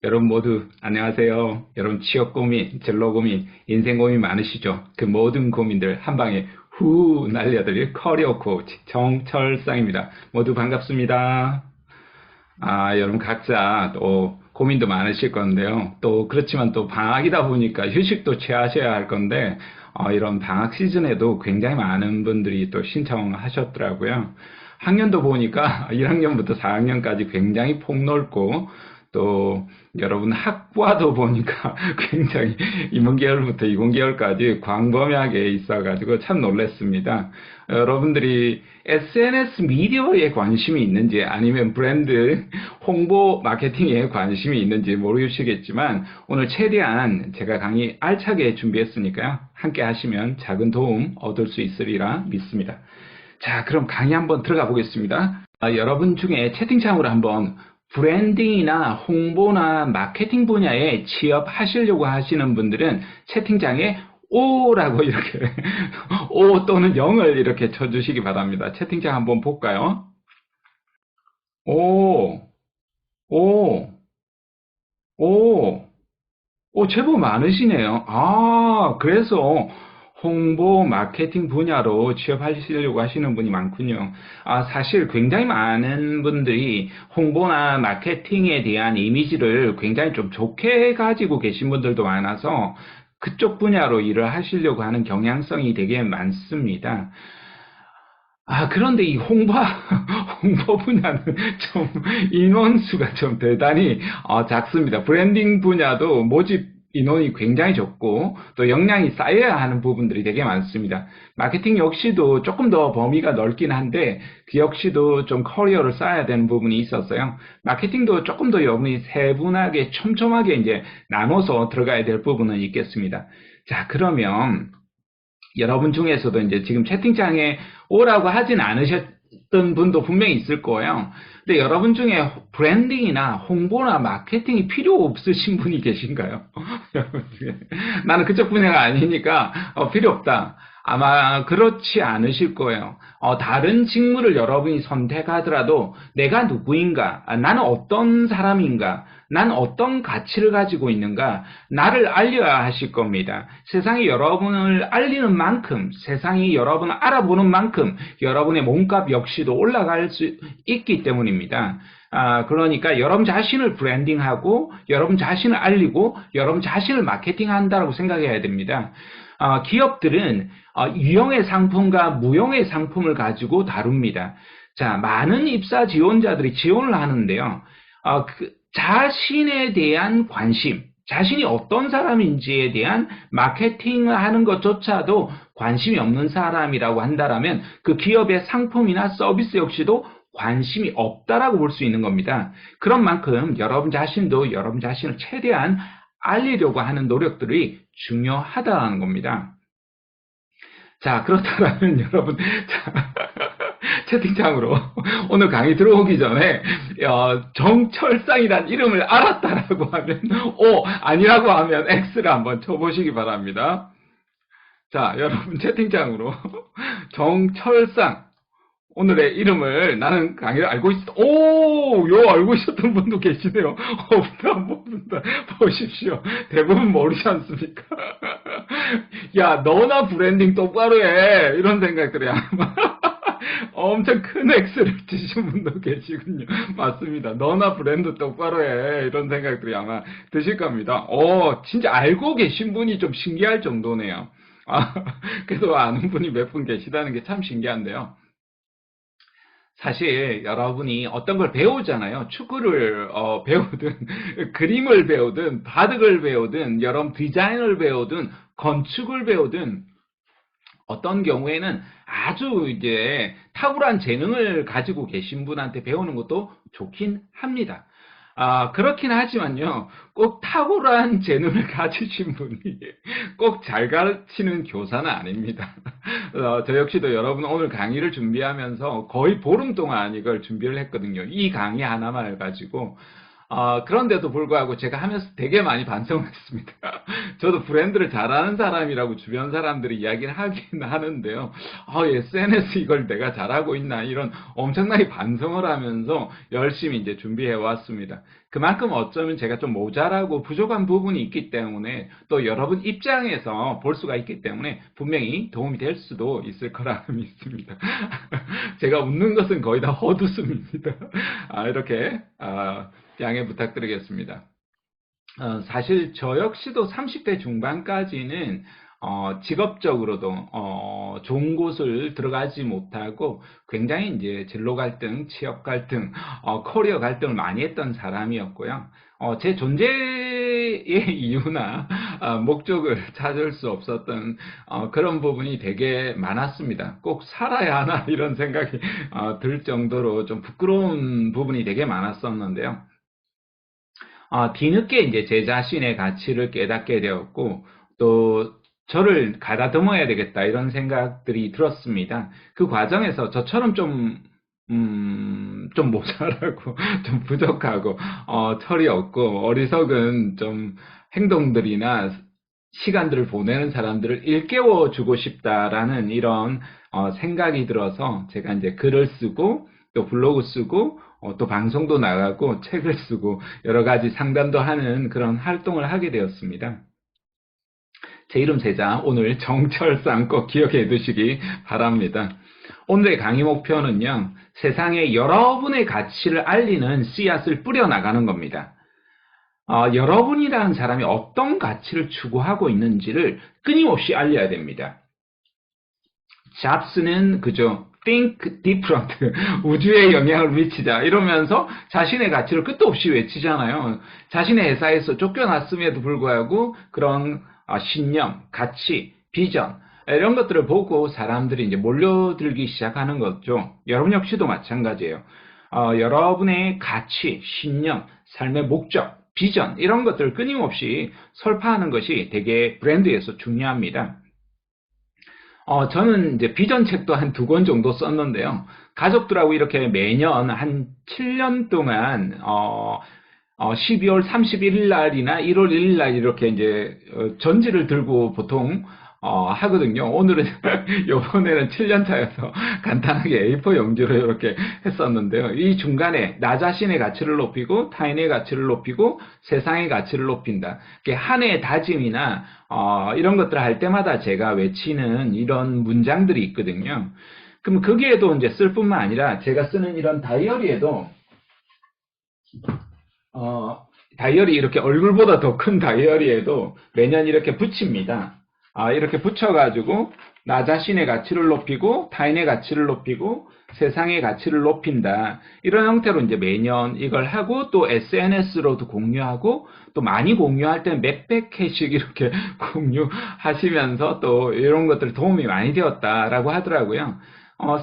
여러분 모두 안녕하세요. 여러분 취업 고민, 진로 고민, 인생 고민 많으시죠? 그 모든 고민들 한 방에 후 날려드릴 커리어 코치 정철상입니다. 모두 반갑습니다. 여러분 각자 또 고민도 많으실 건데요. 또 그렇지만 또 방학이다 보니까 휴식도 취하셔야 할 건데 이런 방학 시즌에도 굉장히 많은 분들이 또 신청하셨더라고요. 학년도 보니까 1학년부터 4학년까지 굉장히 폭넓고 또 여러분 학과도 보니까 굉장히 인문계열부터 이공계열까지 광범위하게 있어가지고 참 놀랐습니다. 여러분들이 SNS 미디어에 관심이 있는지 아니면 브랜드 홍보 마케팅에 관심이 있는지 모르시겠지만 오늘 최대한 제가 강의 알차게 준비했으니까요. 함께 하시면 작은 도움 얻을 수 있으리라 믿습니다. 자, 그럼 강의 한번 들어가 보겠습니다. 여러분 중에 채팅창으로 한번 브랜딩이나 홍보나 마케팅 분야에 취업하시려고 하시는 분들은 채팅창에 O라고 이렇게 O 또는 0을 이렇게 쳐주시기 바랍니다. 채팅창 한번 볼까요? 오, 오, 오, 제법 많으시네요. 그래서 홍보, 마케팅 분야로 취업하시려고 하시는 분이 많군요. 사실 굉장히 많은 분들이 홍보나 마케팅에 대한 이미지를 굉장히 좀 좋게 가지고 계신 분들도 많아서 그쪽 분야로 일을 하시려고 하는 경향성이 되게 많습니다. 그런데 이 홍보 분야는 좀 인원수가 좀 대단히 작습니다. 브랜딩 분야도 모집 인원이 굉장히 적고 또 역량이 쌓여야 하는 부분들이 되게 많습니다. 마케팅 역시도 조금 더 범위가 넓긴 한데 그 역시도 좀 커리어를 쌓아야 되는 부분이 있었어요. 마케팅도 조금 더 여분이 세분하게 촘촘하게 이제 나눠서 들어가야 될 부분은 있겠습니다. 자, 그러면 여러분 중에서도 이제 지금 채팅창에 오라고 하진 않으셨던 분도 분명히 있을 거예요. 근데 여러분 중에 브랜딩이나 홍보나 마케팅이 필요 없으신 분이 계신가요? 여러분 중에. 나는 그쪽 분야가 아니니까 필요 없다. 아마 그렇지 않으실 거예요. 다른 직무를 여러분이 선택하더라도 내가 누구인가, 나는 어떤 사람인가, 난 어떤 가치를 가지고 있는가, 나를 알려야 하실 겁니다. 세상이 여러분을 알리는 만큼, 세상이 여러분을 알아보는 만큼 여러분의 몸값 역시도 올라갈 수 있기 때문입니다. 그러니까 여러분 자신을 브랜딩하고 여러분 자신을 알리고 여러분 자신을 마케팅한다고 생각해야 됩니다. 기업들은 유형의 상품과 무형의 상품을 가지고 다룹니다. 자, 많은 입사 지원자들이 지원을 하는데요. 자신에 대한 관심, 자신이 어떤 사람인지에 대한 마케팅을 하는 것조차도 관심이 없는 사람이라고 한다면 그 기업의 상품이나 서비스 역시도 관심이 없다라고 볼 수 있는 겁니다. 그런 만큼 여러분 자신도 여러분 자신을 최대한 알리려고 하는 노력들이 중요하다는 겁니다. 자, 그렇다면 여러분, 채팅창으로 오늘 강의 들어오기 전에 정철상이란 이름을 알았다라고 하면 O, 아니라고 하면 X를 한번 쳐보시기 바랍니다. 자, 여러분 채팅창으로 정철상 오늘의 이름을 나는 강의를 알고 있어. 알고 있었던 분도 계시네요. 한번 보십시오. 대부분 모르지 않습니까? 야, 너나 브랜딩 똑바로 해. 이런 생각들이 아마 엄청 큰 X를 치신 분도 계시군요. 맞습니다. 너나 브랜드 똑바로 해. 이런 생각들이 아마 드실 겁니다. 진짜 알고 계신 분이 좀 신기할 정도네요. 그래도 아는 분이 몇 분 계시다는 게 참 신기한데요. 사실 여러분이 어떤 걸 배우잖아요. 축구를 배우든 그림을 배우든 바둑을 배우든 여러분 디자인을 배우든 건축을 배우든 어떤 경우에는 아주 이제 탁월한 재능을 가지고 계신 분한테 배우는 것도 좋긴 합니다. 그렇긴 하지만요, 꼭 탁월한 재능을 가지신 분이 꼭 잘 가르치는 교사는 아닙니다. 저 역시도 여러분 오늘 강의를 준비하면서 거의 보름 동안 이걸 준비를 했거든요. 이 강의 하나만 가지고. 그런데도 불구하고 제가 하면서 되게 많이 반성을 했습니다. 저도 브랜드를 잘하는 사람이라고 주변 사람들이 이야기를 하긴 하는데요. SNS 이걸 내가 잘하고 있나 이런 엄청나게 반성을 하면서 열심히 이제 준비해 왔습니다. 그만큼 어쩌면 제가 좀 모자라고 부족한 부분이 있기 때문에 또 여러분 입장에서 볼 수가 있기 때문에 분명히 도움이 될 수도 있을 거라 믿습니다. 제가 웃는 것은 거의 다 헛웃음입니다. 이렇게 양해 부탁드리겠습니다. 사실 저 역시도 30대 중반까지는 직업적으로도 좋은 곳을 들어가지 못하고 굉장히 이제 진로 갈등, 취업 갈등, 커리어 갈등을 많이 했던 사람이었고요. 제 존재의 이유나 목적을 찾을 수 없었던 그런 부분이 되게 많았습니다. 꼭 살아야 하나 이런 생각이 들 정도로 좀 부끄러운 부분이 되게 많았었는데요. 뒤늦게 이제 제 자신의 가치를 깨닫게 되었고, 또 저를 가다듬어야 되겠다 이런 생각들이 들었습니다. 그 과정에서 저처럼 좀 모자라고, 좀 부족하고, 철이 없고, 어리석은 좀 행동들이나 시간들을 보내는 사람들을 일깨워 주고 싶다라는 이런 생각이 들어서 제가 이제 글을 쓰고, 또 블로그 쓰고, 또 방송도 나가고 책을 쓰고 여러 가지 상담도 하는 그런 활동을 하게 되었습니다. 제 이름 세자 오늘 정철상 꼭 기억해 두시기 바랍니다. 오늘의 강의 목표는요, 세상에 여러분의 가치를 알리는 씨앗을 뿌려나가는 겁니다. 여러분이라는 사람이 어떤 가치를 추구하고 있는지를 끊임없이 알려야 됩니다. 잡스는 그죠? Think different. 우주에 영향을 미치자. 이러면서 자신의 가치를 끝도 없이 외치잖아요. 자신의 회사에서 쫓겨났음에도 불구하고 그런 신념, 가치, 비전, 이런 것들을 보고 사람들이 이제 몰려들기 시작하는 거죠. 여러분 역시도 마찬가지예요. 여러분의 가치, 신념, 삶의 목적, 비전, 이런 것들을 끊임없이 설파하는 것이 되게 브랜드에서 중요합니다. 저는 이제 비전 책도 한 2권 정도 썼는데요. 가족들하고 이렇게 매년 한 7년 동안, 12월 31일 날이나 1월 1일 날 이렇게 이제 전지를 들고 보통 하거든요. 오늘은 요번에는 7년 차여서 간단하게 A4 용지로 이렇게 했었는데요. 이 중간에 나 자신의 가치를 높이고 타인의 가치를 높이고 세상의 가치를 높인다. 한 해의 다짐이나 이런 것들을 할 때마다 제가 외치는 이런 문장들이 있거든요. 그럼 거기에도 이제 쓸 뿐만 아니라 제가 쓰는 이런 다이어리에도 다이어리 이렇게 얼굴보다 더 큰 다이어리에도 매년 이렇게 붙입니다. 이렇게 붙여가지고 나 자신의 가치를 높이고 타인의 가치를 높이고 세상의 가치를 높인다. 이런 형태로 이제 매년 이걸 하고 또 SNS로도 공유하고 또 많이 공유할 때 몇백 회씩 이렇게 공유하시면서 또 이런 것들 도움이 많이 되었다라고 하더라고요.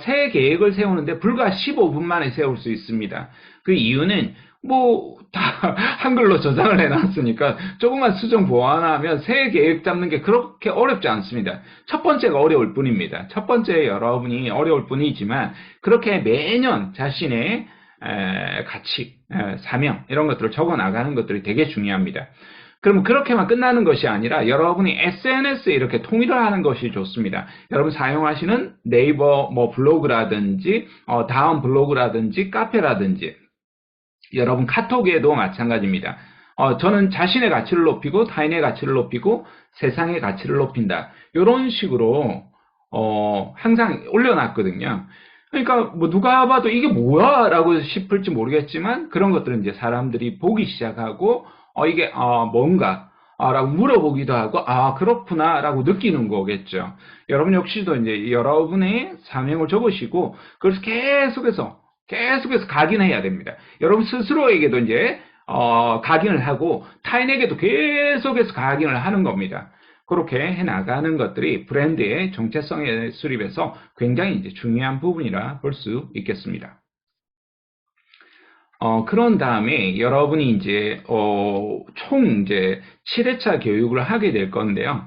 새해 계획을 세우는데 불과 15분 만에 세울 수 있습니다. 그 이유는 다 한글로 저장을 해놨으니까 조금만 수정 보완하면 새해 계획 잡는 게 그렇게 어렵지 않습니다. 첫 번째가 어려울 뿐입니다. 첫 번째 여러분이 어려울 뿐이지만 그렇게 매년 자신의 가치, 사명 이런 것들을 적어 나가는 것들이 되게 중요합니다. 그러면 그렇게만 끝나는 것이 아니라 여러분이 SNS에 이렇게 통일을 하는 것이 좋습니다. 여러분 사용하시는 네이버 블로그라든지 다음 블로그라든지 카페라든지 여러분 카톡에도 마찬가지입니다. 저는 자신의 가치를 높이고 타인의 가치를 높이고 세상의 가치를 높인다. 이런 식으로 항상 올려놨거든요. 그러니까 누가 봐도 이게 뭐야 라고 싶을지 모르겠지만 그런 것들은 이제 사람들이 보기 시작하고 이게 뭔가 라고 물어보기도 하고 그렇구나 라고 느끼는 거겠죠. 여러분 역시도 이제 여러분의 사명을 적으시고 그래서 계속해서 각인해야 됩니다. 여러분 스스로에게도 이제 각인을 하고 타인에게도 계속해서 각인을 하는 겁니다. 그렇게 해나가는 것들이 브랜드의 정체성에 수립해서 굉장히 이제 중요한 부분이라 볼 수 있겠습니다. 그런 다음에 여러분이 이제 총 이제 7회차 교육을 하게 될 건데요.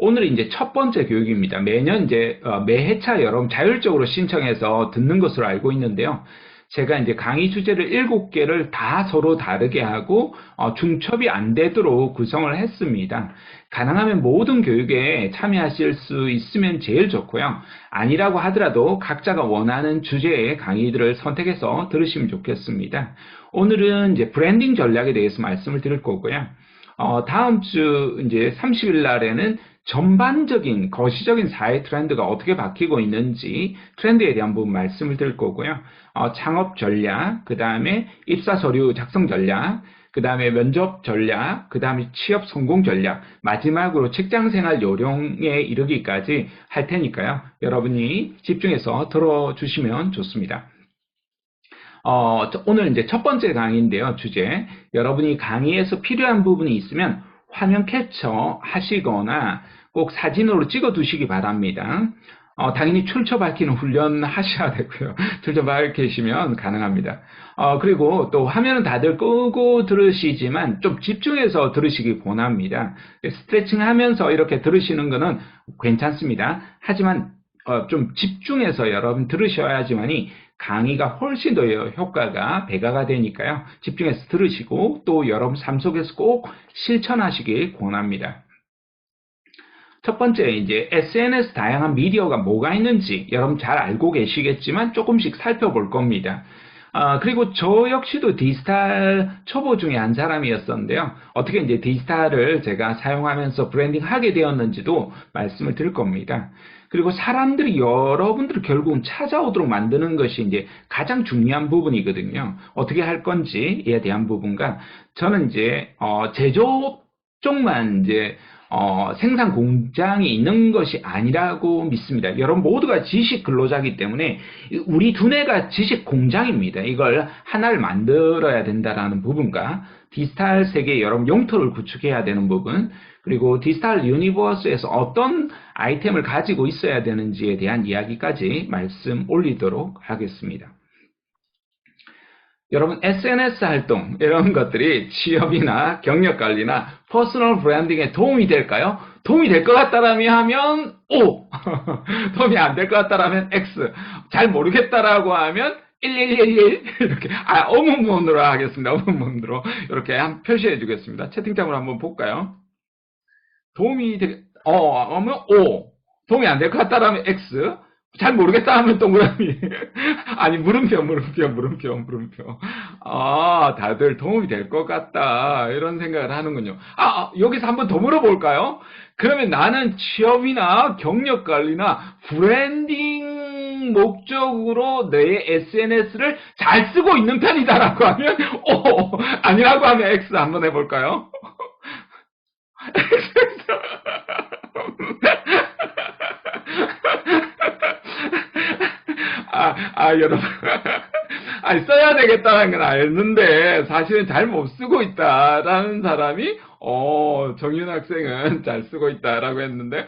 오늘 이제 첫 번째 교육입니다. 매년 이제 매회차 여러분 자율적으로 신청해서 듣는 것으로 알고 있는데요. 제가 이제 강의 주제를 7개를 다 서로 다르게 하고 중첩이 안 되도록 구성을 했습니다. 가능하면 모든 교육에 참여하실 수 있으면 제일 좋고요. 아니라고 하더라도 각자가 원하는 주제의 강의들을 선택해서 들으시면 좋겠습니다. 오늘은 이제 브랜딩 전략에 대해서 말씀을 드릴 거고요. 다음 주 이제 30일 날에는 전반적인 거시적인 사회 트렌드가 어떻게 바뀌고 있는지 트렌드에 대한 부분 말씀을 드릴 거고요. 창업 전략, 그 다음에 입사 서류 작성 전략, 그 다음에 면접 전략, 그 다음에 취업 성공 전략, 마지막으로 직장생활 요령에 이르기까지 할 테니까요. 여러분이 집중해서 들어주시면 좋습니다. 오늘 이제 첫 번째 강의인데요. 주제. 여러분이 강의에서 필요한 부분이 있으면 화면 캡처 하시거나 꼭 사진으로 찍어 두시기 바랍니다. 당연히 출처 밝히는 훈련 하셔야 되고요. 출처 밝히시면 가능합니다. 그리고 또 화면은 다들 끄고 들으시지만 좀 집중해서 들으시기 권합니다. 스트레칭 하면서 이렇게 들으시는 거는 괜찮습니다. 하지만 좀 집중해서 여러분 들으셔야지만이 강의가 훨씬 더 효과가 배가가 되니까요. 집중해서 들으시고 또 여러분 삶 속에서 꼭 실천하시길 권합니다. 첫 번째, 이제 SNS 다양한 미디어가 뭐가 있는지 여러분 잘 알고 계시겠지만 조금씩 살펴볼 겁니다. 그리고 저 역시도 디지털 초보 중에 한 사람이었었는데요. 어떻게 이제 디지털을 제가 사용하면서 브랜딩 하게 되었는지도 말씀을 드릴 겁니다. 그리고 사람들이 여러분들을 결국은 찾아오도록 만드는 것이 이제 가장 중요한 부분이거든요. 어떻게 할 건지에 대한 부분과 저는 이제 제조 쪽만 이제 생산 공장이 있는 것이 아니라고 믿습니다. 여러분 모두가 지식 근로자이기 때문에 우리 두뇌가 지식 공장입니다. 이걸 하나를 만들어야 된다라는 부분과 디지털 세계에 여러분 영토를 구축해야 되는 부분, 그리고 디지털 유니버스에서 어떤 아이템을 가지고 있어야 되는지에 대한 이야기까지 말씀 올리도록 하겠습니다. 여러분 SNS 활동 이런 것들이 취업이나 경력관리나 퍼스널 브랜딩에 도움이 될까요? 도움이 될 것 같다라면 하면 O, 도움이 안 될 것 같다라면 X, 잘 모르겠다라고 하면 1111 이렇게 어문문으로 하겠습니다. 어문문으로 이렇게 한번 표시해 주겠습니다. 채팅창으로 한번 볼까요? 도움이 하면 O, 도움이 안 될 것 같다라면 X, 잘 모르겠다 하면 동그라미. 아니, 물음표. 다들 도움이 될 것 같다. 이런 생각을 하는군요. 여기서 한번 더 물어볼까요? 그러면 나는 취업이나 경력 관리나 브랜딩 목적으로 내 SNS를 잘 쓰고 있는 편이다라고 하면 O, 아니라고 하면 X 한번 해볼까요? 여러분. 써야 되겠다는 건 알는데, 사실은 잘 못 쓰고 있다라는 사람이, 정윤 학생은 잘 쓰고 있다라고 했는데,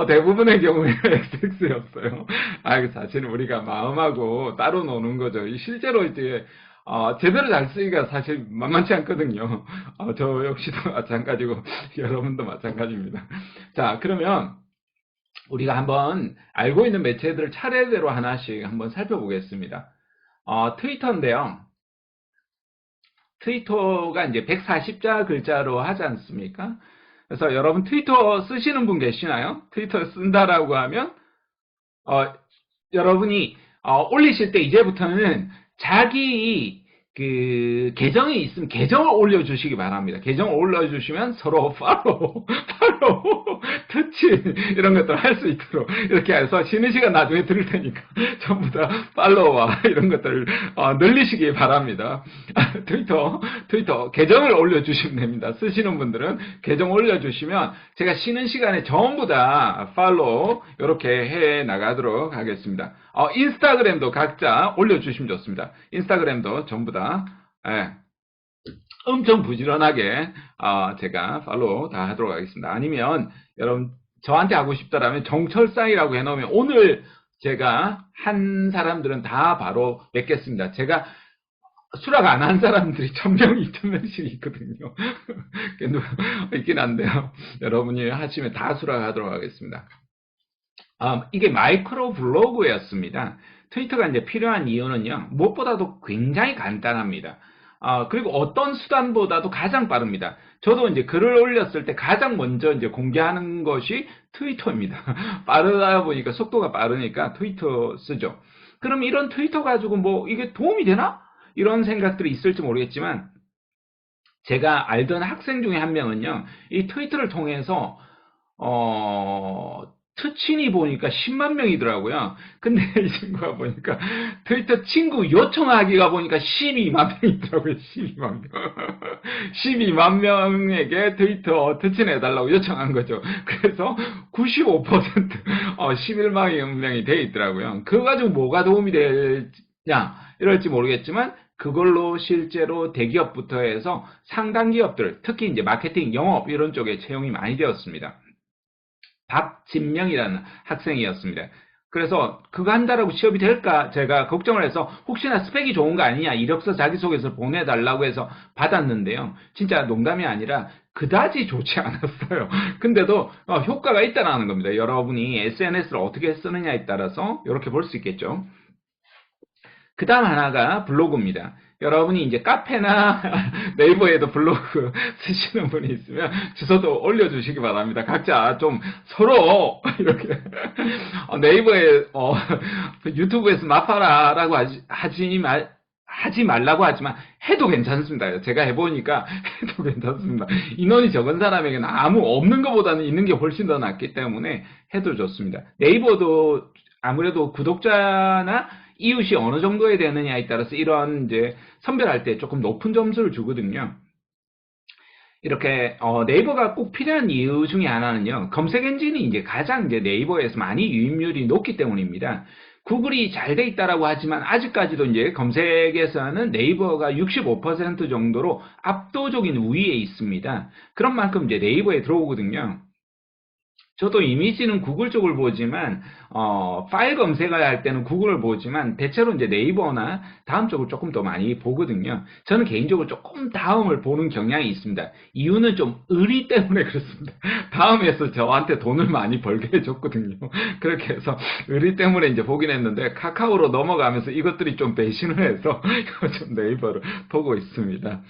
대부분의 경우에 XX였어요. 사실은 우리가 마음하고 따로 노는 거죠. 실제로 이제, 제대로 잘 쓰기가 사실 만만치 않거든요. 저 역시도 마찬가지고, 여러분도 마찬가지입니다. 자, 그러면, 우리가 한번 알고 있는 매체들을 차례대로 하나씩 한번 살펴보겠습니다. 트위터인데요. 트위터가 이제 140자 글자로 하지 않습니까? 그래서 여러분 트위터 쓰시는 분 계시나요? 트위터 쓴다라고 하면 여러분이 올리실 때 이제부터는 자기 그 계정이 있으면 계정을 올려주시기 바랍니다. 계정을 올려주시면 서로 팔로우, 터치 이런 것들을 할 수 있도록 이렇게 해서 쉬는 시간 나중에 들을 테니까 전부 다 팔로우와 이런 것들을 늘리시기 바랍니다. 트위터 계정을 올려주시면 됩니다. 쓰시는 분들은 계정 올려주시면 제가 쉬는 시간에 전부 다 팔로우 이렇게 해 나가도록 하겠습니다. 인스타그램도 각자 올려주시면 좋습니다. 인스타그램도 전부 다 엄청 부지런하게 제가 팔로우 다 하도록 하겠습니다. 아니면 여러분 저한테 하고 싶다라면 정철사이라고 해놓으면 오늘 제가 한 사람들은 다 바로 맺겠습니다. 제가 수락 안 한 사람들이 1000명, 2000명씩 있거든요. 있긴 한데요. 여러분이 하시면 다 수락하도록 하겠습니다. 이게 마이크로 블로그였습니다. 트위터가 이제 필요한 이유는요, 무엇보다도 굉장히 간단합니다. 그리고 어떤 수단보다도 가장 빠릅니다. 저도 이제 글을 올렸을 때 가장 먼저 이제 공개하는 것이 트위터입니다. 빠르다 보니까 속도가 빠르니까 트위터 쓰죠. 그럼 이런 트위터 가지고 뭐 이게 도움이 되나? 이런 생각들이 있을지 모르겠지만 제가 알던 학생 중에 한 명은요, 이 트위터를 통해서 특친이 보니까 10만 명이더라고요. 근데 이 친구가 보니까 트위터 친구 요청하기가 보니까 12만 명이더라고요. 12만 명. 12만 명에게 트위터 특친해달라고 요청한 거죠. 그래서 95% 11만 명이 돼 있더라고요. 그거 가지고 뭐가 도움이 되냐 이럴지 모르겠지만 그걸로 실제로 대기업부터 해서 상당 기업들, 특히 이제 마케팅, 영업 이런 쪽에 채용이 많이 되었습니다. 박진명이라는 학생이었습니다. 그래서 그거 한다라고 취업이 될까 제가 걱정을 해서 혹시나 스펙이 좋은 거 아니냐 이력서 자기소개서 보내달라고 해서 받았는데요. 진짜 농담이 아니라 그다지 좋지 않았어요. 근데도 효과가 있다는 겁니다. 여러분이 SNS를 어떻게 쓰느냐에 따라서 이렇게 볼 수 있겠죠. 그 다음 하나가 블로그입니다. 여러분이 이제 카페나 네이버에도 블로그 쓰시는 분이 있으면 주소도 올려주시기 바랍니다. 각자 좀 서로 이렇게 네이버에 유튜브에서 마파라라고 하지 말라고 하지만 해도 괜찮습니다. 제가 해보니까 해도 괜찮습니다. 인원이 적은 사람에게는 아무 없는 것보다는 있는 게 훨씬 더 낫기 때문에 해도 좋습니다. 네이버도 아무래도 구독자나 이웃이 어느 정도에 되느냐에 따라서 이런 이제 선별할 때 조금 높은 점수를 주거든요. 이렇게 네이버가 꼭 필요한 이유 중에 하나는요. 검색 엔진이 이제 가장 이제 네이버에서 많이 유입률이 높기 때문입니다. 구글이 잘 돼 있다라고 하지만 아직까지도 이제 검색에서는 네이버가 65% 정도로 압도적인 우위에 있습니다. 그런 만큼 이제 네이버에 들어오거든요. 저도 이미지는 구글 쪽을 보지만 파일 검색을 할 때는 구글을 보지만 대체로 이제 네이버나 다음 쪽을 조금 더 많이 보거든요. 저는 개인적으로 조금 다음을 보는 경향이 있습니다. 이유는 좀 의리 때문에 그렇습니다. 다음에서 저한테 돈을 많이 벌게 해줬거든요. 그렇게 해서 의리 때문에 이제 보긴 했는데 카카오로 넘어가면서 이것들이 좀 배신을 해서 요즘 네이버를 보고 있습니다.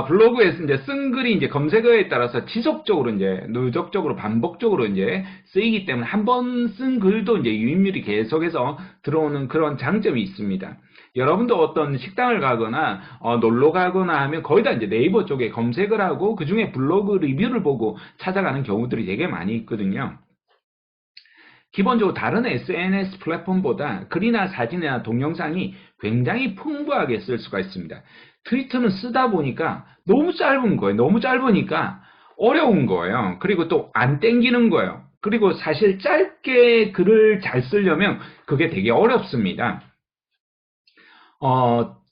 블로그에서 이제 쓴 글이 이제 검색어에 따라서 지속적으로 이제 누적적으로 반복적으로 이제 쓰이기 때문에 한 번 쓴 글도 이제 유입률이 계속해서 들어오는 그런 장점이 있습니다. 여러분도 어떤 식당을 가거나 놀러 가거나 하면 거의 다 이제 네이버 쪽에 검색을 하고 그 중에 블로그 리뷰를 보고 찾아가는 경우들이 되게 많이 있거든요. 기본적으로 다른 SNS 플랫폼보다 글이나 사진이나 동영상이 굉장히 풍부하게 쓸 수가 있습니다. 트위터는 쓰다 보니까 너무 짧은 거예요. 너무 짧으니까 어려운 거예요. 그리고 또 안 땡기는 거예요. 그리고 사실 짧게 글을 잘 쓰려면 그게 되게 어렵습니다.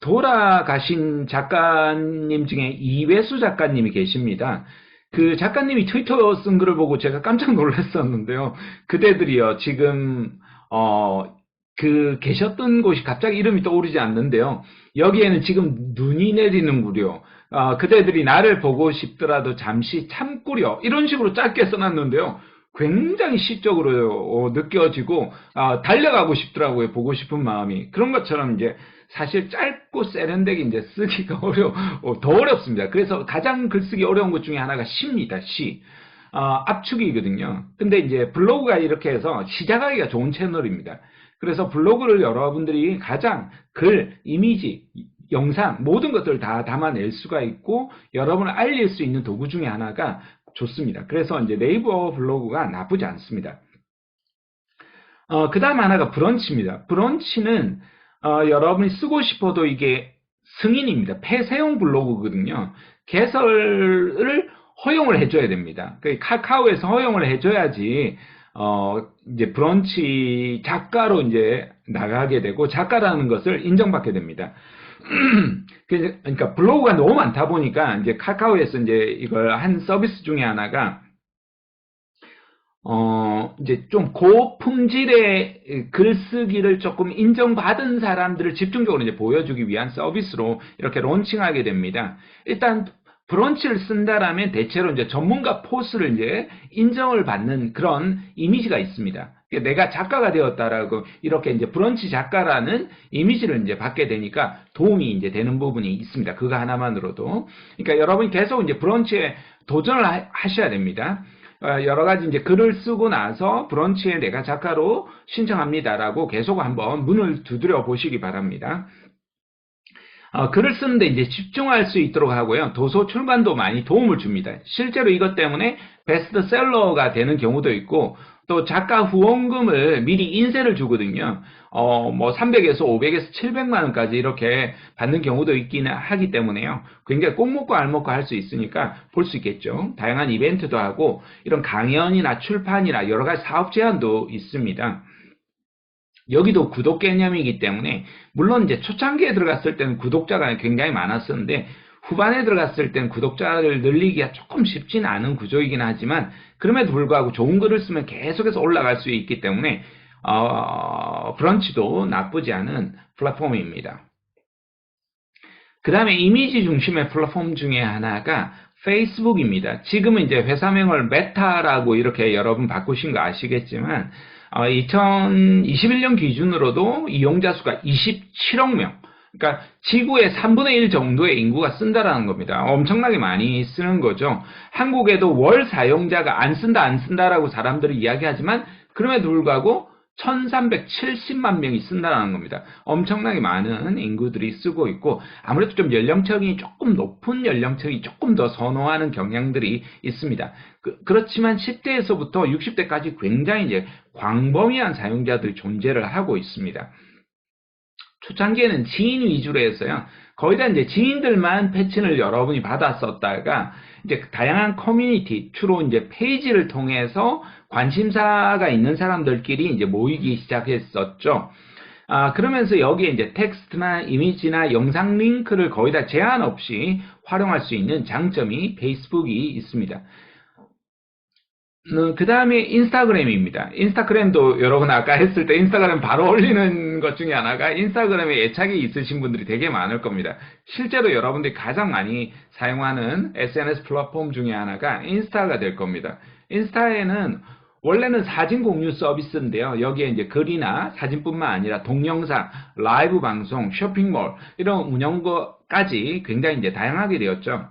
돌아가신 작가님 중에 이회수 작가님이 계십니다. 그 작가님이 트위터 쓴 글을 보고 제가 깜짝 놀랐었는데요. 그대들이요, 지금, 계셨던 곳이 갑자기 이름이 떠오르지 않는데요. 여기에는 지금 눈이 내리는구려. 그대들이 나를 보고 싶더라도 잠시 참구려. 이런 식으로 짧게 써놨는데요. 굉장히 시적으로 느껴지고, 달려가고 싶더라고요. 보고 싶은 마음이. 그런 것처럼 이제 사실 짧고 세련되게 이제 쓰기가 더 어렵습니다. 그래서 가장 글쓰기 어려운 것 중에 하나가 시입니다. 시. 압축이거든요. 근데 이제 블로그가 이렇게 해서 시작하기가 좋은 채널입니다. 그래서 블로그를 여러분들이 가장 글, 이미지, 영상 모든 것들을 다 담아낼 수가 있고 여러분을 알릴 수 있는 도구 중에 하나가 좋습니다. 그래서 이제 네이버 블로그가 나쁘지 않습니다. 그 다음 하나가 브런치입니다. 브런치는 여러분이 쓰고 싶어도 이게 승인입니다. 폐쇄형 블로그거든요. 개설을 허용을 해줘야 됩니다. 카카오에서 허용을 해줘야지 이제 브런치 작가로 이제 나가게 되고 작가라는 것을 인정받게 됩니다. 그러니까 블로그가 너무 많다 보니까 이제 카카오에서 이제 이걸 한 서비스 중에 하나가 이제 좀 고품질의 글쓰기를 조금 인정받은 사람들을 집중적으로 이제 보여주기 위한 서비스로 이렇게 론칭하게 됩니다. 일단 브런치를 쓴다라면 대체로 이제 전문가 포스를 이제 인정을 받는 그런 이미지가 있습니다. 내가 작가가 되었다라고 이렇게 이제 브런치 작가라는 이미지를 이제 받게 되니까 도움이 이제 되는 부분이 있습니다. 그거 하나만으로도. 그러니까 여러분이 계속 이제 브런치에 도전을 하셔야 됩니다. 여러 가지 이제 글을 쓰고 나서 브런치에 내가 작가로 신청합니다라고 계속 한번 문을 두드려 보시기 바랍니다. 글을 쓰는데 이제 집중할 수 있도록 하고요. 도서 출간도 많이 도움을 줍니다. 실제로 이것 때문에 베스트셀러가 되는 경우도 있고, 또 작가 후원금을 미리 인쇄를 주거든요. 뭐 300에서 500에서 700만 원까지 이렇게 받는 경우도 있긴 하기 때문에요. 굉장히 꼭 먹고 알 먹고 할 수 있으니까 볼 수 있겠죠. 다양한 이벤트도 하고, 이런 강연이나 출판이나 여러 가지 사업 제안도 있습니다. 여기도 구독 개념이기 때문에, 물론 이제 초창기에 들어갔을 때는 구독자가 굉장히 많았었는데, 후반에 들어갔을 때는 구독자를 늘리기가 조금 쉽지는 않은 구조이긴 하지만, 그럼에도 불구하고 좋은 글을 쓰면 계속해서 올라갈 수 있기 때문에, 브런치도 나쁘지 않은 플랫폼입니다. 그 다음에 이미지 중심의 플랫폼 중에 하나가 페이스북입니다. 지금은 이제 회사명을 메타라고 이렇게 여러분 바꾸신 거 아시겠지만, 2021년 기준으로도 이용자 수가 27억 명, 그러니까 지구의 3분의 1 정도의 인구가 쓴다라는 겁니다. 엄청나게 많이 쓰는 거죠. 한국에도 월 사용자가 안 쓴다라고 사람들이 이야기하지만, 그럼에도 불구하고 1370만 명이 쓴다는 겁니다. 엄청나게 많은 인구들이 쓰고 있고, 아무래도 좀 연령층이 조금 높은 연령층이 조금 더 선호하는 경향들이 있습니다. 그렇지만 10대에서부터 60대까지 굉장히 이제 광범위한 사용자들이 존재를 하고 있습니다. 초창기에는 지인 위주로 해서요. 거의 다 이제 지인들만 패친을 여러분이 받았었다가, 이제 다양한 커뮤니티, 주로 이제 페이지를 통해서 관심사가 있는 사람들끼리 이제 모이기 시작했었죠. 그러면서 여기에 이제 텍스트나 이미지나 영상 링크를 거의 다 제한 없이 활용할 수 있는 장점이 페이스북이 있습니다. 그 다음에 인스타그램입니다. 인스타그램도 여러분 아까 했을 때 인스타그램 바로 올리는 것 중에 하나가, 인스타그램에 애착이 있으신 분들이 되게 많을 겁니다. 실제로 여러분들이 가장 많이 사용하는 SNS 플랫폼 중에 하나가 인스타가 될 겁니다. 인스타에는 원래는 사진 공유 서비스인데요. 여기에 이제 글이나 사진뿐만 아니라 동영상, 라이브 방송, 쇼핑몰 이런 운영까지 굉장히 이제 다양하게 되었죠.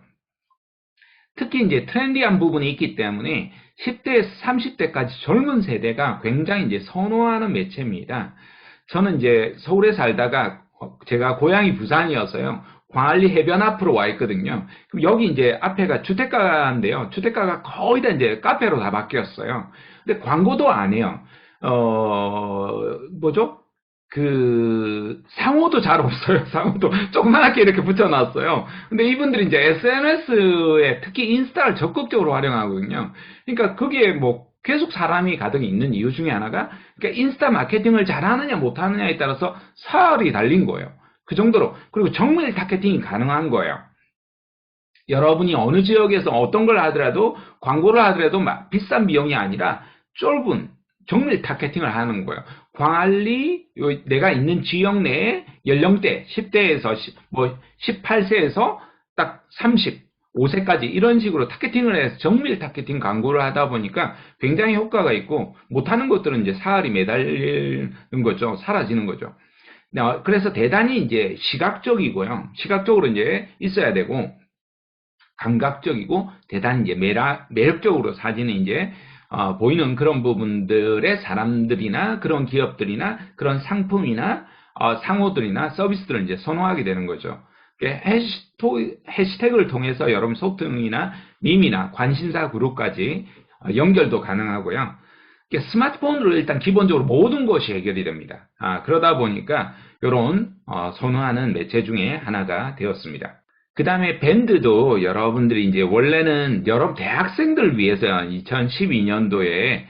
특히 이제 트렌디한 부분이 있기 때문에 10대에서 30대까지 젊은 세대가 굉장히 이제 선호하는 매체입니다. 저는 이제 서울에 살다가 제가 고향이 부산이어서요. 광안리 해변 앞으로 와 있거든요. 그럼 여기 이제 앞에가 주택가인데요. 주택가가 거의 다 이제 카페로 다 바뀌었어요. 근데 광고도 안 해요. 뭐죠? 상호도 잘 없어요. 상호도 조그맣게 이렇게 붙여놨어요. 근데 이분들이 이제 SNS에 특히 인스타를 적극적으로 활용하거든요. 그러니까 거기에 뭐 계속 사람이 가득 있는 이유 중에 하나가, 그러니까 인스타 마케팅을 잘하느냐 못하느냐에 따라서 사활이 달린 거예요. 그 정도로. 그리고 정밀 타겟팅이 가능한 거예요. 여러분이 어느 지역에서 어떤 걸 하더라도, 광고를 하더라도 비싼 비용이 아니라 좁은 정밀 타겟팅을 하는 거예요. 광안리 내가 있는 지역 내에 연령대 10대에서 18세에서 딱 35세까지 이런 식으로 타겟팅을 해서 정밀 타겟팅 광고를 하다 보니까 굉장히 효과가 있고, 못하는 것들은 이제 사활이 매달리는 거죠. 사라지는 거죠. 그래서 대단히 이제 시각적이고요. 시각적으로 이제 있어야 되고, 감각적이고 대단히 이제 매력적으로 사진이 이제 보이는 그런 부분들의 사람들이나 그런 기업들이나 그런 상품이나 상호들이나 서비스들을 이제 선호하게 되는 거죠. 해시태그를 통해서 여러분 소통이나 밈이나 관심사 그룹까지 연결도 가능하고요. 스마트폰으로 일단 기본적으로 모든 것이 해결이 됩니다. 그러다 보니까 이런 선호하는 매체 중에 하나가 되었습니다. 그 다음에 밴드도 여러분들이 이제 원래는 여러 대학생들을 위해서 2012년도에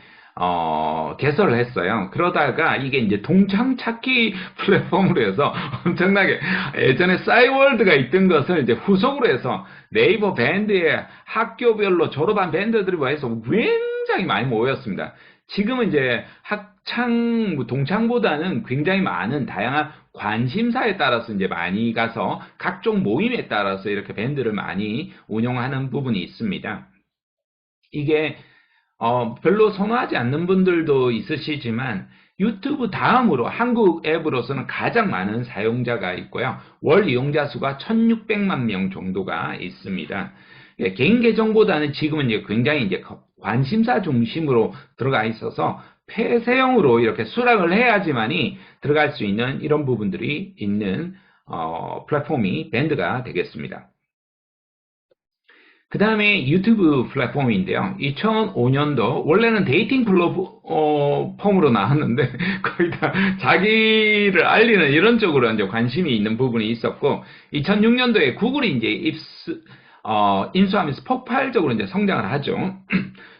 개설을 했어요. 그러다가 이게 이제 동창 찾기 플랫폼으로 해서 엄청나게, 예전에 싸이월드가 있던 것을 이제 후속으로 해서 네이버 밴드에 학교별로 졸업한 밴드들이 모여서 굉장히 많이 모였습니다. 지금은 이제 동창보다는 굉장히 많은 다양한 관심사에 따라서 이제 많이 가서 각종 모임에 따라서 이렇게 밴드를 많이 운영하는 부분이 있습니다. 이게 별로 선호하지 않는 분들도 있으시지만 유튜브 다음으로 한국 앱으로서는 가장 많은 사용자가 있고요. 월 이용자 수가 1600만 명 정도가 있습니다. 예, 개인 계정보다는 지금은 이제 굉장히 이제 관심사 중심으로 들어가 있어서 폐쇄형으로 이렇게 수락을 해야지만이 들어갈 수 있는 이런 부분들이 있는 플랫폼이 밴드가 되겠습니다. 그 다음에 유튜브 플랫폼인데요. 2005년도 원래는 데이팅 플랫폼으로 나왔는데 거의 다 자기를 알리는 이런 쪽으로 이제 관심이 있는 부분이 있었고 2006년도에 구글이 이제 인수하면서 폭발적으로 이제 성장을 하죠.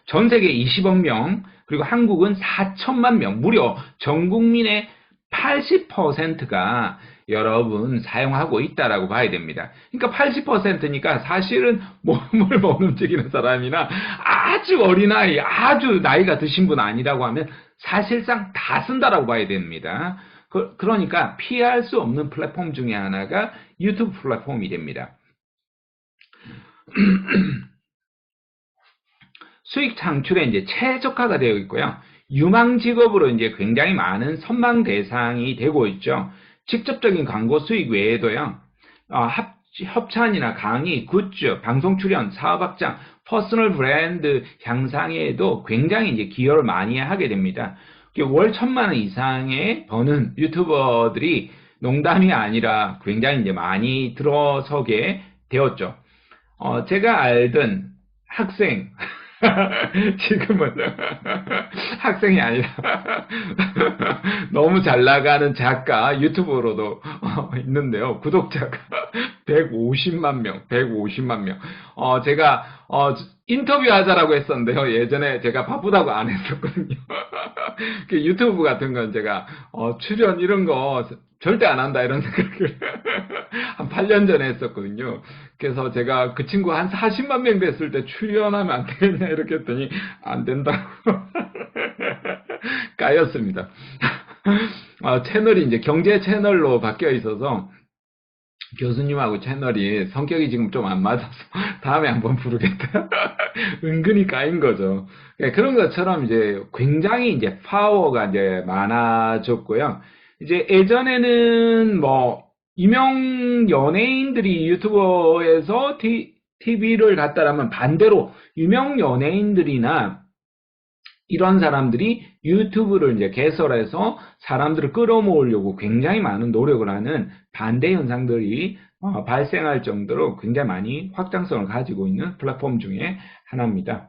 전 세계 20억 명 그리고 한국은 4천만 명 무려 전 국민의 80%가 여러분 사용하고 있다라고 봐야 됩니다. 그러니까 80%니까 사실은 몸을 못 움직이는 사람이나 아주 어린아이, 아주 나이가 드신 분 아니라고 하면 사실상 다 쓴다라고 봐야 됩니다. 그러니까 피할 수 없는 플랫폼 중에 하나가 유튜브 플랫폼이 됩니다. 수익 창출에 이제 최적화가 되어 있고요. 유망 직업으로 이제 굉장히 많은 선망 대상이 되고 있죠. 직접적인 광고 수익 외에도요, 협찬이나 강의, 굿즈, 방송 출연, 사업 확장, 퍼스널 브랜드 향상에도 굉장히 이제 기여를 많이 하게 됩니다. 월 1000만 원 이상의 버는 유튜버들이 농담이 아니라 굉장히 이제 많이 들어서게 되었죠. 제가 알던 학생, 지금은 학생이 아니라 너무 잘 나가는 작가 유튜브로도 있는데요. 구독자가 150만 명, 150만 명. 제가 인터뷰하자라고 했었는데요. 예전에 제가 바쁘다고 안 했었거든요. 유튜브 같은 건 제가 출연 이런 거 절대 안 한다 이런 생각을 한 8년 전에 했었거든요. 그래서 제가 그 친구 한 40만 명 됐을 때 출연하면 안 되겠냐 이렇게 했더니 안 된다고 까였습니다. 채널이 이제 경제 채널로 바뀌어 있어서 교수님하고 채널이 성격이 지금 좀 안 맞아서 다음에 한번 부르겠다. 은근히 까인 거죠. 그런 것처럼 이제 굉장히 이제 파워가 이제 많아졌고요. 이제 예전에는 뭐 유명 연예인들이 유튜버에서 TV를 갔다라면 반대로 유명 연예인들이나 이런 사람들이 유튜브를 이제 개설해서 사람들을 끌어모으려고 굉장히 많은 노력을 하는 반대 현상들이 발생할 정도로 굉장히 많이 확장성을 가지고 있는 플랫폼 중에 하나입니다.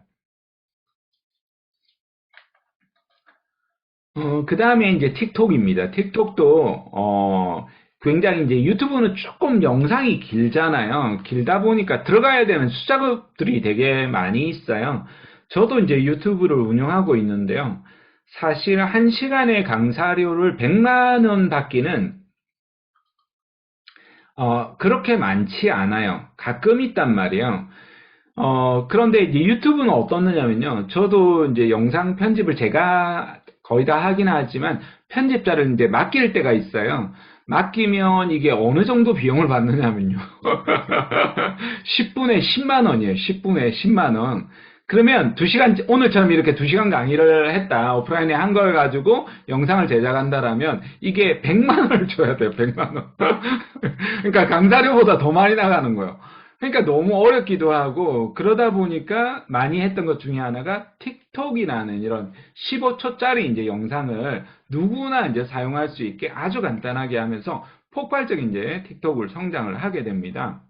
그 다음에 이제 틱톡입니다. 틱톡도, 굉장히 이제 유튜브는 조금 영상이 길잖아요. 길다 보니까 들어가야 되는 수작업들이 되게 많이 있어요. 저도 이제 유튜브를 운영하고 있는데요. 사실 1시간의 강사료를 100만 원 받기는, 그렇게 많지 않아요. 가끔 있단 말이에요. 그런데 이제 유튜브는 어떻느냐면요. 저도 이제 영상 편집을 제가 거의 다 하긴 하지만 편집자를 이제 맡길 때가 있어요. 맡기면 이게 어느 정도 비용을 받느냐면요. 10분에 10만 원이에요. 10분에 10만 원. 그러면 2시간, 오늘처럼 이렇게 2시간 강의를 했다. 오프라인에 한 걸 가지고 영상을 제작한다라면 이게 100만 원을 줘야 돼요. 100만 원. 그러니까 강사료보다 더 많이 나가는 거예요. 그러니까 너무 어렵기도 하고 그러다 보니까 많이 했던 것 중에 하나가 틱톡이라는 이런 15초짜리 이제 영상을 누구나 이제 사용할 수 있게 아주 간단하게 하면서 폭발적인 이제 틱톡을 성장을 하게 됩니다.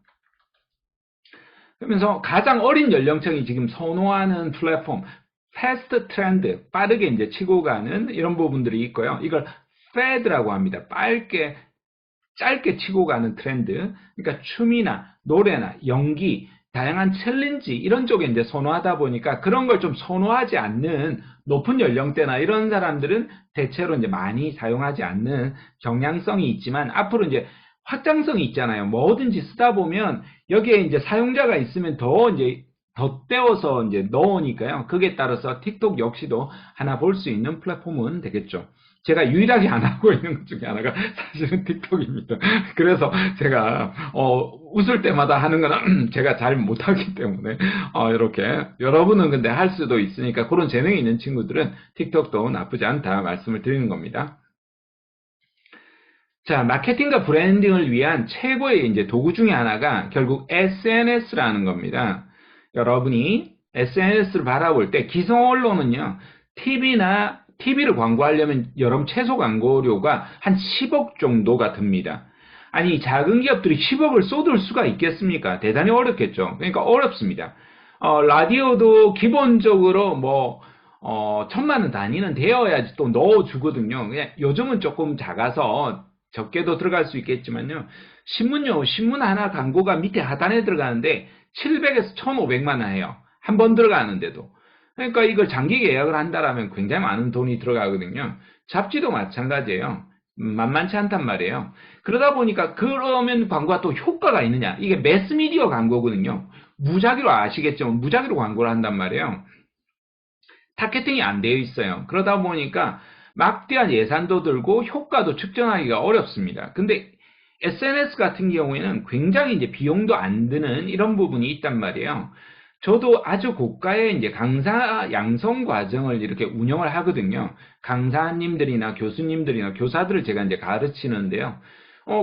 그러면서 가장 어린 연령층이 지금 선호하는 플랫폼, 패스트 트렌드, 빠르게 이제 치고 가는 이런 부분들이 있고요. 이걸 패드라고 합니다. 짧게 치고 가는 트렌드. 그러니까 춤이나 노래나 연기, 다양한 챌린지 이런 쪽에 이제 선호하다 보니까 그런 걸 좀 선호하지 않는 높은 연령대나 이런 사람들은 대체로 이제 많이 사용하지 않는 경향성이 있지만 앞으로 이제 확장성이 있잖아요. 뭐든지 쓰다 보면 여기에 이제 사용자가 있으면 더 이제 덧대어서 이제 넣으니까요. 그게 따라서 틱톡 역시도 하나 볼 수 있는 플랫폼은 되겠죠. 제가 유일하게 안 하고 있는 것 중에 하나가 사실은 틱톡입니다. 그래서 제가 웃을 때마다 하는 거는 제가 잘 못하기 때문에 이렇게 여러분은 근데 할 수도 있으니까 그런 재능이 있는 친구들은 틱톡도 나쁘지 않다 말씀을 드리는 겁니다. 자, 마케팅과 브랜딩을 위한 최고의 이제 도구 중에 하나가 결국 SNS라는 겁니다. 여러분이 SNS를 바라볼 때 기성 언론은요, TV를 광고하려면 여러분 최소 광고료가 한 10억 정도가 듭니다. 아니, 작은 기업들이 10억을 쏟을 수가 있겠습니까? 대단히 어렵겠죠. 그러니까 어렵습니다. 라디오도 기본적으로 뭐, 1,000만 원 단위는 되어야지 또 넣어주거든요. 그냥 요즘은 조금 작아서 적게도 들어갈 수 있겠지만요. 신문 하나 광고가 밑에 하단에 들어가는데 700에서 1,500만 원 해요. 한 번 들어가는데도. 그러니까 이걸 장기 계약을 한다라면 굉장히 많은 돈이 들어가거든요. 잡지도 마찬가지예요. 만만치 않단 말이에요. 그러다 보니까 그러면 광고가 또 효과가 있느냐? 이게 매스미디어 광고거든요. 무작위로 아시겠지만 무작위로 광고를 한단 말이에요. 타겟팅이 안 되어 있어요. 그러다 보니까 막대한 예산도 들고 효과도 측정하기가 어렵습니다. 근데 SNS 같은 경우에는 굉장히 이제 비용도 안 드는 이런 부분이 있단 말이에요. 저도 아주 고가의 이제 강사 양성 과정을 이렇게 운영을 하거든요. 강사님들이나 교수님들이나 교사들을 제가 이제 가르치는데요.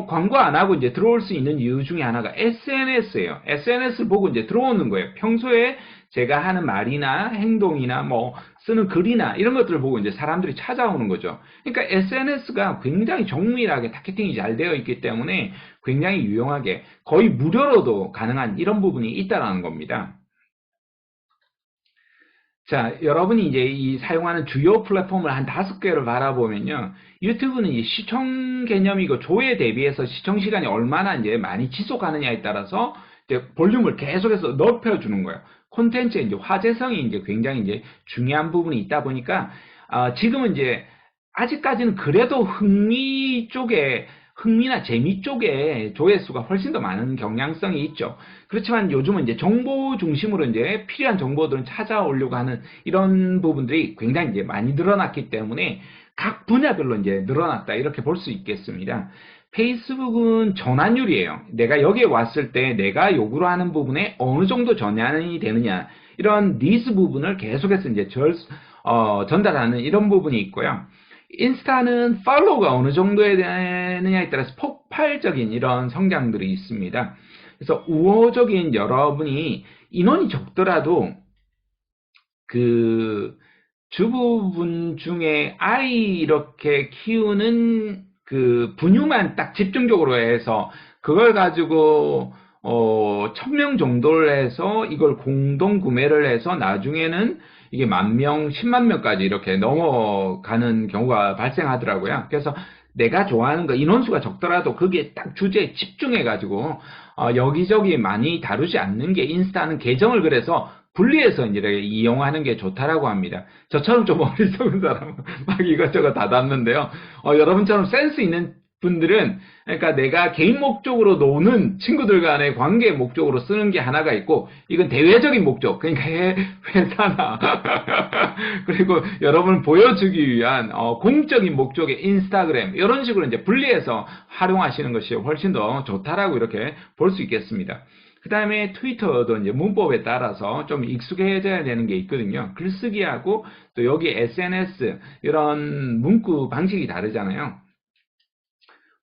광고 안 하고 이제 들어올 수 있는 이유 중에 하나가 SNS예요. SNS를 보고 이제 들어오는 거예요. 평소에 제가 하는 말이나 행동이나 뭐 쓰는 글이나 이런 것들을 보고 이제 사람들이 찾아오는 거죠. 그러니까 SNS가 굉장히 정밀하게 타겟팅이 잘 되어 있기 때문에 굉장히 유용하게 거의 무료로도 가능한 이런 부분이 있다라는 겁니다. 자, 여러분이 이제 이 사용하는 주요 플랫폼을 한 5개를 바라보면요. 유튜브는 이 시청 개념이고 조회 대비해서 시청 시간이 얼마나 이제 많이 지속하느냐에 따라서 이제 볼륨을 계속해서 높여주는 거예요. 콘텐츠의 이제 화제성이 이제 굉장히 이제 중요한 부분이 있다 보니까, 지금은 이제 아직까지는 그래도 흥미나 재미 쪽에 조회수가 훨씬 더 많은 경향성이 있죠. 그렇지만 요즘은 이제 정보 중심으로 이제 필요한 정보들은 찾아오려고 하는 이런 부분들이 굉장히 이제 많이 늘어났기 때문에 각 분야별로 이제 늘어났다 이렇게 볼 수 있겠습니다. 페이스북은 전환율이에요. 내가 여기에 왔을 때 내가 요구로 하는 부분에 어느 정도 전환이 되느냐 이런 니즈 부분을 계속해서 이제 전달하는 이런 부분이 있고요. 인스타는 팔로우가 어느 정도에 되느냐에 따라서 폭발적인 이런 성장들이 있습니다. 그래서 우호적인 여러분이 인원이 적더라도 그 주부분 중에 아이 이렇게 키우는 그 분유만 딱 집중적으로 해서 그걸 가지고 1,000명 정도를 해서 이걸 공동 구매를 해서 나중에는 이게 10,000명, 10만 명까지 이렇게 넘어가는 경우가 발생하더라고요. 그래서 내가 좋아하는 거 인원수가 적더라도 거기에 딱 주제에 집중해 가지고 여기저기 많이 다루지 않는 게 인스타는 계정을 그래서 분리해서 이제 이용하는 게 좋다라고 합니다. 저처럼 좀 어리석은 사람은 막 이것저것 다 담는데요. 여러분처럼 센스 있는 분들은 그러니까 내가 개인 목적으로 노는 친구들 간의 관계 목적으로 쓰는 게 하나가 있고 이건 대외적인 목적 그러니까 회사나 그리고 여러분을 보여주기 위한 공적인 목적의 인스타그램 이런 식으로 이제 분리해서 활용하시는 것이 훨씬 더 좋다라고 이렇게 볼 수 있겠습니다. 그 다음에 트위터도 이제 문법에 따라서 좀 익숙해져야 되는 게 있거든요. 글쓰기하고 또 여기 SNS 이런 문구 방식이 다르잖아요.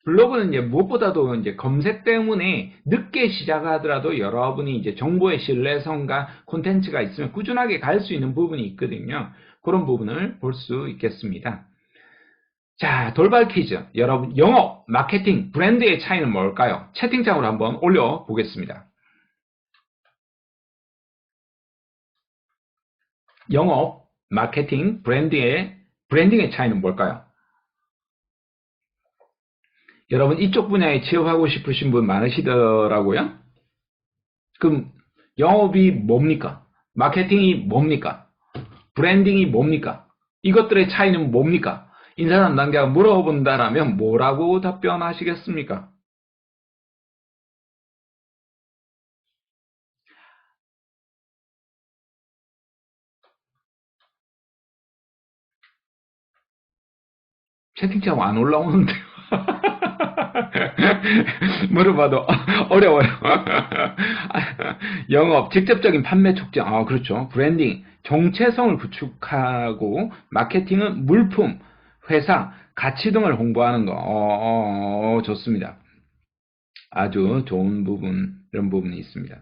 블로그는 이제 무엇보다도 이제 검색 때문에 늦게 시작하더라도 여러분이 이제 정보의 신뢰성과 콘텐츠가 있으면 꾸준하게 갈 수 있는 부분이 있거든요. 그런 부분을 볼 수 있겠습니다. 자, 돌발 퀴즈. 여러분, 영업, 마케팅, 브랜드의 차이는 뭘까요? 채팅창으로 한번 올려보겠습니다. 영업, 마케팅, 브랜딩의 차이는 뭘까요? 여러분 이쪽 분야에 취업하고 싶으신 분 많으시더라고요. 그럼 영업이 뭡니까? 마케팅이 뭡니까? 브랜딩이 뭡니까? 이것들의 차이는 뭡니까? 인사 담당자가 물어본다라면 뭐라고 답변하시겠습니까? 채팅창 안 올라오는데. 물어봐도 어려워요. 영업, 직접적인 판매 촉진. 그렇죠. 브랜딩, 정체성을 구축하고, 마케팅은 물품, 회사, 가치 등을 홍보하는 거. 좋습니다. 아주 좋은 부분, 이런 부분이 있습니다.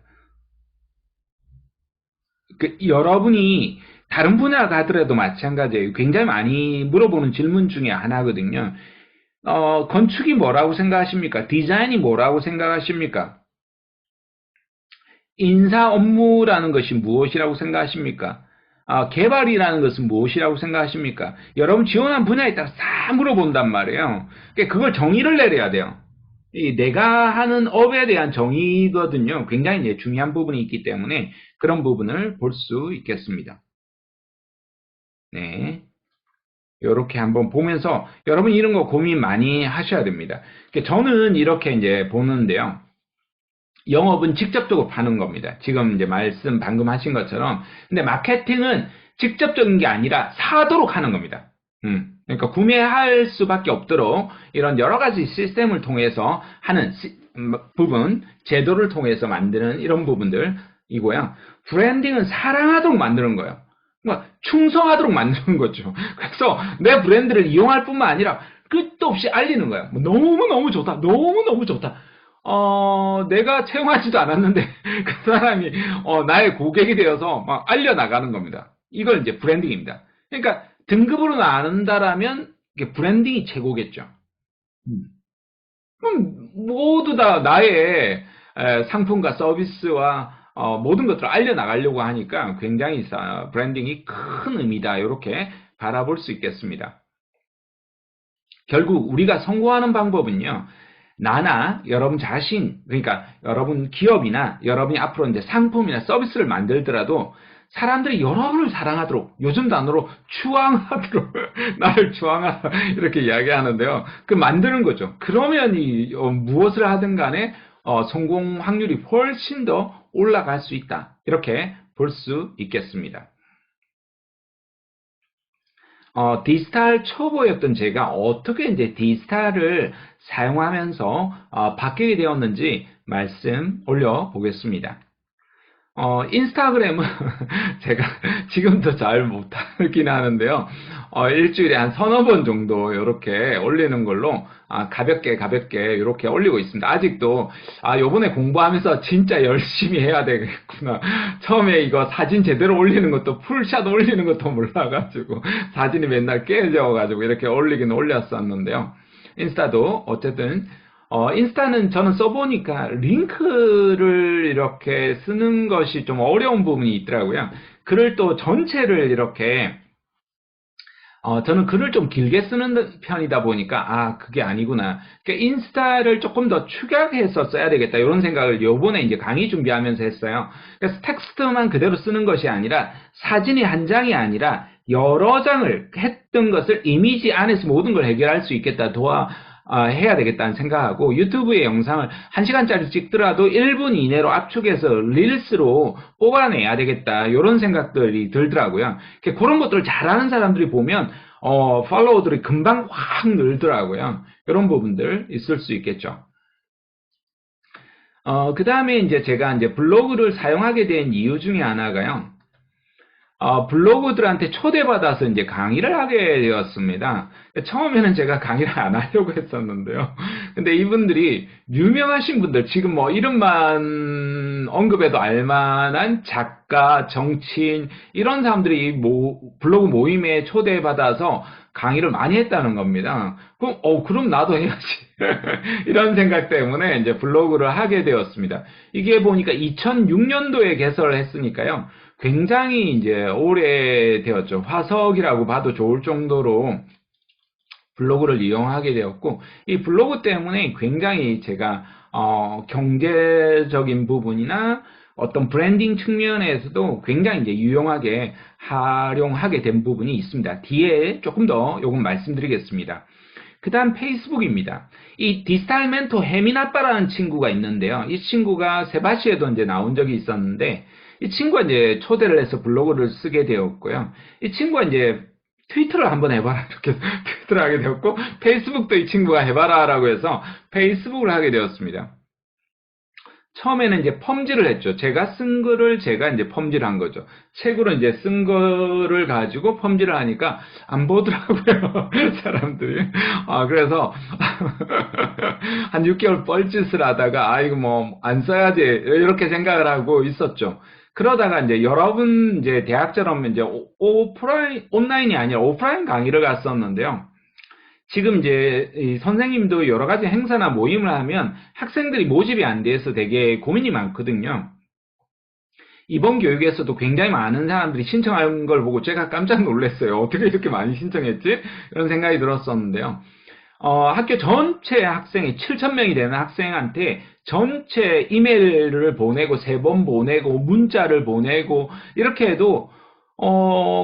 여러분이 다른 분야 가더라도 마찬가지예요. 굉장히 많이 물어보는 질문 중에 하나거든요. 건축이 뭐라고 생각하십니까? 디자인이 뭐라고 생각하십니까? 인사 업무라는 것이 무엇이라고 생각하십니까? 개발이라는 것은 무엇이라고 생각하십니까? 여러분 지원한 분야에 따라 다 물어본단 말이에요. 그걸 정의를 내려야 돼요. 내가 하는 업에 대한 정의거든요. 굉장히 이제 중요한 부분이 있기 때문에 그런 부분을 볼 수 있겠습니다. 네. 이렇게 한번 보면서 여러분 이런 거 고민 많이 하셔야 됩니다. 저는 이렇게 이제 보는데요. 영업은 직접적으로 파는 겁니다. 지금 이제 말씀 방금 하신 것처럼. 근데 마케팅은 직접적인 게 아니라 사도록 하는 겁니다. 그러니까 구매할 수밖에 없도록 이런 여러 가지 시스템을 통해서 하는 부분, 제도를 통해서 만드는 이런 부분들이고요. 브랜딩은 사랑하도록 만드는 거예요. 충성하도록 만드는 거죠. 그래서 내 브랜드를 이용할 뿐만 아니라 끝도 없이 알리는 거예요. 너무너무 좋다. 너무너무 좋다. 내가 채용하지도 않았는데 그 사람이 나의 고객이 되어서 막 알려나가는 겁니다. 이걸 이제 브랜딩입니다. 그러니까 등급으로 나눈다라면 브랜딩이 최고겠죠. 그럼 모두 다 나의 상품과 서비스와 모든 것들을 알려나가려고 하니까 굉장히 브랜딩이 큰 의미다. 이렇게 바라볼 수 있겠습니다. 결국 우리가 성공하는 방법은요. 나나 여러분 자신, 그러니까 여러분 기업이나 여러분이 앞으로 이제 상품이나 서비스를 만들더라도 사람들이 여러분을 사랑하도록, 요즘 단어로 추앙하도록, 나를 추앙하라 이렇게 이야기하는데요. 만드는 거죠. 그러면 무엇을 하든 간에 성공 확률이 훨씬 더 올라갈 수 있다. 이렇게 볼 수 있겠습니다. 디지털 초보였던 제가 어떻게 이제 디지털을 사용하면서 바뀌게 되었는지 말씀 올려보겠습니다. 인스타그램은 제가 지금도 잘 못하긴 하는데요. 일주일에 한 서너 번 정도 이렇게 올리는 걸로 가볍게 이렇게 올리고 있습니다. 아직도 요번에 공부하면서 진짜 열심히 해야 되겠구나. 처음에 이거 사진 제대로 올리는 것도 풀샷 올리는 것도 몰라가지고 사진이 맨날 깨져가지고 이렇게 올리긴 올렸었는데요. 인스타도 어쨌든 인스타는 저는 써보니까 링크를 이렇게 쓰는 것이 좀 어려운 부분이 있더라고요. 글을 또 전체를 이렇게 저는 글을 좀 길게 쓰는 편이다 보니까 그게 아니구나. 그러니까 인스타를 조금 더 축약해서 써야 되겠다 이런 생각을 요번에 이제 강의 준비하면서 했어요. 그래서 텍스트만 그대로 쓰는 것이 아니라 사진이 한 장이 아니라 여러 장을 했던 것을 이미지 안에서 모든 걸 해결할 수 있겠다 해야 되겠다는 생각하고 유튜브의 영상을 1시간짜리 찍더라도 1분 이내로 압축해서 릴스로 뽑아내야 되겠다 이런 생각들이 들더라고요. 그런 것들을 잘하는 사람들이 보면 팔로워들이 금방 확 늘더라고요. 이런 부분들 있을 수 있겠죠. 그 다음에 이제 제가 이제 블로그를 사용하게 된 이유 중에 하나가요. 블로그들한테 초대받아서 이제 강의를 하게 되었습니다. 처음에는 제가 강의를 안 하려고 했었는데요. 근데 이분들이 유명하신 분들, 지금 뭐 이름만 언급해도 알만한 작가, 정치인, 이런 사람들이 블로그 모임에 초대받아서 강의를 많이 했다는 겁니다. 그럼 나도 해야지. 이런 생각 때문에 이제 블로그를 하게 되었습니다. 이게 보니까 2006년도에 개설을 했으니까요. 굉장히 이제 오래되었죠. 화석이라고 봐도 좋을 정도로 블로그를 이용하게 되었고, 이 블로그 때문에 굉장히 제가 경제적인 부분이나 어떤 브랜딩 측면에서도 굉장히 이제 유용하게 활용하게 된 부분이 있습니다. 뒤에 조금 더 요금 말씀드리겠습니다. 그 다음 페이스북입니다. 이 디지털 멘토 혜민 아빠라는 친구가 있는데요. 이 친구가 세바시에도 이제 나온 적이 있었는데, 이 친구가 이제 초대를 해서 블로그를 쓰게 되었고요. 이 친구가 이제 트위터를 한번 해봐라. 이렇게 트위터를 하게 되었고, 페이스북도 이 친구가 해봐라 라고 해서 페이스북을 하게 되었습니다. 처음에는 이제 펌지를 했죠. 제가 쓴 글을 제가 이제 펌지를 한 거죠. 책으로 이제 쓴 거를 가지고 펌지를 하니까 안 보더라고요. 사람들이. 그래서 한 6개월 뻘짓을 하다가, 이거 뭐 안 써야지 이렇게 생각을 하고 있었죠. 그러다가 이제 여러분 이제 대학처럼 이제 온라인이 아니라 오프라인 강의를 갔었는데요. 지금 이제 이 선생님도 여러 가지 행사나 모임을 하면 학생들이 모집이 안 돼서 되게 고민이 많거든요. 이번 교육에서도 굉장히 많은 사람들이 신청한 걸 보고 제가 깜짝 놀랐어요. 어떻게 이렇게 많이 신청했지? 이런 생각이 들었었는데요. 학교 전체 학생이 7,000명이 되는 학생한테 전체 이메일을 보내고 3번 보내고 문자를 보내고 이렇게 해도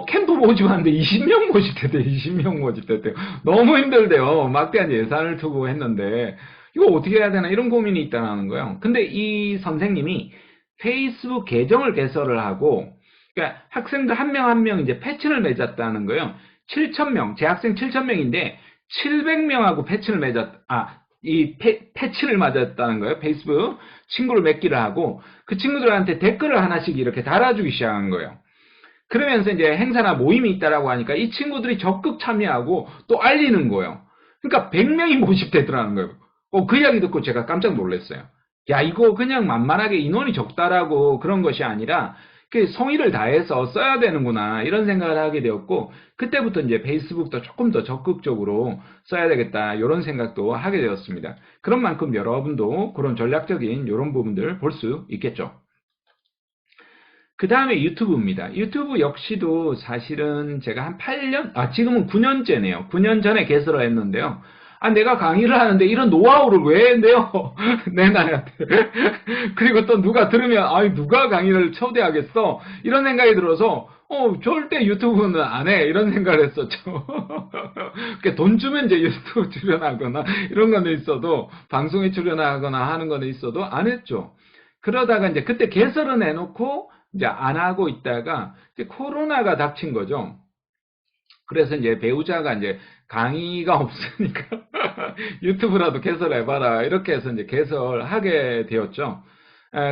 캠프 모집하는데 20명 모집됐대요. 20명 모집됐대요. 너무 힘들대요. 막대한 예산을 투고 했는데 이거 어떻게 해야 되나 이런 고민이 있다는 거예요. 근데 이 선생님이 페이스북 계정을 개설을 하고, 그러니까 학생들 한 명 한 명 이제 패치를 맺었다는 거예요. 7,000명, 재학생 7,000명인데 700명하고 패치를 패치를 맞았다는 거예요. 페이스북 친구를 맺기를 하고 그 친구들한테 댓글을 하나씩 이렇게 달아주기 시작한 거예요. 그러면서 이제 행사나 모임이 있다라고 하니까 이 친구들이 적극 참여하고 또 알리는 거예요. 그러니까 100명이 모집되더라는 거예요. 그 이야기 듣고 제가 깜짝 놀랐어요. 야, 이거 그냥 만만하게 인원이 적다라고 그런 것이 아니라 성의를 다해서 써야 되는구나 이런 생각을 하게 되었고, 그때부터 이제 페이스북도 조금 더 적극적으로 써야 되겠다 이런 생각도 하게 되었습니다. 그런 만큼 여러분도 그런 전략적인 이런 부분들 볼 수 있겠죠. 그 다음에 유튜브입니다. 유튜브 역시도 사실은 제가 한 8년, 지금은 9년째네요. 9년 전에 개설을 했는데요. 내가 강의를 하는데 이런 노하우를 왜 내놔야 돼? 그리고 또 누가 들으면, 누가 강의를 초대하겠어? 이런 생각이 들어서, 절대 유튜브는 안 해. 이런 생각을 했었죠. 돈 주면 이제 유튜브 출연하거나, 이런 거는 있어도, 방송에 출연하거나 하는 거는 있어도 안 했죠. 그러다가 이제 그때 개설은 해놓고, 이제 안 하고 있다가, 이제 코로나가 닥친 거죠. 그래서 이제 배우자가 이제 강의가 없으니까 유튜브라도 개설해봐라. 이렇게 해서 이제 개설하게 되었죠.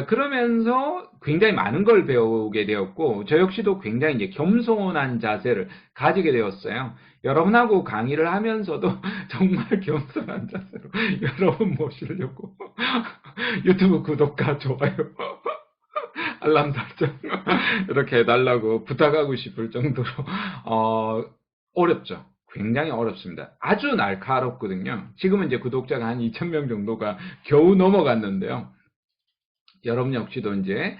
그러면서 굉장히 많은 걸 배우게 되었고, 저 역시도 굉장히 이제 겸손한 자세를 가지게 되었어요. 여러분하고 강의를 하면서도 정말 겸손한 자세로 여러분 모시려고 유튜브 구독과 좋아요, 알람 설정 이렇게 해달라고 부탁하고 싶을 정도로 어렵죠. 굉장히 어렵습니다. 아주 날카롭거든요. 지금은 이제 구독자가 한 2,000명 정도가 겨우 넘어갔는데요. 여러분 역시도 이제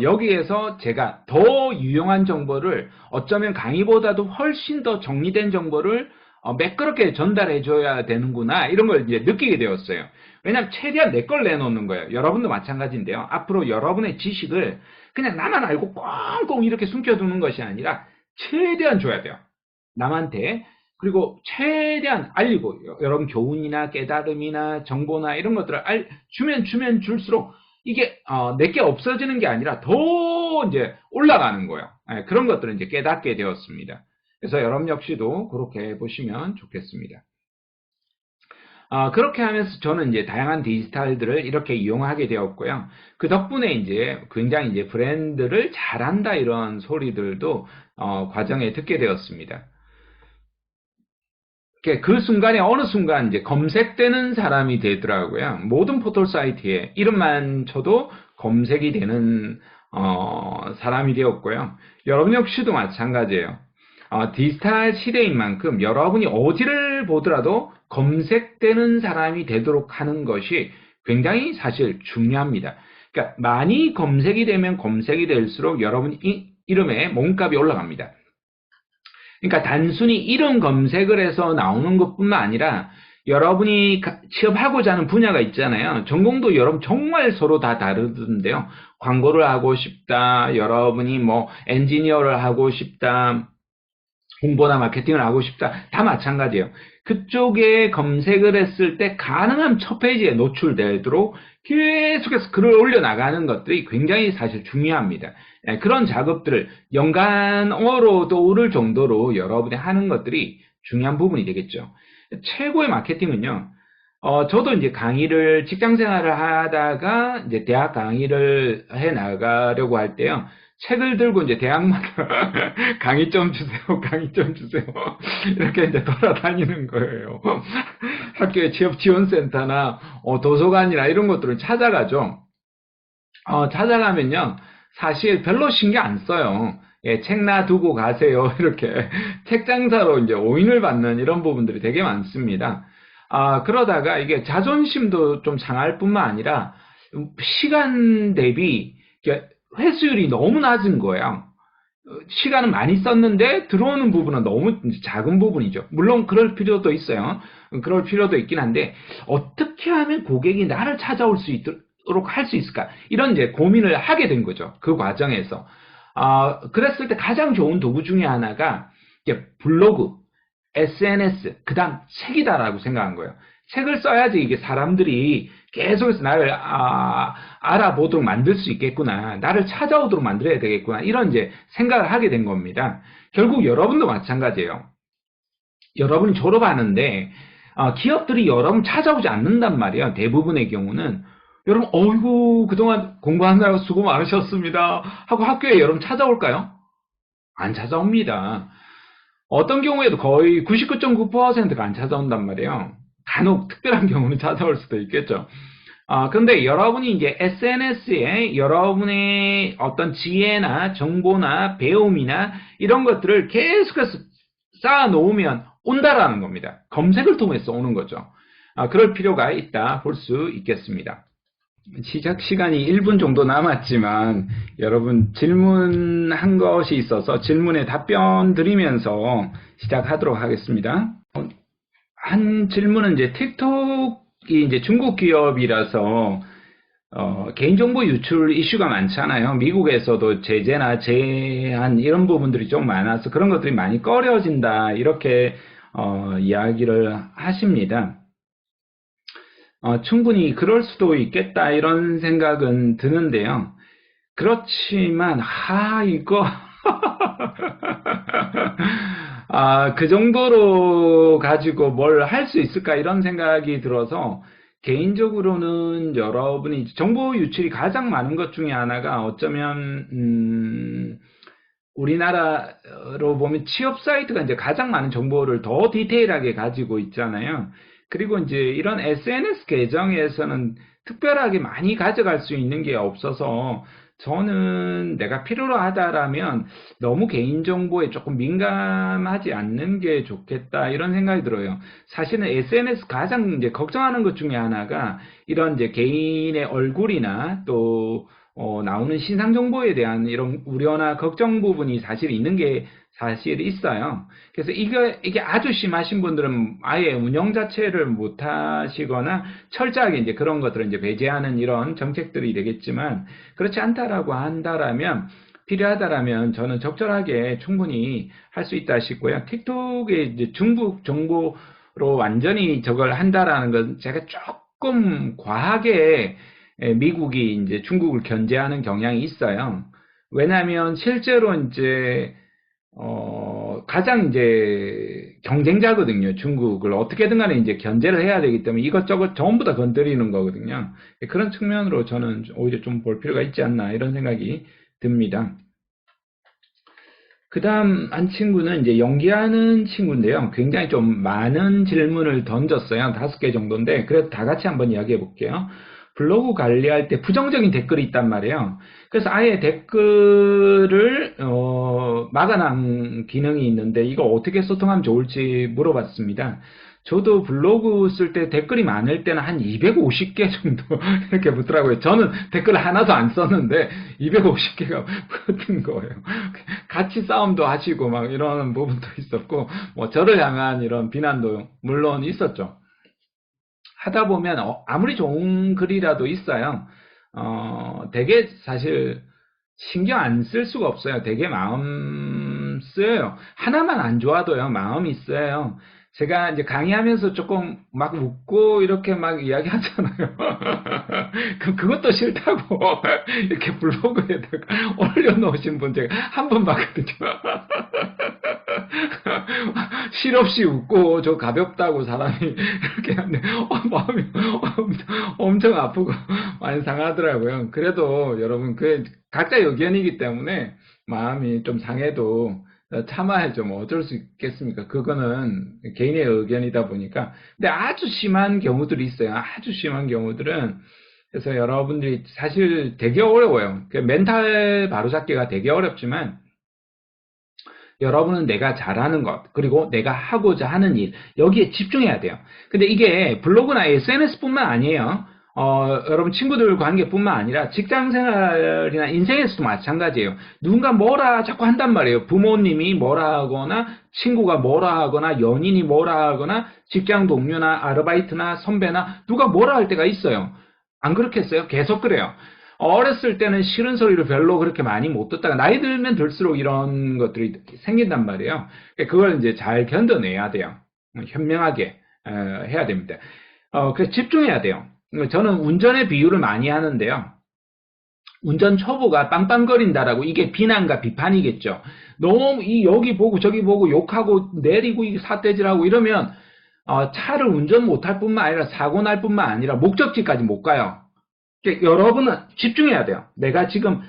여기에서 제가 더 유용한 정보를, 어쩌면 강의보다도 훨씬 더 정리된 정보를 매끄럽게 전달해 줘야 되는구나 이런 걸 이제 느끼게 되었어요. 왜냐면 최대한 내 걸 내놓는 거예요. 여러분도 마찬가지인데요. 앞으로 여러분의 지식을 그냥 나만 알고 꽁꽁 이렇게 숨겨두는 것이 아니라 최대한 줘야 돼요. 남한테. 그리고 최대한 알리고, 여러분 교훈이나 깨달음이나 정보나 이런 것들을 주면 줄수록 이게 내게 없어지는 게 아니라 더 이제 올라가는 거예요. 그런 것들을 이제 깨닫게 되었습니다. 그래서 여러분 역시도 그렇게 보시면 좋겠습니다. 그렇게 하면서 저는 이제 다양한 디지털들을 이렇게 이용하게 되었고요. 그 덕분에 이제 굉장히 이제 브랜드를 잘한다 이런 소리들도 과정에 듣게 되었습니다. 그 순간에 어느 순간 이제 검색되는 사람이 되더라고요. 모든 포털 사이트에 이름만 쳐도 검색이 되는 사람이 되었고요. 여러분 역시도 마찬가지예요. 디지털 시대인 만큼 여러분이 어디를 보더라도 검색되는 사람이 되도록 하는 것이 굉장히 사실 중요합니다. 그러니까 많이 검색이 되면 검색이 될수록 여러분 이름에 몸값이 올라갑니다. 그러니까 단순히 이름 검색을 해서 나오는 것뿐만 아니라 여러분이 취업하고자 하는 분야가 있잖아요. 전공도 여러분 정말 서로 다 다르던데요. 광고를 하고 싶다, 여러분이 뭐 엔지니어를 하고 싶다, 홍보나 마케팅을 하고 싶다. 다 마찬가지예요. 그쪽에 검색을 했을 때 가능한 첫 페이지에 노출되도록 계속해서 글을 올려나가는 것들이 굉장히 사실 중요합니다. 그런 작업들을 연관어로도 오를 정도로 여러분이 하는 것들이 중요한 부분이 되겠죠. 최고의 마케팅은요. 저도 이제 강의를 직장 생활을 하다가 이제 대학 강의를 해 나가려고 할 때요. 책을 들고 이제 대학마다 강의 좀 주세요, 강의 좀 주세요. 이렇게 이제 돌아다니는 거예요. 학교의 취업 지원센터나 도서관이나 이런 것들을 찾아가죠. 찾아가면요. 사실 별로 신경 안 써요. 예, 책 놔두고 가세요. 이렇게 책 장사로 이제 오인을 받는 이런 부분들이 되게 많습니다. 그러다가 이게 자존심도 좀 상할 뿐만 아니라 시간 대비 회수율이 너무 낮은 거예요. 시간은 많이 썼는데 들어오는 부분은 너무 작은 부분이죠. 물론 그럴 필요도 있어요. 그럴 필요도 있긴 한데 어떻게 하면 고객이 나를 찾아올 수 있도록 할 수 있을까? 이런 이제 고민을 하게 된 거죠. 그 과정에서. 그랬을 때 가장 좋은 도구 중에 하나가 블로그, SNS, 그 다음 책이다라고 생각한 거예요. 책을 써야지 이게 사람들이 계속해서 나를 알아보도록 만들 수 있겠구나. 나를 찾아오도록 만들어야 되겠구나. 이런 이제 생각을 하게 된 겁니다. 결국 여러분도 마찬가지예요. 여러분이 졸업하는데 기업들이 여러분 찾아오지 않는단 말이에요. 대부분의 경우는. 여러분, 어이구, 그동안 공부하느라고 수고 많으셨습니다. 하고 학교에 여러분 찾아올까요? 안 찾아옵니다. 어떤 경우에도 거의 99.9%가 안 찾아온단 말이에요. 간혹 특별한 경우는 찾아올 수도 있겠죠. 그런데 여러분이 이제 SNS에 여러분의 어떤 지혜나 정보나 배움이나 이런 것들을 계속해서 쌓아 놓으면 온다라는 겁니다. 검색을 통해서 오는 거죠. 그럴 필요가 있다 볼 수 있겠습니다. 시작 시간이 1분 정도 남았지만 여러분 질문한 것이 있어서 질문에 답변 드리면서 시작하도록 하겠습니다. 한 질문은 이제 틱톡이 이제 중국 기업이라서 개인정보 유출 이슈가 많잖아요. 미국에서도 제재나 제한 이런 부분들이 좀 많아서 그런 것들이 많이 꺼려진다 이렇게 이야기를 하십니다. 충분히 그럴 수도 있겠다 이런 생각은 드는데요. 그렇지만 이거 그 정도로 가지고 뭘 할 수 있을까 이런 생각이 들어서 개인적으로는 여러분이 정보 유출이 가장 많은 것 중에 하나가 어쩌면 우리나라로 보면 취업 사이트가 이제 가장 많은 정보를 더 디테일하게 가지고 있잖아요. 그리고 이제 이런 SNS 계정에서는 특별하게 많이 가져갈 수 있는 게 없어서 저는 내가 필요로 하다라면 너무 개인정보에 조금 민감하지 않는 게 좋겠다 이런 생각이 들어요. 사실은 SNS 가장 이제 걱정하는 것 중에 하나가 이런 이제 개인의 얼굴이나 또 나오는 신상 정보에 대한 이런 우려나 걱정 부분이 사실 있는 게 사실 있어요. 그래서 이게 아주 심하신 분들은 아예 운영 자체를 못 하시거나 철저하게 이제 그런 것들을 이제 배제하는 이런 정책들이 되겠지만 그렇지 않다라고 한다라면 필요하다라면 저는 적절하게 충분히 할 수 있다 싶고요. 틱톡에 이제 중국 정보로 완전히 저걸 한다라는 건 제가 조금 과하게 미국이 이제 중국을 견제하는 경향이 있어요. 왜냐하면 실제로 이제 가장 이제 경쟁자거든요. 중국을 어떻게든 간에 이제 견제를 해야 되기 때문에 이것저것 전부 다 건드리는 거거든요. 그런 측면으로 저는 오히려 좀 볼 필요가 있지 않나 이런 생각이 듭니다. 그 다음 한 친구는 이제 연기하는 친구인데요. 굉장히 좀 많은 질문을 던졌어요. 5개 정도인데 그래도 다 같이 한번 이야기해 볼게요. 블로그 관리할 때 부정적인 댓글이 있단 말이에요. 그래서 아예 댓글을 막아놓은 기능이 있는데 이거 어떻게 소통하면 좋을지 물어봤습니다. 저도 블로그 쓸 때 댓글이 많을 때는 한 250개 정도 이렇게 붙더라고요. 저는 댓글 하나도 안 썼는데 250개가 붙은 거예요. 같이 싸움도 하시고 막 이런 부분도 있었고 뭐 저를 향한 이런 비난도 물론 있었죠. 하다 보면 아무리 좋은 글이라도 있어요. 되게 사실 신경 안 쓸 수가 없어요. 되게 마음 쓰여요. 하나만 안 좋아도요, 마음이 쓰여요. 제가 이제 강의하면서 조금 막 웃고 이렇게 막 이야기하잖아요. 그럼 그것도 싫다고 이렇게 블로그에다가 올려놓으신 분 제가 한 번 봤거든요. 실없이 웃고 저 가볍다고 사람이 이렇게 하는데 마음이 엄청 아프고 많이 상하더라고요. 그래도 여러분 그 각자 의견이기 때문에 마음이 좀 상해도 참아야죠. 뭐 어쩔 수 있겠습니까? 그거는 개인의 의견이다 보니까. 근데 아주 심한 경우들이 있어요. 아주 심한 경우들은. 그래서 여러분들이 사실 되게 어려워요. 멘탈 바로잡기가 되게 어렵지만 여러분은 내가 잘하는 것, 그리고 내가 하고자 하는 일, 여기에 집중해야 돼요. 근데 이게 블로그나 SNS뿐만 아니에요. 여러분 친구들 관계뿐만 아니라 직장 생활이나 인생에서도 마찬가지예요. 누군가 뭐라 자꾸 한단 말이에요. 부모님이 뭐라 하거나, 친구가 뭐라 하거나, 연인이 뭐라 하거나, 직장 동료나 아르바이트나 선배나 누가 뭐라 할 때가 있어요. 안 그렇겠어요? 계속 그래요. 어렸을 때는 싫은 소리를 별로 그렇게 많이 못 듣다가 나이 들면 들수록 이런 것들이 생긴단 말이에요. 그걸 이제 잘 견뎌내야 돼요. 현명하게 해야 됩니다. 그래서 집중해야 돼요. 저는 운전의 비유를 많이 하는데요. 운전 초보가 빵빵거린다라고 이게 비난과 비판이겠죠. 너무 여기 보고 저기 보고 욕하고 내리고 삿대질하고 이러면 차를 운전 못할 뿐만 아니라 사고 날 뿐만 아니라 목적지까지 못 가요. 여러분은 집중해야 돼요. 내가 지금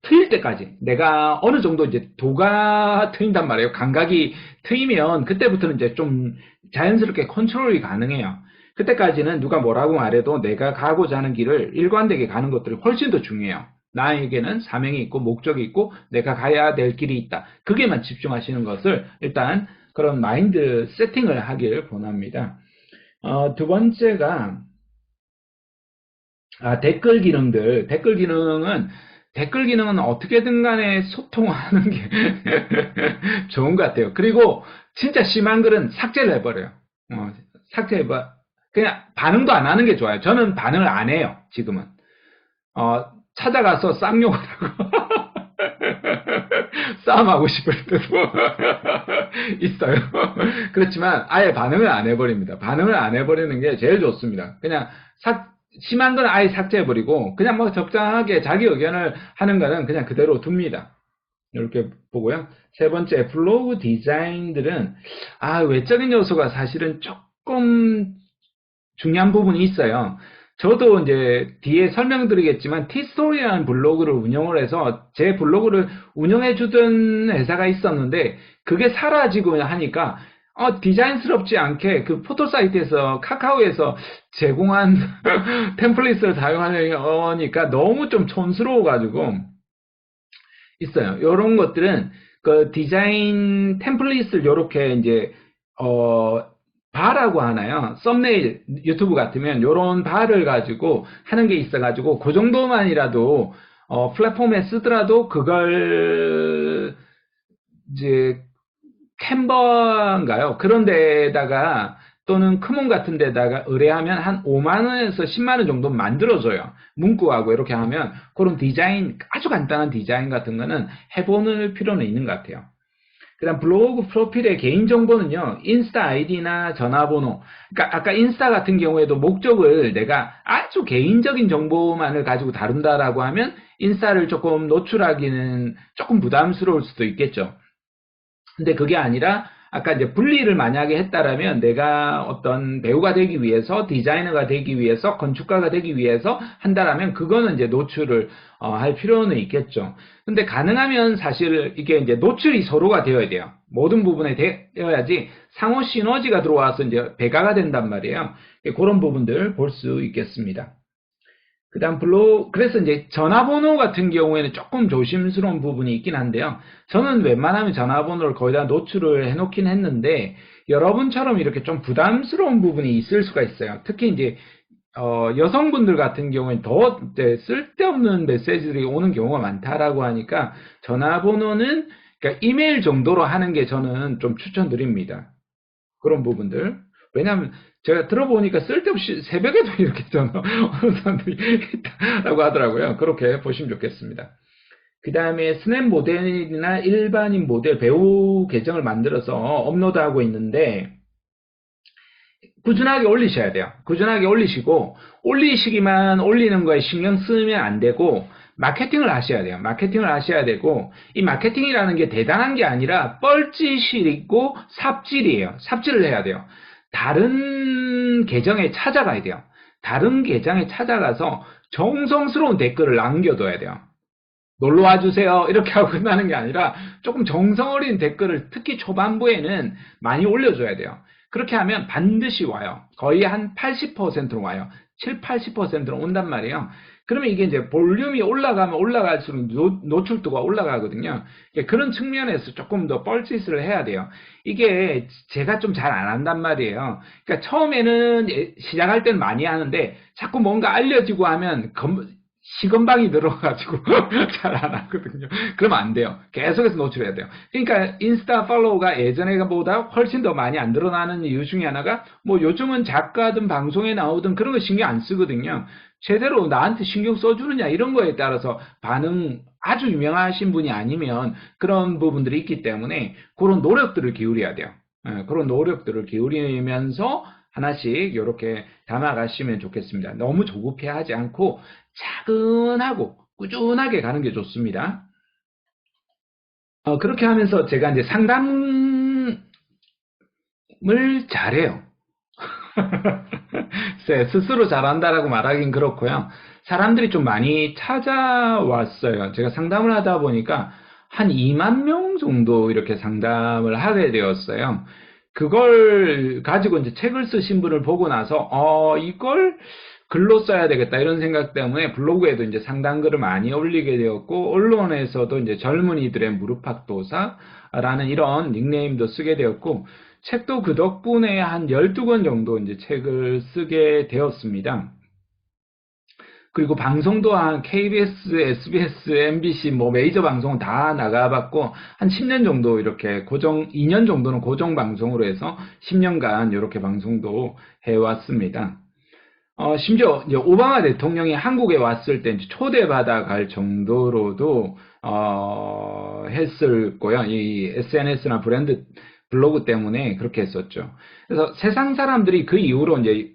트일 때까지 내가 어느 정도 이제 도가 트인단 말이에요. 감각이 트이면 그때부터는 이제 좀 자연스럽게 컨트롤이 가능해요. 그때까지는 누가 뭐라고 말해도 내가 가고자 하는 길을 일관되게 가는 것들이 훨씬 더 중요해요. 나에게는 사명이 있고 목적이 있고 내가 가야 될 길이 있다. 그게만 집중하시는 것을 일단 그런 마인드 세팅을 하길 권합니다. 두 번째가 댓글 기능들. 댓글 기능은 어떻게든 간에 소통하는 게 좋은 것 같아요. 그리고 진짜 심한 글은 삭제를 해버려요. 삭제해봐. 그냥 반응도 안 하는 게 좋아요. 저는 반응을 안 해요, 지금은. 찾아가서 쌍욕을 하고, 싸움하고 싶을 때도 있어요. 그렇지만 아예 반응을 안 해버립니다. 반응을 안 해버리는 게 제일 좋습니다. 그냥 심한 건 아예 삭제해버리고 그냥 뭐 적당하게 자기 의견을 하는 거는 그냥 그대로 둡니다. 이렇게 보고요. 세 번째, 블로그 디자인들은 외적인 요소가 사실은 조금 중요한 부분이 있어요. 저도 이제 뒤에 설명드리겠지만 티스토리라는 블로그를 운영을 해서 제 블로그를 운영해 주던 회사가 있었는데 그게 사라지고 하니까 디자인스럽지 않게 그 포토 사이트에서 카카오에서 제공한 템플릿을 사용하려니까 너무 좀 촌스러워가지고 있어요. 이런 것들은 그 디자인 템플릿을 이렇게 이제 바라고 하나요? 썸네일 유튜브 같으면 이런 바를 가지고 하는 게 있어가지고 그 정도만이라도 플랫폼에 쓰더라도 그걸 이제 캔버인가요? 그런 데다가 또는 크몬 같은 데다가 의뢰하면 한 5만원에서 10만원 정도 만들어줘요. 문구하고 이렇게 하면 그런 디자인, 아주 간단한 디자인 같은 거는 해보는 필요는 있는 것 같아요. 그 다음 블로그 프로필의 개인정보는요, 인스타 아이디나 전화번호. 그러니까 아까 인스타 같은 경우에도 목적을 내가 아주 개인적인 정보만을 가지고 다룬다라고 하면 인스타를 조금 노출하기는 조금 부담스러울 수도 있겠죠. 근데 그게 아니라 아까 이제 분리를 만약에 했다라면 내가 어떤 배우가 되기 위해서, 디자이너가 되기 위해서, 건축가가 되기 위해서 한다라면 그거는 이제 노출을 할 필요는 있겠죠. 근데 가능하면 사실 이게 이제 노출이 서로가 되어야 돼요. 모든 부분에 되어야지 상호 시너지가 들어와서 이제 배가가 된단 말이에요. 그런 부분들 볼 수 있겠습니다. 그 다음 그래서 이제 전화번호 같은 경우에는 조금 조심스러운 부분이 있긴 한데요. 저는 웬만하면 전화번호를 거의 다 노출을 해놓긴 했는데, 여러분처럼 이렇게 좀 부담스러운 부분이 있을 수가 있어요. 특히 이제, 여성분들 같은 경우에는 더 쓸데없는 메시지들이 오는 경우가 많다라고 하니까, 전화번호는, 그러니까 이메일 정도로 하는 게 저는 좀 추천드립니다. 그런 부분들. 왜냐하면 제가 들어보니까 쓸데없이 새벽에도 이렇게 전화 오는 사람들이 있다고 하더라고요. 그렇게 보시면 좋겠습니다. 그 다음에 스냅 모델이나 일반인 모델 배우 계정을 만들어서 업로드하고 있는데 꾸준하게 올리셔야 돼요. 꾸준하게 올리시고 올리시기만 올리는 거에 신경 쓰면 안 되고 마케팅을 하셔야 돼요. 마케팅을 하셔야 되고 이 마케팅이라는 게 대단한 게 아니라 뻘짓이 있고 삽질이에요. 삽질을 해야 돼요. 다른 계정에 찾아가야 돼요. 다른 계정에 찾아가서 정성스러운 댓글을 남겨둬야 돼요. 놀러와 주세요 이렇게 하고 끝나는 게 아니라 조금 정성 어린 댓글을 특히 초반부에는 많이 올려줘야 돼요. 그렇게 하면 반드시 와요. 거의 한 80%로 와요. 7, 80%로 온단 말이에요. 그러면 이게 이제 볼륨이 올라가면 올라갈수록 노출도가 올라가거든요. 그런 측면에서 조금 더 뻘짓을 해야 돼요. 이게 제가 좀 잘 안 한단 말이에요. 그러니까 처음에는 시작할 때는 많이 하는데 자꾸 뭔가 알려지고 하면 시건방이 들어가지고 잘 안 하거든요. 그러면 안 돼요. 계속해서 노출해야 돼요. 그러니까 인스타 팔로우가 예전에보다 훨씬 더 많이 안 늘어나는 이유 중에 하나가 뭐 요즘은 작가든 방송에 나오든 그런 거 신경 안 쓰거든요. 제대로 나한테 신경 써주느냐 이런 거에 따라서 반응 아주 유명하신 분이 아니면 그런 부분들이 있기 때문에 그런 노력들을 기울여야 돼요. 그런 노력들을 기울이면서 하나씩 이렇게 담아가시면 좋겠습니다. 너무 조급해하지 않고 차근하고 꾸준하게 가는 게 좋습니다. 그렇게 하면서 제가 이제 상담을 잘해요. 스스로 잘한다라고 말하긴 그렇고요. 사람들이 좀 많이 찾아왔어요. 제가 상담을 하다 보니까 한 2만 명 정도 이렇게 상담을 하게 되었어요. 그걸 가지고 이제 책을 쓰신 분을 보고 나서, 이걸 글로 써야 되겠다 이런 생각 때문에 블로그에도 이제 상담글을 많이 올리게 되었고, 언론에서도 이제 젊은이들의 무릎팍도사라는 이런 닉네임도 쓰게 되었고, 책도 그 덕분에 한 12권 정도 이제 책을 쓰게 되었습니다. 그리고 방송도 한 KBS, SBS, MBC 뭐 메이저 방송은 다 나가봤고 한 10년 정도 이렇게 2년 정도는 고정 방송으로 해서 10년간 이렇게 방송도 해왔습니다. 심지어 이제 오바마 대통령이 한국에 왔을 때 초대받아 갈 정도로도 했을 거요. 이 SNS나 브랜드 블로그 때문에 그렇게 했었죠. 그래서 세상 사람들이 그 이후로 이제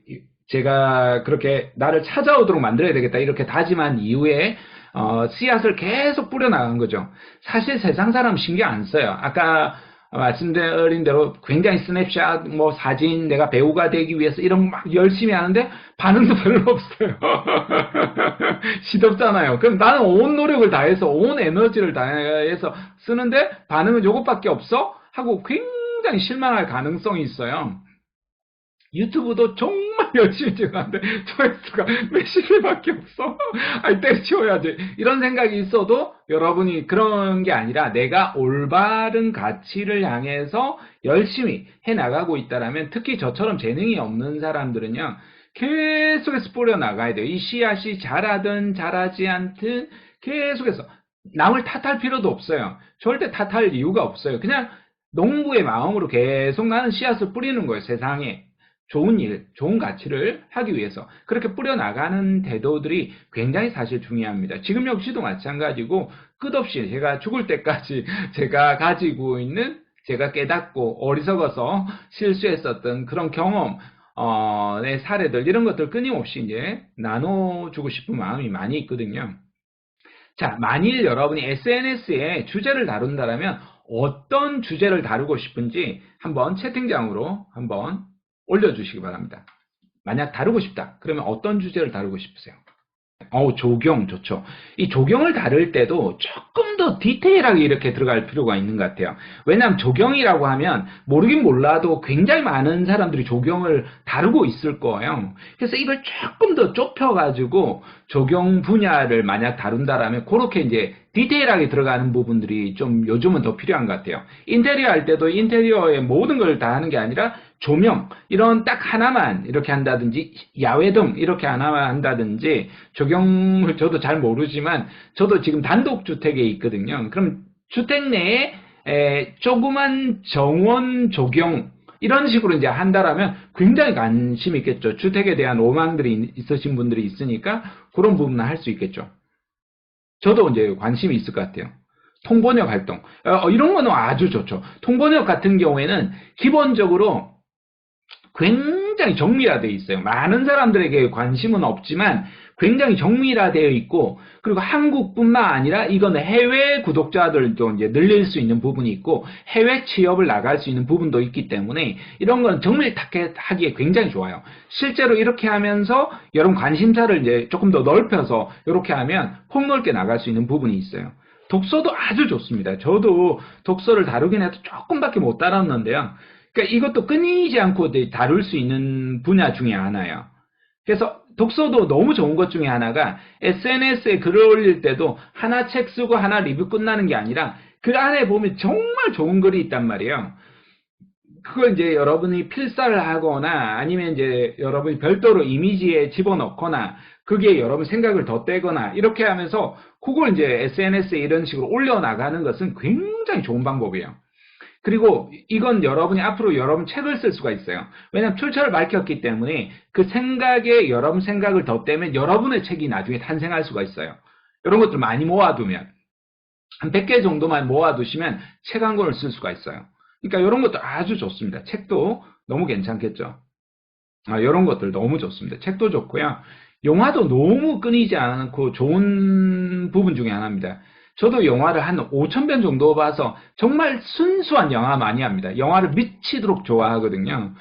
제가 그렇게 나를 찾아오도록 만들어야 되겠다 이렇게 다짐한 이후에 씨앗을 계속 뿌려나간 거죠. 사실 세상 사람 신경 안 써요. 아까 말씀드린 대로 굉장히 스냅샷, 뭐 사진, 내가 배우가 되기 위해서 이런 거 막 열심히 하는데 반응도 별로 없어요. 시덥잖아요. 그럼 나는 온 노력을 다해서 온 에너지를 다해서 쓰는데 반응은 요것밖에 없어? 하고 굉장히 실망할 가능성이 있어요. 유튜브도 정말 열심히 찍었는데 조회수가 몇십 개밖에 없어. 아니 때려치워야지. 이런 생각이 있어도 여러분이 그런 게 아니라 내가 올바른 가치를 향해서 열심히 해나가고 있다라면 특히 저처럼 재능이 없는 사람들은요. 계속해서 뿌려나가야 돼요. 이 씨앗이 자라든 자라지 않든 계속해서 남을 탓할 필요도 없어요. 절대 탓할 이유가 없어요. 그냥 농부의 마음으로 계속 나는 씨앗을 뿌리는 거예요. 세상에. 좋은 일, 좋은 가치를 하기 위해서 그렇게 뿌려나가는 태도들이 굉장히 사실 중요합니다. 지금 역시도 마찬가지고 끝없이 제가 죽을 때까지 제가 가지고 있는 제가 깨닫고 어리석어서 실수했었던 그런 경험, 의 사례들 이런 것들 끊임없이 이제 나눠주고 싶은 마음이 많이 있거든요. 자, 만일 여러분이 SNS에 주제를 다룬다면 어떤 주제를 다루고 싶은지 한번 채팅창으로 한번 올려주시기 바랍니다. 만약 다루고 싶다. 그러면 어떤 주제를 다루고 싶으세요? 조경 좋죠. 이 조경을 다룰 때도 조금 더 디테일하게 이렇게 들어갈 필요가 있는 것 같아요. 왜냐하면 조경이라고 하면 모르긴 몰라도 굉장히 많은 사람들이 조경을 다루고 있을 거예요. 그래서 이걸 조금 더 좁혀가지고 조경 분야를 만약 다룬다라면 그렇게 이제 디테일하게 들어가는 부분들이 좀 요즘은 더 필요한 것 같아요. 인테리어 할 때도 인테리어의 모든 걸 다 하는 게 아니라 조명 이런 딱 하나만 이렇게 한다든지 야외등 이렇게 하나만 한다든지 조경을 저도 잘 모르지만 저도 지금 단독주택에 있거든요. 그럼 주택 내에 조그만 정원 조경 이런 식으로 이제 한다라면 굉장히 관심 있겠죠. 주택에 대한 로망들이 있으신 분들이 있으니까 그런 부분을 할 수 있겠죠. 저도 이제 관심이 있을 것 같아요. 통번역 활동. 이런 거는 아주 좋죠. 통번역 같은 경우에는 기본적으로 굉장히 정밀화되어 있어요. 많은 사람들에게 관심은 없지만 굉장히 정밀화되어 있고, 그리고 한국뿐만 아니라 이거는 해외 구독자들도 이제 늘릴 수 있는 부분이 있고 해외 취업을 나갈 수 있는 부분도 있기 때문에 이런 건 정밀하기에 굉장히 좋아요. 실제로 이렇게 하면서 여러분 관심사를 이제 조금 더 넓혀서 이렇게 하면 폭넓게 나갈 수 있는 부분이 있어요. 독서도 아주 좋습니다. 저도 독서를 다루긴 해도 조금밖에 못 다뤘는데요. 그러니까 이것도 끊이지 않고 다룰 수 있는 분야 중에 하나예요. 그래서 독서도 너무 좋은 것 중에 하나가 SNS에 글을 올릴 때도 하나 책 쓰고 하나 리뷰 끝나는 게 아니라 그 안에 보면 정말 좋은 글이 있단 말이에요. 그걸 이제 여러분이 필사를 하거나 아니면 이제 여러분이 별도로 이미지에 집어넣거나 그게 여러분 생각을 덧대거나 이렇게 하면서 그걸 이제 SNS에 이런 식으로 올려나가는 것은 굉장히 좋은 방법이에요. 그리고 이건 여러분이 앞으로 여러분 책을 쓸 수가 있어요. 왜냐하면 출처를 밝혔기 때문에 그 생각에 여러분 생각을 덧대면 여러분의 책이 나중에 탄생할 수가 있어요. 이런 것들 많이 모아두면 한 100개 정도만 모아두시면 책 한 권을 쓸 수가 있어요. 그러니까 이런 것도 아주 좋습니다. 책도 너무 괜찮겠죠. 이런 것들 너무 좋습니다. 책도 좋고요. 영화도 너무 끊이지 않고 좋은 부분 중에 하나입니다. 저도 영화를 한 5,000편 정도 봐서 정말 순수한 영화 많이 합니다. 영화를 미치도록 좋아하거든요.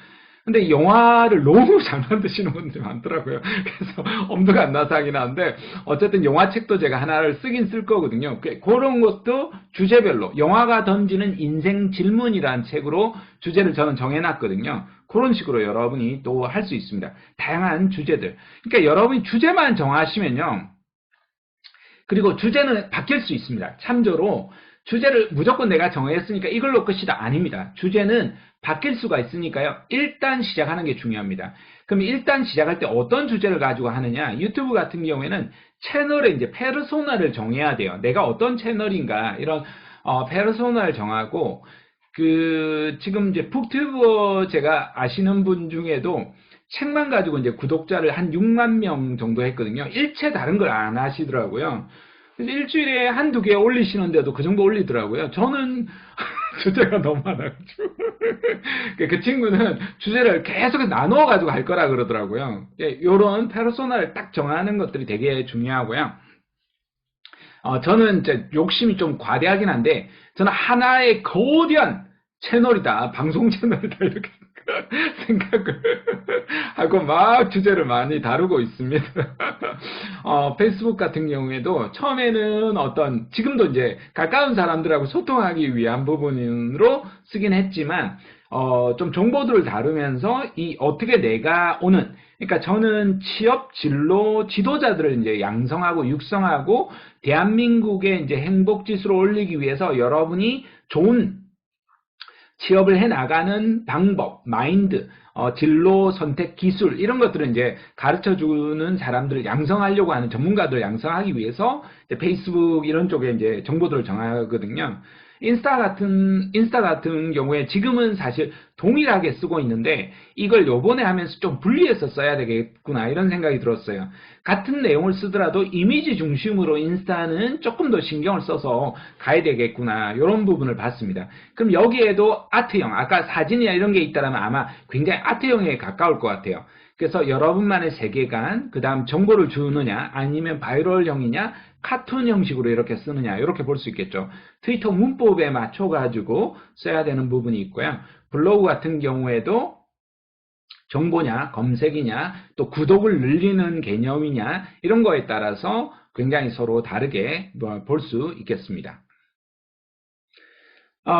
근데 영화를 너무 잘 만드시는 분들이 많더라고요. 그래서 엄두가 안 나서 하긴 하는데 어쨌든 영화책도 제가 하나를 쓰긴 쓸 거거든요. 그런 것도 주제별로 영화가 던지는 인생 질문이라는 책으로 주제를 저는 정해놨거든요. 그런 식으로 여러분이 또 할 수 있습니다. 다양한 주제들. 그러니까 여러분이 주제만 정하시면요. 그리고 주제는 바뀔 수 있습니다. 참조로 주제를 무조건 내가 정했으니까 이걸로 끝이다. 아닙니다. 주제는 바뀔 수가 있으니까요. 일단 시작하는 게 중요합니다. 그럼 일단 시작할 때 어떤 주제를 가지고 하느냐? 유튜브 같은 경우에는 채널의 이제 페르소나를 정해야 돼요. 내가 어떤 채널인가 이런 페르소나를 정하고 지금 이제 북튜버 제가 아시는 분 중에도 책만 가지고 이제 구독자를 한 6만 명 정도 했거든요. 일체 다른 걸 안 하시더라고요. 그래서 일주일에 한두 개 올리시는데도 그 정도 올리더라고요. 저는 주제가 너무 많아가지고. 그 친구는 주제를 계속 나누어 가지고 할 거라 그러더라고요. 이런 페르소나를 딱 정하는 것들이 되게 중요하고요. 저는 이제 욕심이 좀 과대하긴 한데, 저는 하나의 거대한 채널이다, 방송 채널이다, 이렇게 생각을 하고 막 주제를 많이 다루고 있습니다. 페이스북 같은 경우에도 처음에는 지금도 이제 가까운 사람들하고 소통하기 위한 부분으로 쓰긴 했지만, 좀 정보들을 다루면서 어떻게 내가 그러니까 저는 취업 진로 지도자들을 이제 양성하고 육성하고 대한민국의 이제 행복 지수를 올리기 위해서 여러분이 좋은 취업을 해 나가는 방법, 마인드, 진로 선택 기술 이런 것들을 이제 가르쳐 주는 사람들을 양성하려고 하는 전문가들을 양성하기 위해서 이제 페이스북 이런 쪽에 이제 정보들을 정하거든요. 인스타 같은 경우에 지금은 사실 동일하게 쓰고 있는데 이걸 요번에 하면서 좀 분리해서 써야 되겠구나 이런 생각이 들었어요. 같은 내용을 쓰더라도 이미지 중심으로 인스타는 조금 더 신경을 써서 가야 되겠구나 이런 부분을 봤습니다. 그럼 여기에도 아트형, 아까 사진이나 이런 게 있다면 아마 굉장히 아트형에 가까울 것 같아요. 그래서 여러분만의 세계관, 그 다음 정보를 주느냐 아니면 바이럴형이냐 카툰 형식으로 이렇게 쓰느냐 이렇게 볼 수 있겠죠. 트위터 문법에 맞춰가지고 써야 되는 부분이 있고요. 블로그 같은 경우에도 정보냐 검색이냐 또 구독을 늘리는 개념이냐 이런 거에 따라서 굉장히 서로 다르게 볼 수 있겠습니다.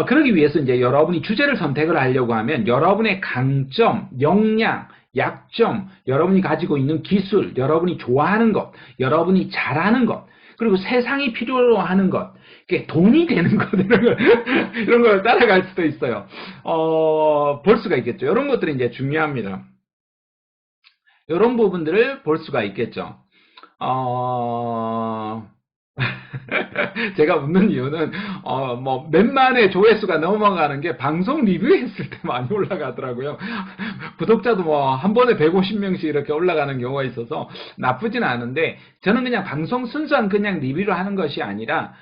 그러기 위해서 이제 여러분이 주제를 선택을 하려고 하면 여러분의 강점, 역량, 약점, 여러분이 가지고 있는 기술, 여러분이 좋아하는 것, 여러분이 잘하는 것, 그리고 세상이 필요로 하는 것, 돈이 되는 것, 이런 걸 따라갈 수도 있어요. 볼 수가 있겠죠. 이런 것들이 이제 중요합니다. 이런 부분들을 볼 수가 있겠죠. 제가 웃는 이유는 뭐 몇만의 조회수가 넘어가는 게 방송 리뷰했을 때 많이 올라가더라고요. 구독자도 뭐 한 번에 150명씩 이렇게 올라가는 경우가 있어서 나쁘진 않은데, 저는 그냥 방송 순수한 그냥 리뷰를 하는 것이 아니라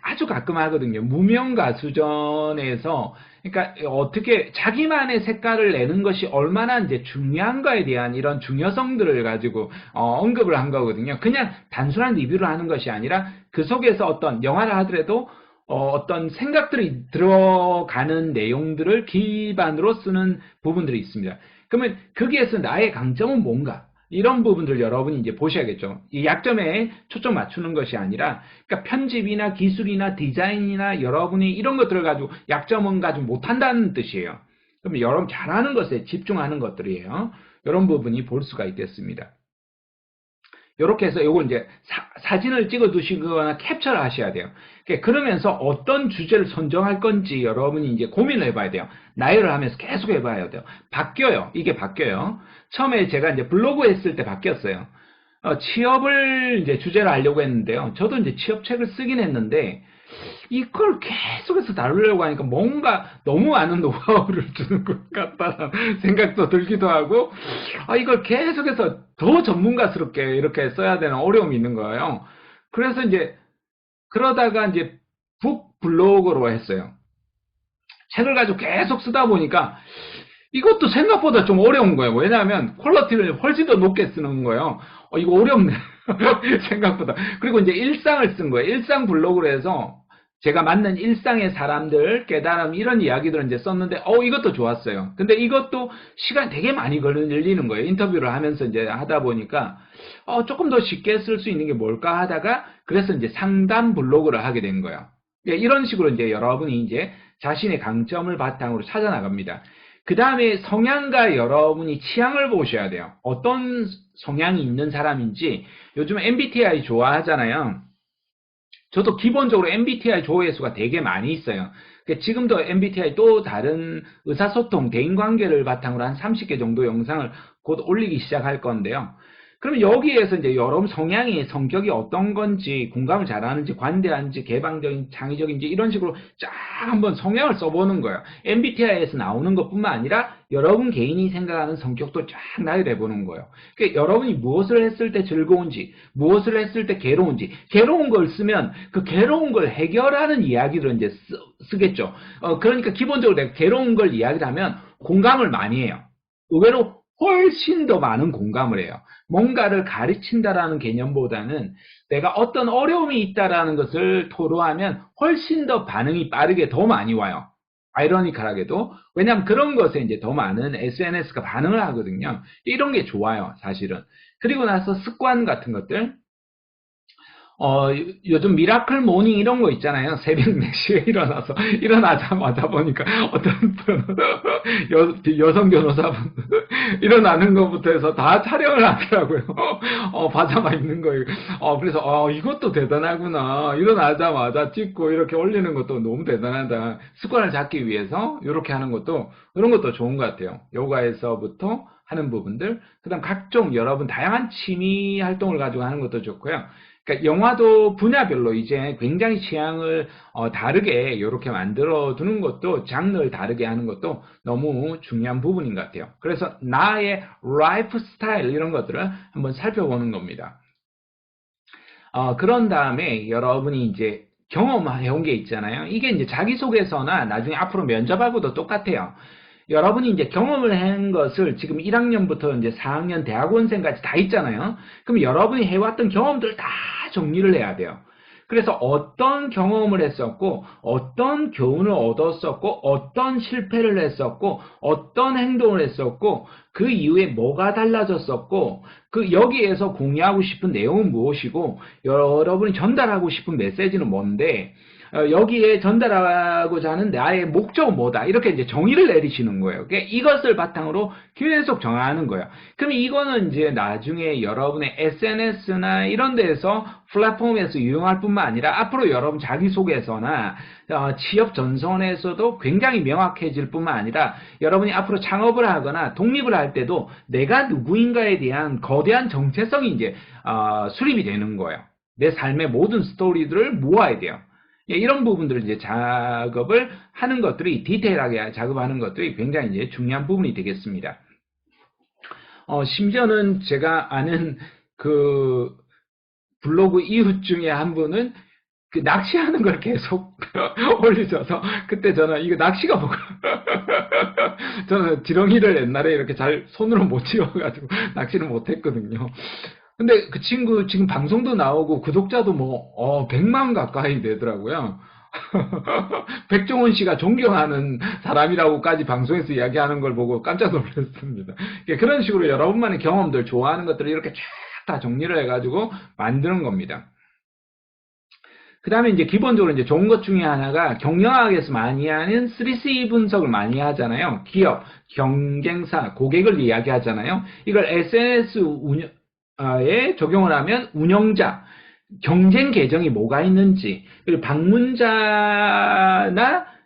아주 가끔 하거든요. 무명 가수전에서, 그러니까 어떻게 자기만의 색깔을 내는 것이 얼마나 이제 중요한가에 대한 이런 중요성들을 가지고 언급을 한 거거든요. 그냥 단순한 리뷰를 하는 것이 아니라 그 속에서 어떤 영화를 하더라도 어떤 생각들이 들어가는 내용들을 기반으로 쓰는 부분들이 있습니다. 그러면 거기에서 나의 강점은 뭔가? 이런 부분들 여러분이 이제 보셔야겠죠. 이 약점에 초점 맞추는 것이 아니라, 그러니까 편집이나 기술이나 디자인이나 여러분이 이런 것들을 가지고 약점은 가지고 못한다는 뜻이에요. 그러면 여러분 잘하는 것에 집중하는 것들이에요. 이런 부분이 볼 수가 있겠습니다. 이렇게 해서 요걸 이제 사진을 찍어 두시거나 캡처를 하셔야 돼요. 그러면서 어떤 주제를 선정할 건지 여러분이 이제 고민을 해봐야 돼요. 나열을 하면서 계속 해봐야 돼요. 바뀌어요. 이게 바뀌어요. 처음에 제가 이제 블로그 했을 때 바뀌었어요. 취업을 이제 주제로 하려고 했는데요. 저도 이제 취업책을 쓰긴 했는데, 이걸 계속해서 다루려고 하니까 뭔가 너무 많은 노하우를 주는 것 같다는 생각도 들기도 하고, 이걸 계속해서 더 전문가스럽게 이렇게 써야 되는 어려움이 있는 거예요. 그래서 이제 그러다가 이제 북 블로그로 했어요. 책을 가지고 계속 쓰다 보니까 이것도 생각보다 좀 어려운 거예요. 왜냐하면 퀄리티를 훨씬 더 높게 쓰는 거예요. 이거 어렵네. 생각보다. 그리고 이제 일상을 쓴 거예요. 일상 블로그로 해서 제가 만난 일상의 사람들, 깨달음, 이런 이야기들을 이제 썼는데, 이것도 좋았어요. 근데 이것도 시간이 되게 많이 걸리는 거예요. 인터뷰를 하면서 이제 하다 보니까, 조금 더 쉽게 쓸 수 있는 게 뭘까 하다가, 그래서 이제 상담 블로그를 하게 된 거예요. 이런 식으로 이제 여러분이 이제 자신의 강점을 바탕으로 찾아나갑니다. 그 다음에 성향과 여러분이 취향을 보셔야 돼요. 어떤 성향이 있는 사람인지. 요즘 MBTI 좋아하잖아요. 저도 기본적으로 MBTI 조회수가 되게 많이 있어요. 지금도 MBTI 또 다른 의사소통, 대인관계를 바탕으로 한 30개 정도 영상을 곧 올리기 시작할 건데요. 그럼 여기에서 이제 여러분 성향이, 성격이 어떤 건지, 공감을 잘하는지, 관대한지, 개방적인, 창의적인지, 이런 식으로 쫙 한번 성향을 써보는 거예요. MBTI에서 나오는 것뿐만 아니라 여러분 개인이 생각하는 성격도 쫙 나열해보는 거예요. 그러니까 여러분이 무엇을 했을 때 즐거운지, 무엇을 했을 때 괴로운지, 괴로운 걸 쓰면 그 괴로운 걸 해결하는 이야기를 이제 쓰겠죠. 그러니까 기본적으로 내가 괴로운 걸 이야기를 하면 공감을 많이 해요. 의외로 훨씬 더 많은 공감을 해요. 뭔가를 가르친다라는 개념보다는 내가 어떤 어려움이 있다라는 것을 토로하면 훨씬 더 반응이 빠르게 더 많이 와요. 아이러니컬하게도. 왜냐하면 그런 것에 이제 더 많은 SNS가 반응을 하거든요. 이런 게 좋아요, 사실은. 그리고 나서 습관 같은 것들. 요즘 미라클 모닝 이런 거 있잖아요. 새벽 4시에 일어나서, 일어나자마자 보니까 어떤 분은 여성 변호사분 일어나는 것부터 해서 다 촬영을 하더라고요. 파자마 입는 거예요. 그래서, 이것도 대단하구나. 일어나자마자 찍고 이렇게 올리는 것도 너무 대단하다. 습관을 잡기 위해서 이렇게 하는 것도, 이런 것도 좋은 것 같아요. 요가에서부터 하는 부분들, 그 다음 각종 여러분 다양한 취미 활동을 가지고 하는 것도 좋고요. 그러니까 영화도 분야별로 이제 굉장히 취향을 다르게 이렇게 만들어 두는 것도, 장르를 다르게 하는 것도 너무 중요한 부분인 것 같아요. 그래서 나의 라이프 스타일 이런 것들을 한번 살펴보는 겁니다. 그런 다음에 여러분이 이제 경험해온 게 있잖아요. 이게 이제 자기소개서나 나중에 앞으로 면접하고도 똑같아요. 여러분이 이제 경험을 한 것을 지금 1학년부터 이제 4학년 대학원생까지 다 있잖아요. 그럼 여러분이 해왔던 경험들 다 정리를 해야 돼요. 그래서 어떤 경험을 했었고, 어떤 교훈을 얻었었고, 어떤 실패를 했었고, 어떤 행동을 했었고, 그 이후에 뭐가 달라졌었고, 여기에서 공유하고 싶은 내용은 무엇이고, 여러분이 전달하고 싶은 메시지는 뭔데, 여기에 전달하고자 하는 나의 목적은 뭐다. 이렇게 이제 정의를 내리시는 거예요. 그러니까 이것을 바탕으로 계속 정하는 거예요. 그럼 이거는 이제 나중에 여러분의 SNS나 이런 데서 플랫폼에서 유용할 뿐만 아니라 앞으로 여러분 자기소개서나 취업 전선에서도 굉장히 명확해질 뿐만 아니라 여러분이 앞으로 창업을 하거나 독립을 할 때도 내가 누구인가에 대한 거대한 정체성이 이제 수립이 되는 거예요. 내 삶의 모든 스토리들을 모아야 돼요. 예, 이런 부분들을 이제 작업을 하는 것들이, 디테일하게 작업하는 것들이 굉장히 이제 중요한 부분이 되겠습니다. 심지어는 제가 아는 그 블로그 이웃 중에 한 분은 그 낚시하는 걸 계속 올리셔서, 그때 저는 이거 낚시가 뭐가 저는 지렁이를 옛날에 이렇게 잘 손으로 못 치워가지고 낚시를 못 했거든요. 근데 그 친구 지금 방송도 나오고 구독자도 뭐 100만 가까이 되더라고요. 백종원 씨가 존경하는 사람이라고까지 방송에서 이야기하는 걸 보고 깜짝 놀랐습니다. 그런 식으로 여러분만의 경험들, 좋아하는 것들을 이렇게 쫙 다 정리를 해가지고 만드는 겁니다. 그 다음에 이제 기본적으로 이제 좋은 것 중에 하나가, 경영학에서 많이 하는 3C 분석을 많이 하잖아요. 기업, 경쟁사, 고객을 이야기하잖아요. 이걸 SNS 에 적용을 하면 운영자, 경쟁 계정이 뭐가 있는지, 그리고 방문자나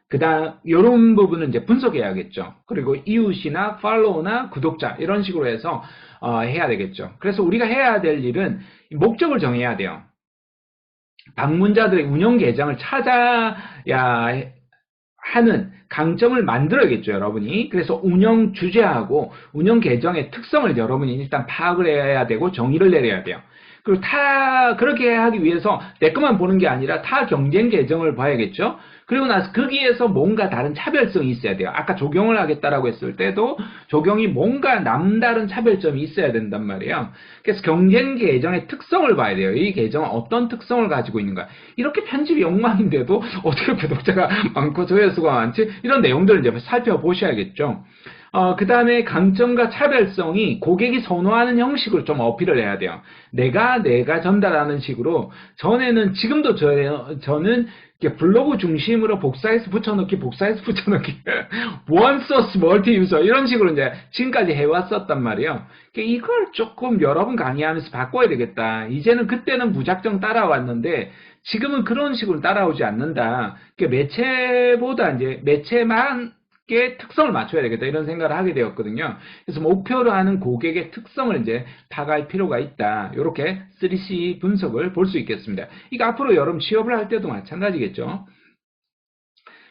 그다음 이런 부분은 이제 분석해야겠죠. 그리고 이웃이나 팔로우나 구독자, 이런 식으로 해서 해야 되겠죠. 그래서 우리가 해야 될 일은 목적을 정해야 돼요. 방문자들의 운영 계정을 찾아야 하는 강점을 만들어야겠죠, 여러분이. 그래서 운영 주제하고 운영 계정의 특성을 여러분이 일단 파악을 해야 되고 정의를 내려야 돼요. 그리고 그렇게 하기 위해서 내 것만 보는 게 아니라 타 경쟁 계정을 봐야겠죠. 그리고 나서 거기에서 뭔가 다른 차별성이 있어야 돼요. 아까 적용을 하겠다라고 했을 때도 적용이 뭔가 남다른 차별점이 있어야 된단 말이에요. 그래서 경쟁 계정의 특성을 봐야 돼요. 이 계정은 어떤 특성을 가지고 있는가. 이렇게 편집이 엉망인데도 어떻게 구독자가 많고 조회수가 많지? 이런 내용들을 이제 살펴보셔야겠죠. 그 다음에 강점과 차별성이 고객이 선호하는 형식으로 좀 어필을 해야 돼요. 내가 전달하는 식으로. 전에는, 지금도 저는 블로그 중심으로 복사해서 붙여넣기, 원 소스 멀티 유저, 이런 식으로 이제 지금까지 해왔었단 말이에요. 이걸 조금 여러분 강의하면서 바꿔야 되겠다. 이제는, 그때는 무작정 따라왔는데, 지금은 그런 식으로 따라오지 않는다. 매체보다 이제 매체만 특성을 맞춰야 되겠다, 이런 생각을 하게 되었거든요. 그래서 목표로 하는 고객의 특성을 이제 파악할 필요가 있다. 이렇게 3C 분석을 볼 수 있겠습니다. 이거 앞으로 여러분 취업을 할 때도 마찬가지겠죠.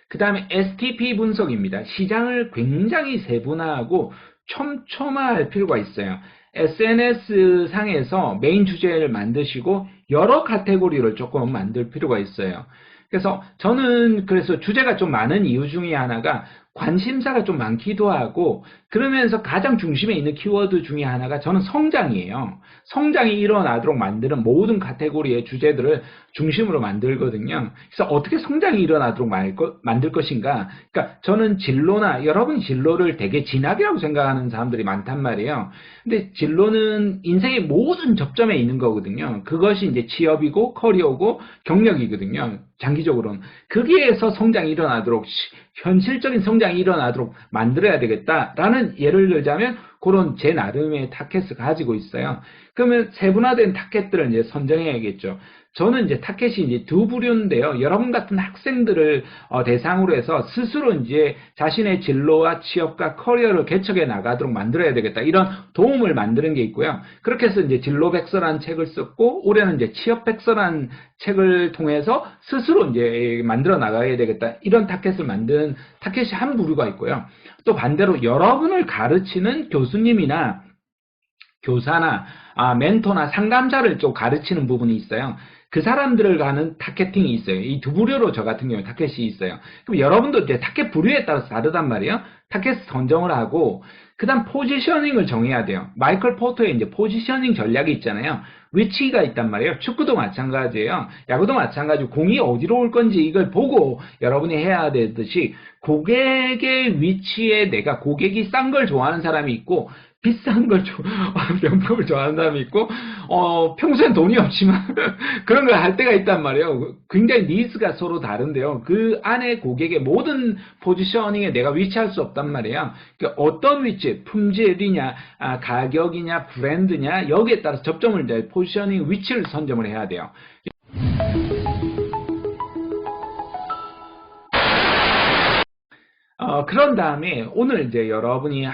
그 다음에 STP 분석입니다. 시장을 굉장히 세분화하고 촘촘할 필요가 있어요. SNS 상에서 메인 주제를 만드시고 여러 카테고리를 조금 만들 필요가 있어요. 그래서 저는 주제가 좀 많은 이유 중에 하나가 관심사가 좀 많기도 하고, 그러면서 가장 중심에 있는 키워드 중에 하나가 저는 성장이에요. 성장이 일어나도록 만드는 모든 카테고리의 주제들을 중심으로 만들거든요. 그래서 어떻게 성장이 일어나도록 만들 것인가. 그러니까 저는 진로나, 여러분 진로를 되게 진학이라고 생각하는 사람들이 많단 말이에요. 근데 진로는 인생의 모든 접점에 있는 거거든요. 그것이 이제 취업이고 커리어고 경력이거든요. 장기적으로는. 거기에서 성장이 일어나도록, 현실적인 성장이 일어나도록 만들어야 되겠다라는 예를 들자면, 그런 제 나름의 타켓을 가지고 있어요. 그러면 세분화된 타켓들을 이제 선정해야겠죠. 저는 이제 타켓이 이제 두 부류인데요. 여러분 같은 학생들을 대상으로 해서 스스로 이제 자신의 진로와 취업과 커리어를 개척해 나가도록 만들어야 되겠다, 이런 도움을 만드는 게 있고요. 그렇게 해서 이제 진로 백서라는 책을 썼고, 올해는 이제 취업 백서라는 책을 통해서 스스로 이제 만들어 나가야 되겠다, 이런 타켓을 만드는 타켓이 한 부류가 있고요. 또 반대로 여러분을 가르치는 교수님이나 교사나 멘토나 상담자를 좀 가르치는 부분이 있어요. 그 사람들을 가는 타겟팅이 있어요. 이 두 부류로 저 같은 경우에 타겟이 있어요. 그럼 여러분도 이제 타겟 부류에 따라서 다르단 말이에요. 타겟 선정을 하고, 그 다음 포지셔닝을 정해야 돼요. 마이클 포터의 이제 포지셔닝 전략이 있잖아요. 위치가 있단 말이에요. 축구도 마찬가지예요. 야구도 마찬가지고, 공이 어디로 올 건지 이걸 보고 여러분이 해야 되듯이, 고객의 위치에 내가, 고객이 싼 걸 좋아하는 사람이 있고, 비싼 걸 명품을 좋아하는 사람이 있고, 평소엔 돈이 없지만 그런 걸 할 때가 있단 말이에요. 굉장히 니즈가 서로 다른데요. 그 안에 고객의 모든 포지셔닝에 내가 위치할 수 없단 말이에요. 그러니까 어떤 위치, 품질이냐, 가격이냐, 브랜드냐, 여기에 따라서 접점을 이제 포지셔닝 위치를 선점을 해야 돼요. 그런 다음에 오늘 이제 여러분이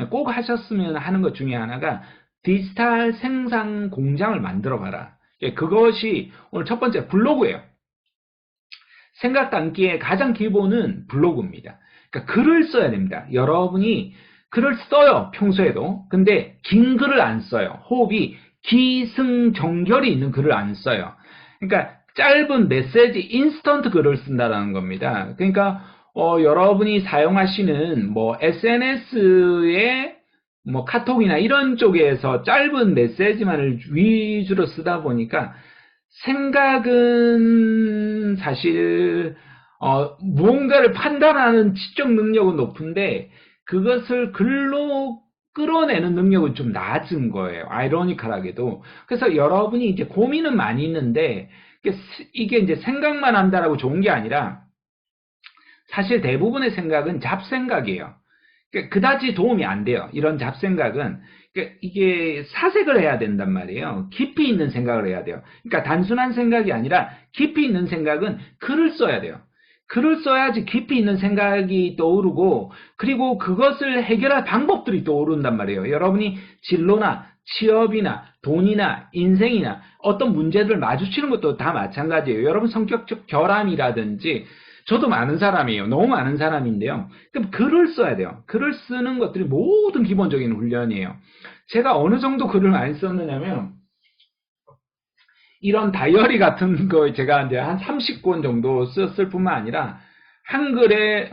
꼭 하셨으면 하는 것 중에 하나가, 디지털 생산 공장을 만들어 봐라. 예, 그것이 오늘 첫 번째 블로그예요. 생각 담기의 가장 기본은 블로그입니다. 그러니까 글을 써야 됩니다. 여러분이 글을 써요, 평소에도. 근데 긴 글을 안 써요. 호흡이 기승전결이 있는 글을 안 써요. 그러니까 짧은 메시지, 인스턴트 글을 쓴다는 겁니다. 그러니까 여러분이 사용하시는 뭐 SNS에 뭐 카톡이나 이런 쪽에서 짧은 메시지만을 위주로 쓰다 보니까 생각은 사실 무언가를 판단하는 지적 능력은 높은데 그것을 글로 끌어내는 능력은 좀 낮은 거예요. 아이러니컬하게도. 그래서 여러분이 이제 고민은 많이 있는데 이게 이제 생각만 한다라고 좋은 게 아니라 사실 대부분의 생각은 잡생각이에요. 그다지 도움이 안 돼요. 이런 잡생각은 이게 사색을 해야 된단 말이에요. 깊이 있는 생각을 해야 돼요. 그러니까 단순한 생각이 아니라 깊이 있는 생각은 글을 써야 돼요. 글을 써야지 깊이 있는 생각이 떠오르고 그리고 그것을 해결할 방법들이 떠오른단 말이에요. 여러분이 진로나 취업이나 돈이나 인생이나 어떤 문제들을 마주치는 것도 다 마찬가지예요. 여러분 성격적 결함이라든지 저도 많은 사람이에요. 너무 많은 사람인데요. 그럼 글을 써야 돼요. 글을 쓰는 것들이 모든 기본적인 훈련이에요. 제가 어느 정도 글을 많이 썼느냐면 이런 다이어리 같은 거 제가 이제 한 30권 정도 썼을 뿐만 아니라 한글에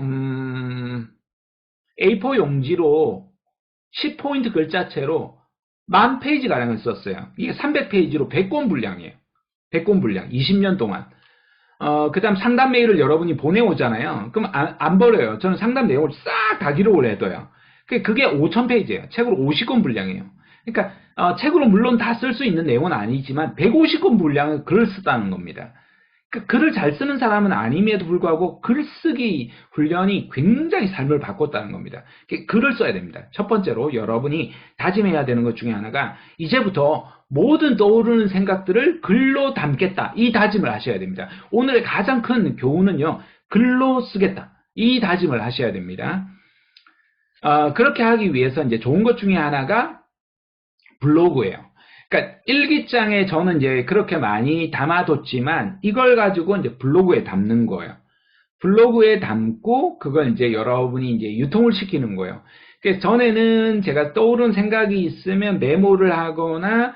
A4 용지로 10포인트 글자체로 10,000페이지 가량을 썼어요. 이게 300페이지로 100권 분량이에요. 100권 분량. 20년 동안. 그 다음 상담 메일을 여러분이 보내오잖아요. 그럼 안 버려요. 저는 상담 내용을 싹 다 기록을 해둬요. 그게 5,000페이지예요. 책으로 50권 분량이에요. 그러니까 책으로 물론 다 쓸 수 있는 내용은 아니지만 150권 분량의 글을 쓰다는 겁니다. 글을 잘 쓰는 사람은 아님에도 불구하고 글쓰기 훈련이 굉장히 삶을 바꿨다는 겁니다. 글을 써야 됩니다. 첫 번째로 여러분이 다짐해야 되는 것 중에 하나가 이제부터 모든 떠오르는 생각들을 글로 담겠다. 이 다짐을 하셔야 됩니다. 오늘의 가장 큰 교훈은요. 글로 쓰겠다. 이 다짐을 하셔야 됩니다. 그렇게 하기 위해서 이제 좋은 것 중에 하나가 블로그예요. 그러니까 일기장에 저는 이제 그렇게 많이 담아뒀지만 이걸 가지고 이제 블로그에 담는 거예요. 블로그에 담고 그걸 이제 여러분이 이제 유통을 시키는 거예요. 그래서 전에는 제가 떠오른 생각이 있으면 메모를 하거나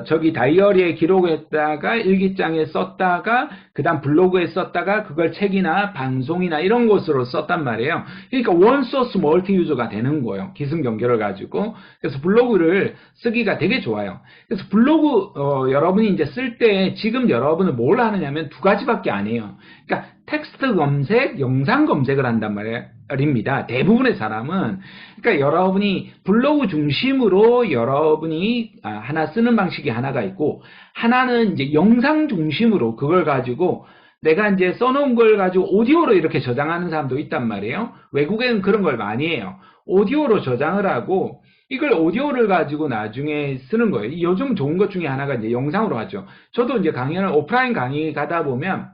저기 다이어리에 기록했다가 일기장에 썼다가 그 다음 블로그에 썼다가 그걸 책이나 방송이나 이런 곳으로 썼단 말이에요. 그러니까 원소스 멀티 유저가 되는 거예요. 기승전결을 가지고. 그래서 블로그를 쓰기가 되게 좋아요. 그래서 블로그 여러분이 이제 쓸 때 지금 여러분은 뭘 하느냐면 두 가지밖에 안 해요. 그러니까 텍스트 검색, 영상 검색을 한단 말입니다. 대부분의 사람은. 그러니까 여러분이 블로그 중심으로 여러분이 하나 쓰는 방식이 하나가 있고, 하나는 이제 영상 중심으로 그걸 가지고 내가 이제 써놓은 걸 가지고 오디오로 이렇게 저장하는 사람도 있단 말이에요. 외국에는 그런 걸 많이 해요. 오디오로 저장을 하고, 이걸 오디오를 가지고 나중에 쓰는 거예요. 요즘 좋은 것 중에 하나가 이제 영상으로 하죠. 저도 이제 강연을 오프라인 강의 가다 보면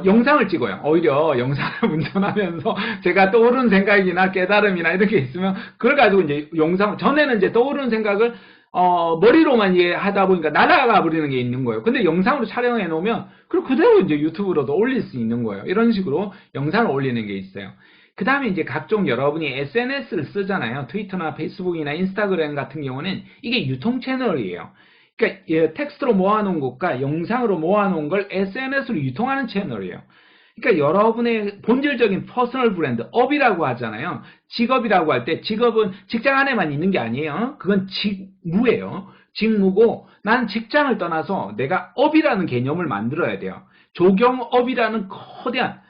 영상을 찍어요. 오히려 영상을 운전하면서 제가 떠오르는 생각이나 깨달음이나 이런 게 있으면 그걸 가지고 이제 영상, 전에는 이제 떠오르는 생각을 머리로만 하다 보니까 날아가 버리는 게 있는 거예요. 근데 영상으로 촬영해 놓으면 그걸 그대로 이제 유튜브로도 올릴 수 있는 거예요. 이런 식으로 영상을 올리는 게 있어요. 그 다음에 이제 각종 여러분이 SNS를 쓰잖아요. 트위터나 페이스북이나 인스타그램 같은 경우는 이게 유통 채널이에요. 그러니까 텍스트로 모아놓은 것과 영상으로 모아놓은 걸 SNS로 유통하는 채널이에요. 그러니까 여러분의 본질적인 퍼스널 브랜드, 업이라고 하잖아요. 직업이라고 할 때 직업은 직장 안에만 있는 게 아니에요. 그건 직무예요. 직무고 난 직장을 떠나서 내가 업이라는 개념을 만들어야 돼요. 조경업이라는 거대한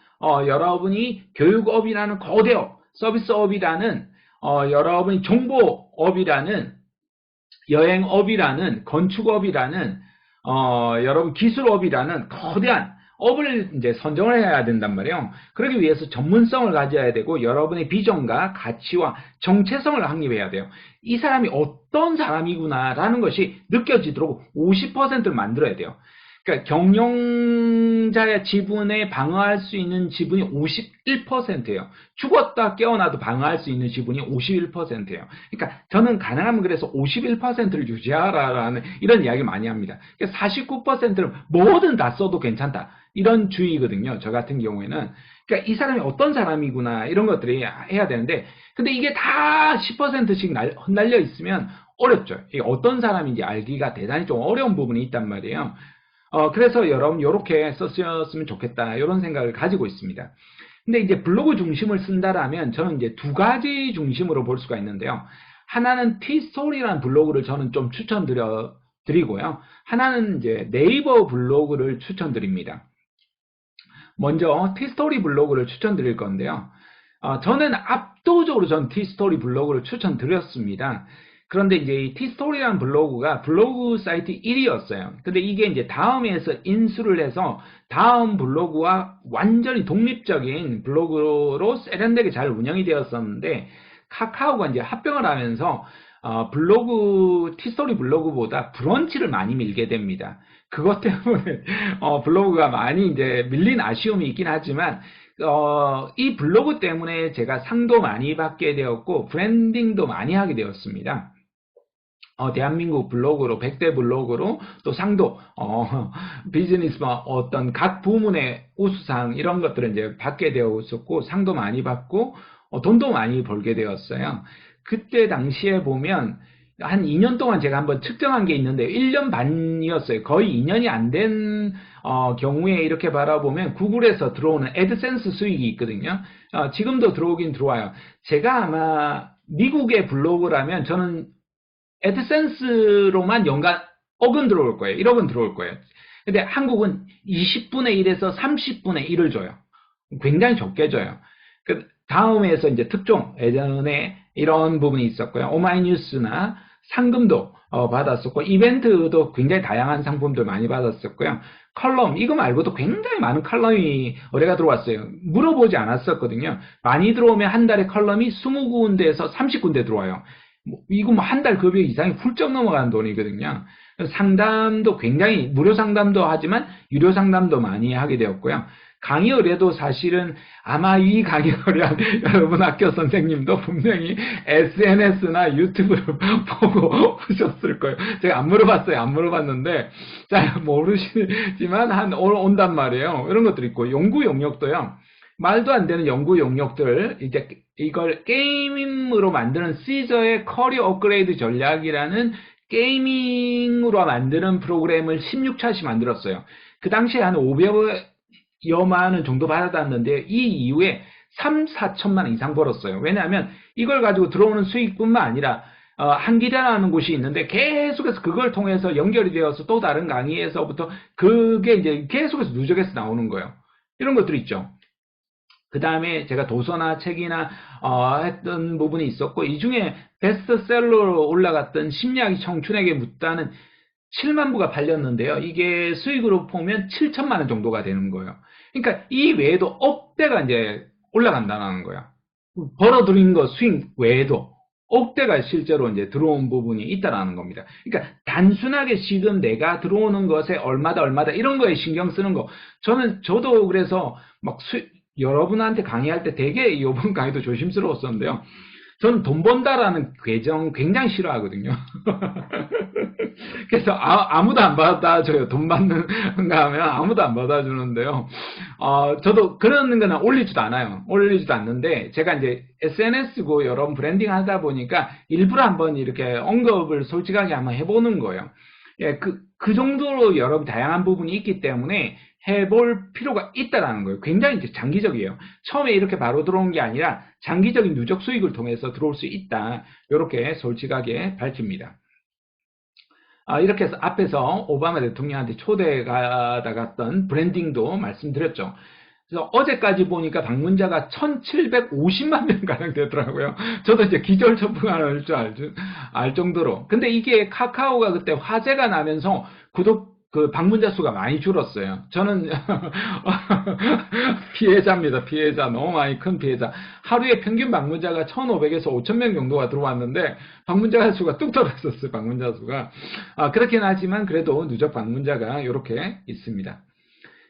여러분이 교육업이라는 거대업, 서비스업이라는 여러분이 정보업이라는 여행업이라는 건축업이라는 여러분 기술업이라는 거대한 업을 이제 선정을 해야 된단 말이에요. 그러기 위해서 전문성을 가져야 되고 여러분의 비전과 가치와 정체성을 확립해야 돼요. 이 사람이 어떤 사람이구나라는 것이 느껴지도록 50%를 만들어야 돼요. 그러니까 경영자의 지분에 방어할 수 있는 지분이 51%예요. 죽었다 깨어나도 방어할 수 있는 지분이 51%예요. 그러니까 저는 가능하면 그래서 51%를 유지하라라는 이런 이야기를 많이 합니다. 49%를 뭐든 다 써도 괜찮다. 이런 주의거든요. 저 같은 경우에는. 그러니까 이 사람이 어떤 사람이구나 이런 것들이 해야 되는데 근데 이게 다 10%씩 흩날려 있으면 어렵죠. 이게 어떤 사람인지 알기가 대단히 좀 어려운 부분이 있단 말이에요. 그래서 여러분 이렇게 썼으면 좋겠다 이런 생각을 가지고 있습니다. 근데 이제 블로그 중심을 쓴다라면 저는 이제 두 가지 중심으로 볼 수가 있는데요. 하나는 티스토리라는 블로그를 저는 좀 추천드리고요. 하나는 이제 네이버 블로그를 추천드립니다. 먼저 티스토리 블로그를 추천드릴 건데요. 저는 압도적으로 전 티스토리 블로그를 추천드렸습니다. 그런데 이제 이 티스토리라는 블로그가 블로그 사이트 1위였어요. 근데 이게 이제 다음에서 인수를 해서 다음 블로그와 완전히 독립적인 블로그로 세련되게 잘 운영이 되었었는데 카카오가 이제 합병을 하면서 티스토리 블로그보다 브런치를 많이 밀게 됩니다. 그것 때문에 블로그가 많이 이제 밀린 아쉬움이 있긴 하지만 이 블로그 때문에 제가 상도 많이 받게 되었고 브랜딩도 많이 하게 되었습니다. 대한민국 블로그로 100대 블로그로 또 상도 비즈니스 어떤 각 부문의 우수상 이런 것들을 이제 받게 되었었고 상도 많이 받고 돈도 많이 벌게 되었어요. 그때 당시에 보면 한 2년 동안 제가 한번 측정한 게 있는데 1년 반이었어요. 거의 2년이 안 된 경우에 이렇게 바라보면 구글에서 들어오는 애드센스 수익이 있거든요. 지금도 들어오긴 들어와요. 제가 아마 미국의 블로그라면 저는 애드센스로만 연간 억은 들어올 거예요. 1억은 들어올 거예요. 근데 한국은 20분의 1에서 30분의 1을 줘요. 굉장히 적게 줘요. 그 다음에서 이제 특종, 예전에 이런 부분이 있었고요. 오마이뉴스나 상금도 받았었고, 이벤트도 굉장히 다양한 상품들 많이 받았었고요. 컬럼, 이거 말고도 굉장히 많은 컬럼이 의뢰가 들어왔어요. 물어보지 않았었거든요. 많이 들어오면 한 달에 컬럼이 20군데에서 30군데 들어와요. 이거 뭐 한 달 급여 이상이 훌쩍 넘어가는 돈이거든요. 상담도 굉장히 무료 상담도 하지만 유료 상담도 많이 하게 되었고요. 강의 의뢰도 사실은 아마 이 강의 의뢰한 여러분 학교 선생님도 분명히 SNS나 유튜브를 보고 오셨을 거예요. 제가 안 물어봤어요. 안 물어봤는데 잘 모르시지만 온단 말이에요. 이런 것도 있고 연구 용역도요. 말도 안 되는 연구 용역들 이제 이걸 게임으로 만드는 시저의 커리어 업그레이드 전략이라는 게이밍으로 만드는 프로그램을 16차시 만들었어요. 그 당시에 한 500여만 원 정도 받았는데 이 이후에 3, 4천만 원 이상 벌었어요. 왜냐하면 이걸 가지고 들어오는 수익뿐만 아니라 한기대라는 곳이 있는데 계속해서 그걸 통해서 연결이 되어서 또 다른 강의에서부터 그게 이제 계속해서 누적해서 나오는 거예요. 이런 것들이 있죠. 그 다음에 제가 도서나 책이나 했던 부분이 있었고 이 중에 베스트셀러로 올라갔던 심리학이 청춘에게 묻다는 7만 부가 팔렸는데요. 이게 수익으로 보면 7천만 원 정도가 되는 거예요. 그러니까 이 외에도 억대가 이제 올라간다는 거예요. 벌어들인 거 수익 외에도 억대가 실제로 이제 들어온 부분이 있다라는 겁니다. 그러니까 단순하게 지금 내가 들어오는 것에 얼마다 이런 거에 신경 쓰는 거. 저도 그래서 막 여러분한테 강의할 때 되게 이번 강의도 조심스러웠었는데요. 저는 돈 번다라는 계정 굉장히 싫어하거든요. 그래서 아무도 안 받아줘요. 돈 받는가 하면 아무도 안 받아주는데요. 저도 그런 거는 올리지도 않아요. 올리지도 않는데 제가 이제 SNS고 여러분 브랜딩 하다 보니까 일부러 한번 이렇게 언급을 솔직하게 한번 해보는 거예요. 예, 그 정도로 여러분 다양한 부분이 있기 때문에 해볼 필요가 있다라는 거예요. 굉장히 이제 장기적이에요. 처음에 이렇게 바로 들어온 게 아니라 장기적인 누적 수익을 통해서 들어올 수 있다. 이렇게 솔직하게 밝힙니다. 이렇게 해서 앞에서 오바마 대통령한테 초대가 갔던 브랜딩도 말씀드렸죠. 그래서 어제까지 보니까 방문자가 1750만 명 가량 되더라고요. 저도 이제 기절초풍할 줄 알 정도로. 근데 이게 카카오가 그때 화제가 나면서 그 방문자 수가 많이 줄었어요. 저는 피해자입니다. 피해자. 너무 많이 큰 피해자. 하루에 평균 방문자가 1,500에서 5,000명 정도가 들어왔는데 방문자 수가 뚝 떨어졌어요. 방문자 수가. 그렇긴 하지만 그래도 누적 방문자가 이렇게 있습니다.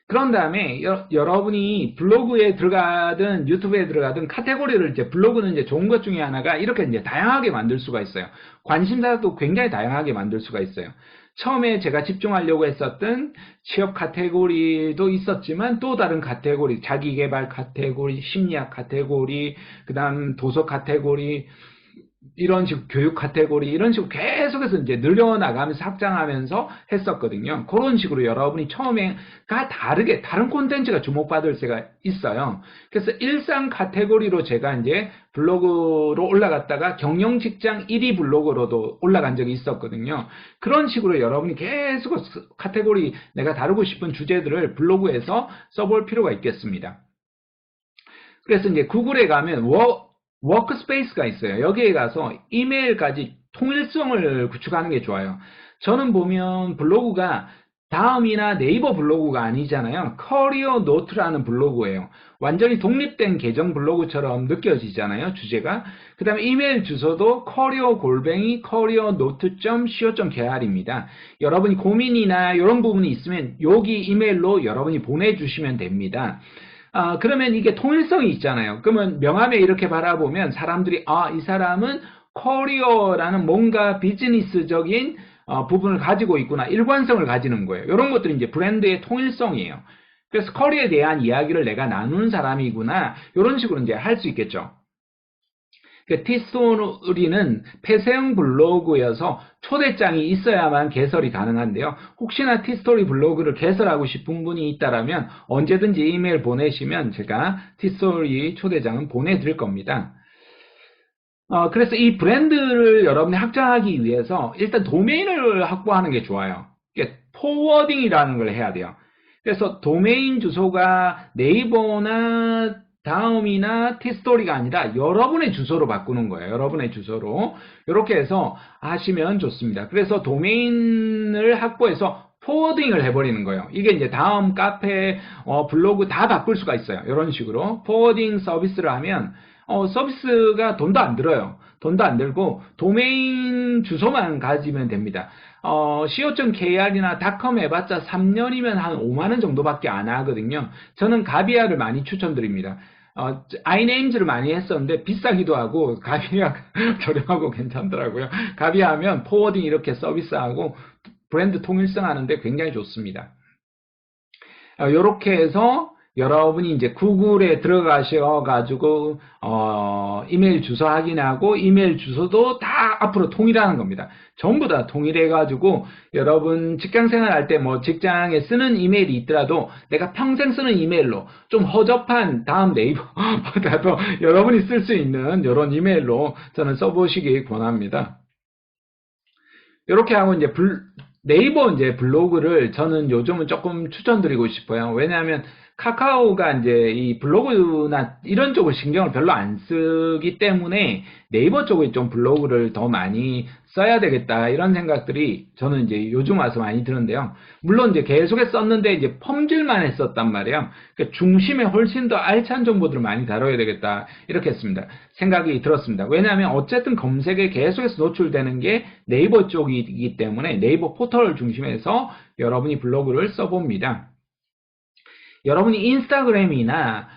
그런 다음에 여러분이 블로그에 들어가든 유튜브에 들어가든 카테고리를 이제 블로그는 이제 좋은 것 중에 하나가 이렇게 이제 다양하게 만들 수가 있어요. 관심사도 굉장히 다양하게 만들 수가 있어요. 처음에 제가 집중하려고 했었던 취업 카테고리도 있었지만 또 다른 카테고리, 자기계발 카테고리, 심리학 카테고리, 그 다음 도서 카테고리, 이런 식으로 교육 카테고리 이런 식으로 계속해서 이제 늘려나가면서 확장하면서 했었거든요. 그런 식으로 여러분이 처음에가 다르게 다른 콘텐츠가 주목받을 수가 있어요. 그래서 일상 카테고리로 제가 이제 블로그로 올라갔다가 경영 직장 1위 블로그로도 올라간 적이 있었거든요. 그런 식으로 여러분이 계속 카테고리 내가 다루고 싶은 주제들을 블로그에서 써볼 필요가 있겠습니다. 그래서 이제 구글에 가면 워크스페이스가 있어요. 여기에 가서 이메일까지 통일성을 구축하는 게 좋아요. 저는 보면 블로그가 다음이나 네이버 블로그가 아니잖아요. 커리어 노트라는 블로그예요. 완전히 독립된 계정 블로그처럼 느껴지잖아요. 주제가. 그 다음에 이메일 주소도 careernote.co.kr입니다. 여러분이 고민이나 이런 부분이 있으면 여기 이메일로 여러분이 보내주시면 됩니다. 그러면 이게 통일성이 있잖아요. 그러면 명함에 이렇게 바라보면 사람들이 이 사람은 커리어라는 뭔가 비즈니스적인 부분을 가지고 있구나. 일관성을 가지는 거예요. 이런 것들이 이제 브랜드의 통일성이에요. 그래서 커리어에 대한 이야기를 내가 나누는 사람이구나. 이런 식으로 이제 할 수 있겠죠. 티스토리는 폐쇄형 블로그여서 초대장이 있어야만 개설이 가능한데요. 혹시나 티스토리 블로그를 개설하고 싶은 분이 있다면 언제든지 이메일 보내시면 제가 티스토리 초대장은 보내드릴 겁니다. 그래서 이 브랜드를 여러분이 확장하기 위해서 일단 도메인을 확보하는 게 좋아요. 포워딩이라는 걸 해야 돼요. 그래서 도메인 주소가 네이버나 다음이나 티스토리가 아니라 여러분의 주소로 바꾸는 거예요. 여러분의 주소로. 이렇게 해서 하시면 좋습니다. 그래서 도메인을 확보해서 포워딩을 해버리는 거예요. 이게 이제 다음 카페, 블로그 다 바꿀 수가 있어요. 이런 식으로. 포워딩 서비스를 하면, 서비스가 돈도 안 들어요. 돈도 안 들고, 도메인 주소만 가지면 됩니다. co.kr이나 .com 해봤자 3년이면 한 5만원 정도밖에 안 하거든요. 저는 가비아를 많이 추천드립니다. iNames를 많이 했었는데 비싸기도 하고 가비아 저렴하고 괜찮더라고요. 가비아 하면 포워딩 이렇게 서비스하고 브랜드 통일성 하는데 굉장히 좋습니다. 이렇게 해서 여러분이 이제 구글에 들어가셔가지고 이메일 주소 확인하고 이메일 주소도 다 앞으로 통일하는 겁니다. 전부 다 통일해가지고 여러분 직장생활 할 때 뭐 직장에 쓰는 이메일이 있더라도 내가 평생 쓰는 이메일로 좀 허접한 다음 네이버보다도 여러분이 쓸 수 있는 이런 이메일로 저는 써보시기 권합니다. 이렇게 하고 이제 네이버 이제 블로그를 저는 요즘은 조금 추천드리고 싶어요. 왜냐하면 카카오가 이제 이 블로그나 이런 쪽을 신경을 별로 안 쓰기 때문에 네이버 쪽에 좀 블로그를 더 많이 써야 되겠다 이런 생각들이 저는 이제 요즘 와서 많이 드는데요. 물론 이제 계속해서 썼는데 이제 펌질만 했었단 말이에요. 그러니까 중심에 훨씬 더 알찬 정보들을 많이 다뤄야 되겠다 이렇게 했습니다. 생각이 들었습니다. 왜냐하면 어쨌든 검색에 계속해서 노출되는 게 네이버 쪽이기 때문에 네이버 포털을 중심해서 여러분이 블로그를 써봅니다. 여러분이 인스타그램이나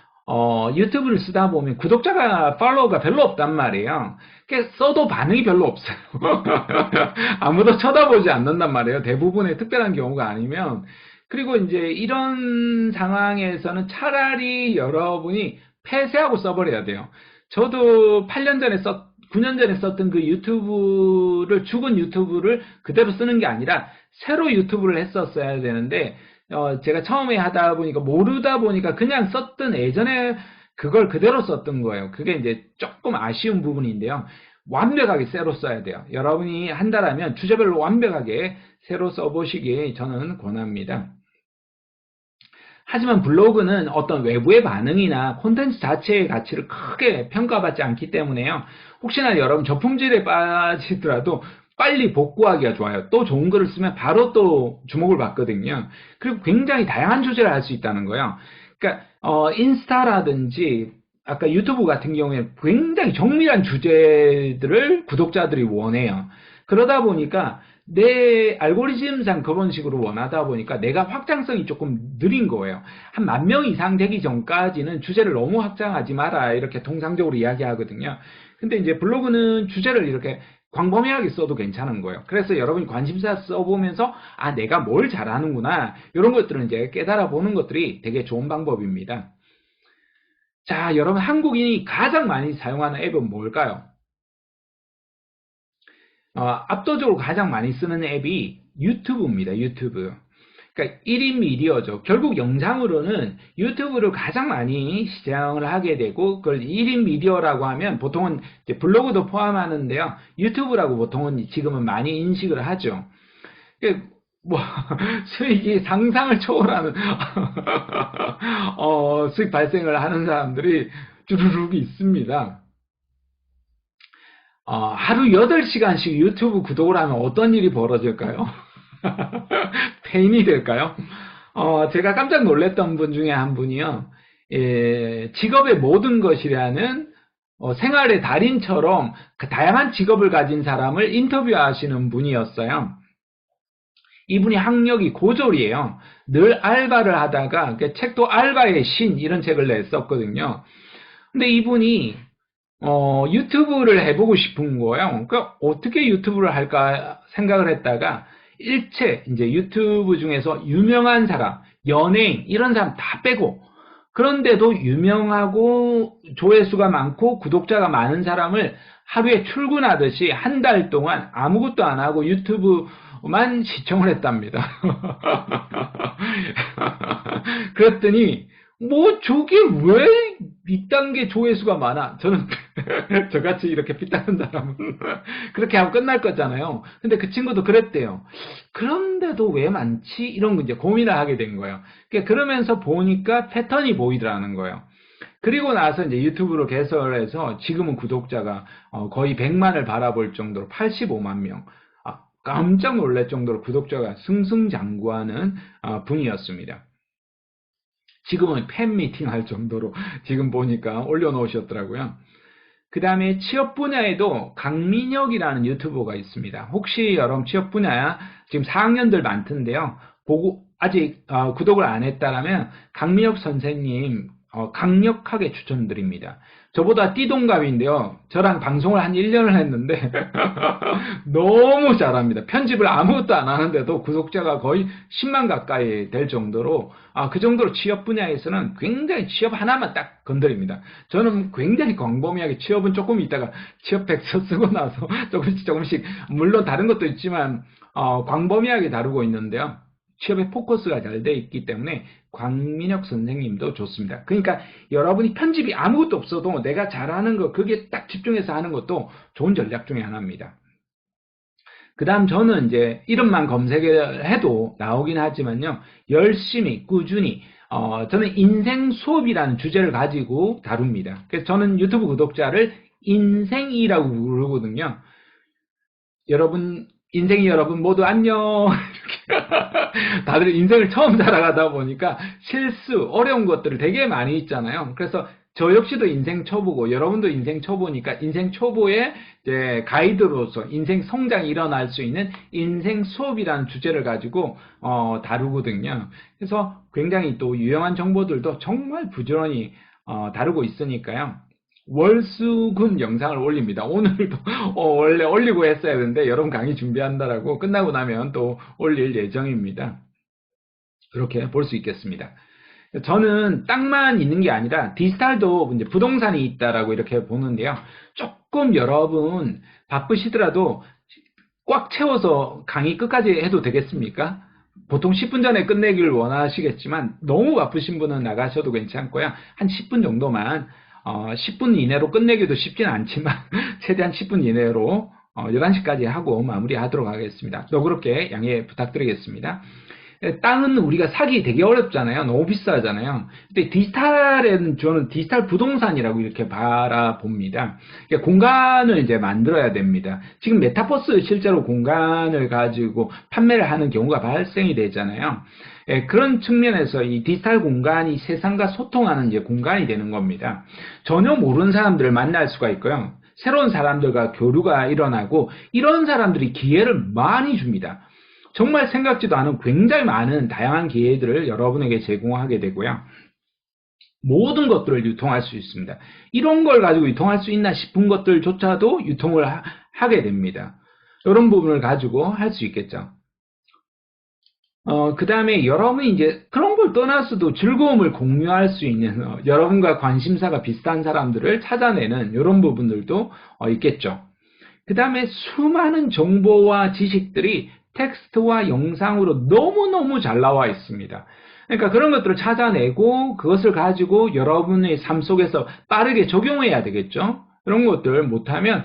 유튜브를 쓰다 보면 구독자가 팔로워가 별로 없단 말이에요. 써도 반응이 별로 없어요. 아무도 쳐다보지 않는단 말이에요. 대부분의 특별한 경우가 아니면. 그리고 이제 이런 상황에서는 차라리 여러분이 폐쇄하고 써버려야 돼요. 저도 8년 전에 9년 전에 썼던 그 유튜브를, 죽은 유튜브를 그대로 쓰는 게 아니라 새로 유튜브를 했었어야 되는데 제가 처음에 하다 보니까 모르다 보니까 그냥 썼던 예전에 그걸 그대로 썼던 거예요. 그게 이제 조금 아쉬운 부분인데요. 완벽하게 새로 써야 돼요. 여러분이 한다라면 주제별로 완벽하게 새로 써보시기 저는 권합니다. 하지만 블로그는 어떤 외부의 반응이나 콘텐츠 자체의 가치를 크게 평가받지 않기 때문에요. 혹시나 여러분 저품질에 빠지더라도 빨리 복구하기가 좋아요. 또 좋은 글을 쓰면 바로 또 주목을 받거든요. 그리고 굉장히 다양한 주제를 할 수 있다는 거예요. 그러니까 인스타라든지 아까 유튜브 같은 경우에 굉장히 정밀한 주제들을 구독자들이 원해요. 그러다 보니까 내 알고리즘상 그런 식으로 원하다 보니까 내가 확장성이 조금 느린 거예요. 한 10,000명 이상 되기 전까지는 주제를 너무 확장하지 마라 이렇게 통상적으로 이야기하거든요. 근데 이제 블로그는 주제를 이렇게 광범위하게 써도 괜찮은 거예요. 그래서 여러분이 관심사 써보면서 아 내가 뭘 잘하는구나 이런 것들은 이제 깨달아 보는 것들이 되게 좋은 방법입니다. 자, 여러분 한국인이 가장 많이 사용하는 앱은 뭘까요? 압도적으로 가장 많이 쓰는 앱이 유튜브입니다. 유튜브. 그러니까 1인 미디어죠. 결국 영상으로는 유튜브를 가장 많이 시장을 하게 되고 그걸 1인 미디어라고 하면 보통은 이제 블로그도 포함하는데요. 유튜브라고 보통은 지금은 많이 인식을 하죠. 뭐 수익이 상상을 초월하는 수익 발생을 하는 사람들이 주르륵 있습니다. 하루 8시간씩 유튜브 구독을 하면 어떤 일이 벌어질까요? 페인이 될까요? 제가 깜짝 놀랐던 분 중에 한 분이요. 직업의 모든 것이라는 생활의 달인처럼 그 다양한 직업을 가진 사람을 인터뷰하시는 분이었어요. 이분이 학력이 고졸이에요. 늘 알바를 하다가 책도 알바의 신 이런 책을 냈었거든요. 근데 이분이 유튜브를 해보고 싶은 거예요. 그러니까 어떻게 유튜브를 할까 생각을 했다가 일체 이제 유튜브 중에서 유명한 사람, 연예인 이런 사람 다 빼고 그런데도 유명하고 조회수가 많고 구독자가 많은 사람을 하루에 출근하듯이 한 달 동안 아무것도 안 하고 유튜브만 시청을 했답니다. 그랬더니 뭐 저게 왜 이딴 게 조회수가 많아? 저는 저같이 이렇게 삐딱한 사람은 그렇게 하고 끝날 거잖아요. 근데 그 친구도 그랬대요. 그런데도 왜 많지? 이런 거 이제 고민을 하게 된 거예요. 그러면서 보니까 패턴이 보이더라는 거예요. 그리고 나서 이제 유튜브로 개설해서 지금은 구독자가 거의 100만을 바라볼 정도로 85만 명. 깜짝 놀랄 정도로 구독자가 승승장구하는 분이었습니다. 지금은 팬미팅 할 정도로 지금 보니까 올려놓으셨더라고요. 그 다음에 취업 분야에도 강민혁이라는 유튜버가 있습니다. 혹시 여러분 취업 분야 지금 4학년들 많던데요. 보고 아직 구독을 안 했다라면 강민혁 선생님 강력하게 추천드립니다. 저보다 띠동갑인데요. 저랑 방송을 한 1년을 했는데 너무 잘합니다. 편집을 아무것도 안 하는데도 구독자가 거의 10만 가까이 될 정도로 그 정도로 취업 분야에서는 굉장히 취업 하나만 딱 건드립니다. 저는 굉장히 광범위하게 취업은 조금 있다가 취업 백서 쓰고 나서 조금씩 물론 다른 것도 있지만 광범위하게 다루고 있는데요. 취업에 포커스가 잘 돼 있기 때문에 광민혁 선생님도 좋습니다. 그러니까 여러분이 편집이 아무것도 없어도 내가 잘하는 거 그게 딱 집중해서 하는 것도 좋은 전략 중에 하나입니다. 그 다음 저는 이제 이름만 검색을 해도 나오긴 하지만요. 열심히 꾸준히 저는 인생 수업이라는 주제를 가지고 다룹니다. 그래서 저는 유튜브 구독자를 인생이라고 부르거든요. 인생이 여러분 모두 안녕. 이렇게 다들 인생을 처음 살아가다 보니까 실수, 어려운 것들을 되게 많이 있잖아요. 그래서 저 역시도 인생 초보고 여러분도 인생 초보니까 인생 초보의 이제 가이드로서 인생 성장이 일어날 수 있는 인생 수업이라는 주제를 가지고 다루거든요. 그래서 굉장히 또 유용한 정보들도 정말 부지런히 다루고 있으니까요. 월수금 영상을 올립니다. 오늘도 원래 올리고 했어야 되는데 여러분 강의 준비한다라고 끝나고 나면 또 올릴 예정입니다. 그렇게 볼 수 있겠습니다. 저는 땅만 있는 게 아니라 디지털도 이제 부동산이 있다라고 이렇게 보는데요. 조금 여러분 바쁘시더라도 꽉 채워서 강의 끝까지 해도 되겠습니까? 보통 10분 전에 끝내길 원하시겠지만 너무 바쁘신 분은 나가셔도 괜찮고요. 한 10분 정도만 10분 이내로 끝내기도 쉽지는 않지만 최대한 10분 이내로 11시까지 하고 마무리하도록 하겠습니다. 너그럽게 양해 부탁드리겠습니다. 땅은 우리가 사기 되게 어렵잖아요. 너무 비싸잖아요. 근데 디지털에는 저는 디지털 부동산이라고 이렇게 바라봅니다. 그러니까 공간을 이제 만들어야 됩니다. 지금 메타버스 실제로 공간을 가지고 판매를 하는 경우가 발생이 되잖아요. 예, 그런 측면에서 이 디지털 공간이 세상과 소통하는 이제 공간이 되는 겁니다. 전혀 모르는 사람들을 만날 수가 있고요. 새로운 사람들과 교류가 일어나고 이런 사람들이 기회를 많이 줍니다. 정말 생각지도 않은 굉장히 많은 다양한 기회들을 여러분에게 제공하게 되고요. 모든 것들을 유통할 수 있습니다. 이런 걸 가지고 유통할 수 있나 싶은 것들조차도 유통을 하게 됩니다. 이런 부분을 가지고 할 수 있겠죠. 그 다음에 여러분이 이제 그런 걸 떠나서도 즐거움을 공유할 수 있는, 여러분과 관심사가 비슷한 사람들을 찾아내는 이런 부분들도 있겠죠. 그 다음에 수많은 정보와 지식들이 텍스트와 영상으로 너무너무 잘 나와 있습니다. 그러니까 그런 것들을 찾아내고 그것을 가지고 여러분의 삶 속에서 빠르게 적용해야 되겠죠. 이런 것들 못하면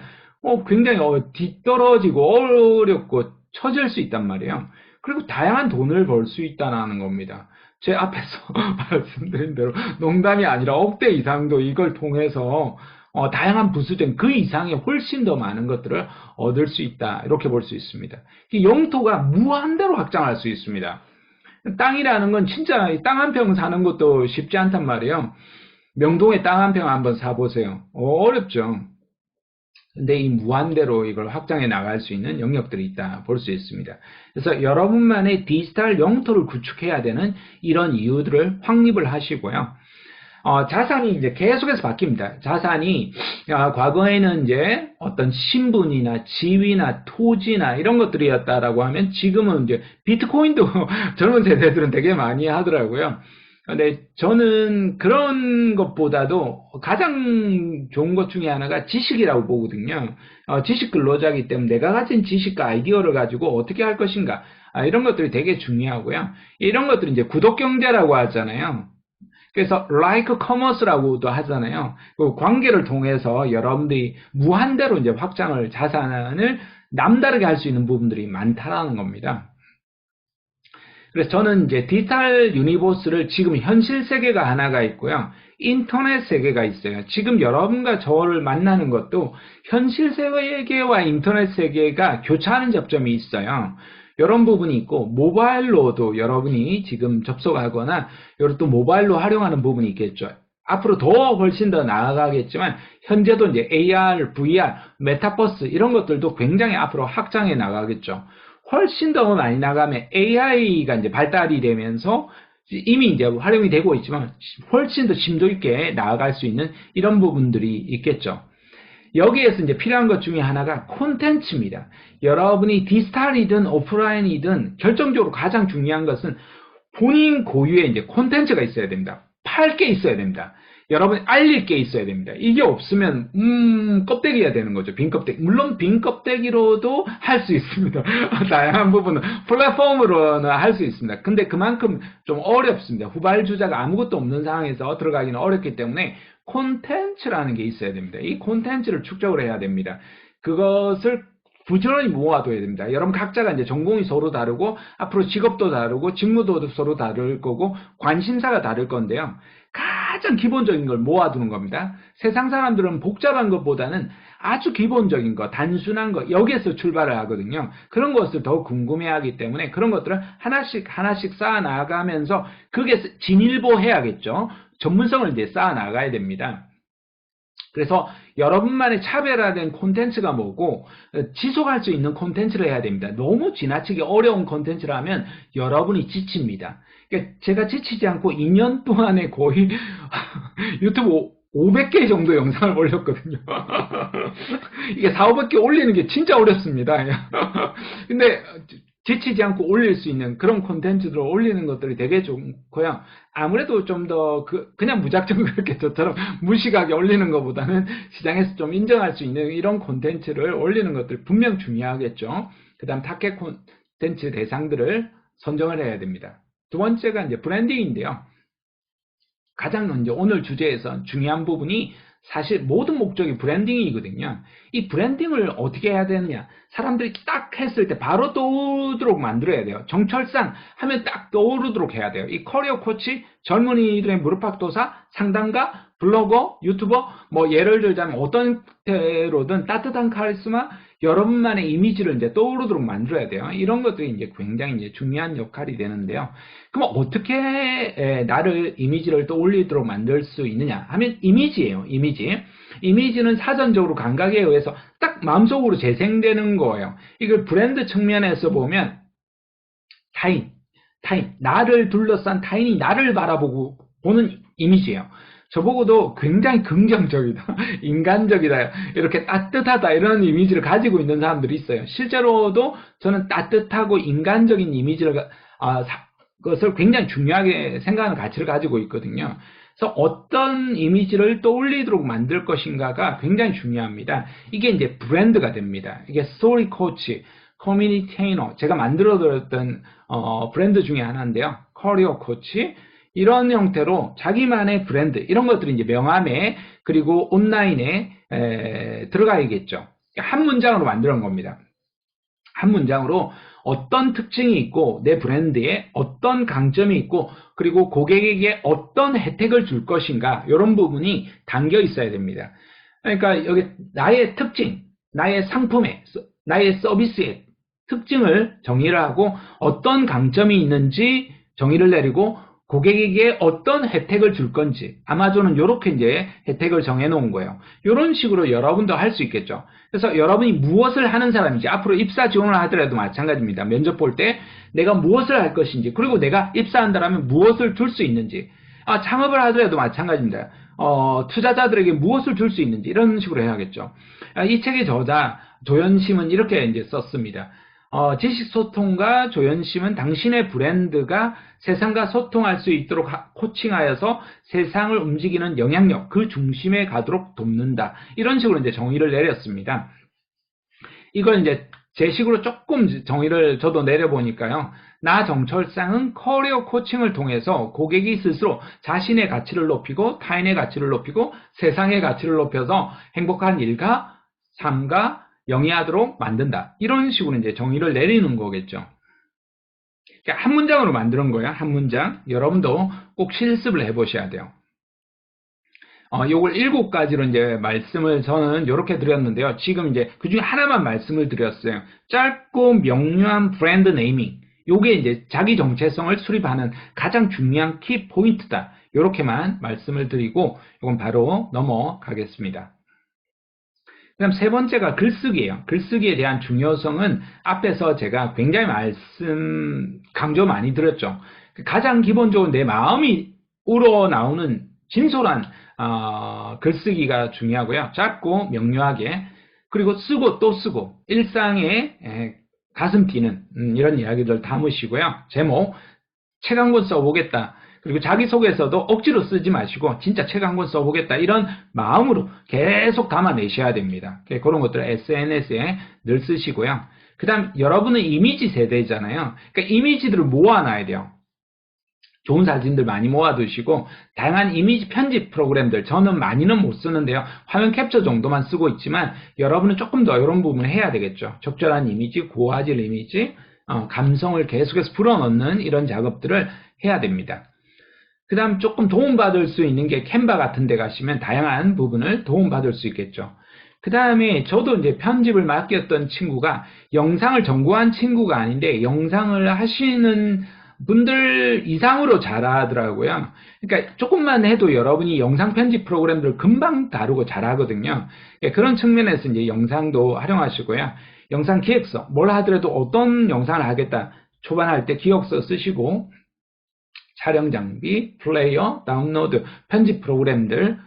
굉장히 뒤떨어지고 어렵고 처질 수 있단 말이에요. 그리고 다양한 돈을 벌 수 있다는 겁니다. 제 앞에서 말씀드린 대로 농담이 아니라 억대 이상도 이걸 통해서 다양한 부수된 그 이상의 훨씬 더 많은 것들을 얻을 수 있다. 이렇게 볼 수 있습니다. 영토가 무한대로 확장할 수 있습니다. 땅이라는 건 진짜 땅 한 평 사는 것도 쉽지 않단 말이에요. 명동에 땅 한 평 한번 사보세요. 어렵죠. 근데 이 무한대로 이걸 확장해 나갈 수 있는 영역들이 있다 볼 수 있습니다. 그래서 여러분만의 디지털 영토를 구축해야 되는 이런 이유들을 확립을 하시고요. 자산이 이제 계속해서 바뀝니다. 자산이 과거에는 이제 어떤 신분이나 지위나 토지나 이런 것들이었다라고 하면 지금은 이제 비트코인도 젊은 세대들은 되게 많이 하더라고요. 근데 저는 그런 것보다도 가장 좋은 것 중에 하나가 지식이라고 보거든요. 지식 근로자이기 때문에 내가 가진 지식과 아이디어를 가지고 어떻게 할 것인가, 이런 것들이 되게 중요하고요. 이런 것들이 이제 구독 경제라고 하잖아요. 그래서 like commerce라고도 하잖아요. 그 관계를 통해서 여러분들이 무한대로 이제 확장을, 자산을 남다르게 할 수 있는 부분들이 많다라는 겁니다. 그래서 저는 이제 디지털 유니버스를 지금 현실 세계가 하나가 있고요. 인터넷 세계가 있어요. 지금 여러분과 저를 만나는 것도 현실 세계와 인터넷 세계가 교차하는 접점이 있어요. 이런 부분이 있고, 모바일로도 여러분이 지금 접속하거나 이런 또 모바일로 활용하는 부분이 있겠죠. 앞으로 더 훨씬 더 나아가겠지만 현재도 이제 AR, VR, 메타버스 이런 것들도 굉장히 앞으로 확장해 나가겠죠. 훨씬 더 많이 나가면 AI가 이제 발달이 되면서 이미 이제 활용이 되고 있지만 훨씬 더 심도 있게 나아갈 수 있는 이런 부분들이 있겠죠. 여기에서 이제 필요한 것 중에 하나가 콘텐츠입니다. 여러분이 디지털이든 오프라인이든 결정적으로 가장 중요한 것은 본인 고유의 이제 콘텐츠가 있어야 됩니다. 팔 게 있어야 됩니다. 여러분이 알릴 게 있어야 됩니다. 이게 없으면 껍데기가 되는 거죠. 빈 껍데기. 물론 빈 껍데기로도 할 수 있습니다. 다양한 부분은 플랫폼으로는 할 수 있습니다. 근데 그만큼 좀 어렵습니다. 후발주자가 아무것도 없는 상황에서 들어가기는 어렵기 때문에 콘텐츠라는 게 있어야 됩니다. 이 콘텐츠를 축적을 해야 됩니다. 그것을 부지런히 모아둬야 됩니다. 여러분 각자가 이제 전공이 서로 다르고 앞으로 직업도 다르고 직무도 서로 다를 거고 관심사가 다를 건데요. 가장 기본적인 걸 모아두는 겁니다. 세상 사람들은 복잡한 것보다는 아주 기본적인 거, 단순한 거, 여기에서 출발을 하거든요. 그런 것을 더 궁금해하기 때문에 그런 것들을 하나씩 하나씩 쌓아 나가면서 그게 진일보해야겠죠. 전문성을 이제 쌓아 나가야 됩니다. 그래서 여러분만의 차별화된 콘텐츠가 뭐고 지속할 수 있는 콘텐츠를 해야 됩니다. 너무 지나치게 어려운 콘텐츠라면 여러분이 지칩니다. 그러니까 제가 지치지 않고 2년 동안에 거의 유튜브 500개 정도 영상을 올렸거든요. 이게 4, 500개 올리는 게 진짜 어렵습니다. 근데 지치지 않고 올릴 수 있는 그런 콘텐츠들을 올리는 것들이 되게 좋고요. 아무래도 좀 더 그냥 무작정 그렇게 저처럼 무식하게 올리는 것보다는 시장에서 좀 인정할 수 있는 이런 콘텐츠를 올리는 것들이 분명 중요하겠죠. 그 다음 타겟 콘텐츠 대상들을 선정을 해야 됩니다. 두 번째가 이제 브랜딩인데요. 가장 이제 오늘 주제에서 중요한 부분이 사실 모든 목적이 브랜딩이거든요. 이 브랜딩을 어떻게 해야 되느냐? 사람들이 딱 했을 때 바로 떠오르도록 만들어야 돼요. 정철상 하면 딱 떠오르도록 해야 돼요. 이 커리어 코치, 젊은이들의 무릎팍도사, 상담가, 블로거, 유튜버, 뭐 예를 들자면 어떤 때로든 따뜻한 카리스마, 여러분만의 이미지를 이제 떠오르도록 만들어야 돼요. 이런 것들이 이제 굉장히 이제 중요한 역할이 되는데요. 그럼 어떻게 나를 이미지를 떠올리도록 만들 수 있느냐 하면 이미지예요. 이미지는 사전적으로 감각에 의해서 딱 마음속으로 재생되는 거예요. 이걸 브랜드 측면에서 보면 타인, 나를 둘러싼 타인이 나를 바라보고 보는 이미지예요. 저보고도 굉장히 긍정적이다, 인간적이다, 이렇게 따뜻하다 이런 이미지를 가지고 있는 사람들이 있어요. 실제로도 저는 따뜻하고 인간적인 이미지를 것을 굉장히 중요하게 생각하는 가치를 가지고 있거든요. 그래서 어떤 이미지를 떠올리도록 만들 것인가가 굉장히 중요합니다. 이게 이제 브랜드가 됩니다. 이게 스토리 코치, 커뮤니티 테이너, 제가 만들어드렸던 브랜드 중에 하나인데요. 커리어 코치, 이런 형태로 자기만의 브랜드, 이런 것들이 이제 명함에 그리고 온라인에 들어가야겠죠. 한 문장으로 만드는 겁니다. 한 문장으로 어떤 특징이 있고 내 브랜드에 어떤 강점이 있고 그리고 고객에게 어떤 혜택을 줄 것인가, 이런 부분이 담겨 있어야 됩니다. 그러니까 여기 나의 특징, 나의 상품의, 나의 서비스의 특징을 정의를 하고 어떤 강점이 있는지 정의를 내리고 고객에게 어떤 혜택을 줄 건지, 아마존은 이렇게 이제 혜택을 정해 놓은 거예요. 이런 식으로 여러분도 할 수 있겠죠. 그래서 여러분이 무엇을 하는 사람인지, 앞으로 입사 지원을 하더라도 마찬가지입니다. 면접 볼 때 내가 무엇을 할 것인지, 그리고 내가 입사한다면 무엇을 줄 수 있는지, 창업을 하더라도 마찬가지입니다. 투자자들에게 무엇을 줄 수 있는지, 이런 식으로 해야겠죠. 이 책의 저자 조현심은 이렇게 이제 썼습니다. 지식소통가 조현심은 당신의 브랜드가 세상과 소통할 수 있도록 코칭하여서 세상을 움직이는 영향력, 그 중심에 가도록 돕는다. 이런 식으로 이제 정의를 내렸습니다. 이걸 이제 제 식으로 조금 정의를 저도 내려보니까요. 나 정철상은 커리어 코칭을 통해서 고객이 스스로 자신의 가치를 높이고 타인의 가치를 높이고 세상의 가치를 높여서 행복한 일과 삶과 영위하도록 만든다. 이런 식으로 이제 정의를 내리는 거겠죠. 한 문장으로 만드는 거예요. 한 문장. 여러분도 꼭 실습을 해보셔야 돼요. 요걸 7가지로 이제 말씀을 저는 이렇게 드렸는데요. 지금 이제 그 중에 하나만 말씀을 드렸어요. 짧고 명료한 브랜드 네이밍. 요게 이제 자기 정체성을 수립하는 가장 중요한 키 포인트다. 이렇게만 말씀을 드리고 이건 바로 넘어가겠습니다. 그다음 세 번째가 글쓰기예요. 글쓰기에 대한 중요성은 앞에서 제가 굉장히 강조 많이 드렸죠. 가장 기본적으로 내 마음이 우러나오는 진솔한 글쓰기가 중요하고요. 짧고 명료하게, 그리고 쓰고 또 쓰고 일상에 가슴 뛰는 이런 이야기들 담으시고요. 제목 책 한 권 써보겠다. 그리고 자기소개서도 억지로 쓰지 마시고 진짜 책 한 권 써보겠다, 이런 마음으로 계속 담아내셔야 됩니다. 그런 것들을 SNS에 늘 쓰시고요. 그 다음 여러분은 이미지 세대잖아요. 그러니까 이미지들을 모아놔야 돼요. 좋은 사진들 많이 모아두시고 다양한 이미지 편집 프로그램들, 저는 많이는 못 쓰는데요. 화면 캡처 정도만 쓰고 있지만 여러분은 조금 더 이런 부분을 해야 되겠죠. 적절한 이미지, 고화질 이미지, 감성을 계속해서 불어넣는 이런 작업들을 해야 됩니다. 그 다음 조금 도움받을 수 있는 게 캔바 같은 데 가시면 다양한 부분을 도움받을 수 있겠죠. 그 다음에 저도 이제 편집을 맡겼던 친구가 영상을 전공한 친구가 아닌데 영상을 하시는 분들 이상으로 잘하더라고요. 그러니까 조금만 해도 여러분이 영상 편집 프로그램들을 금방 다루고 잘하거든요. 그런 측면에서 이제 영상도 활용하시고요. 영상 기획서, 뭘 하더라도 어떤 영상을 하겠다. 초반할 때 기획서 쓰시고 촬영 장비, 플레이어, 다운로드, 편집 프로그램들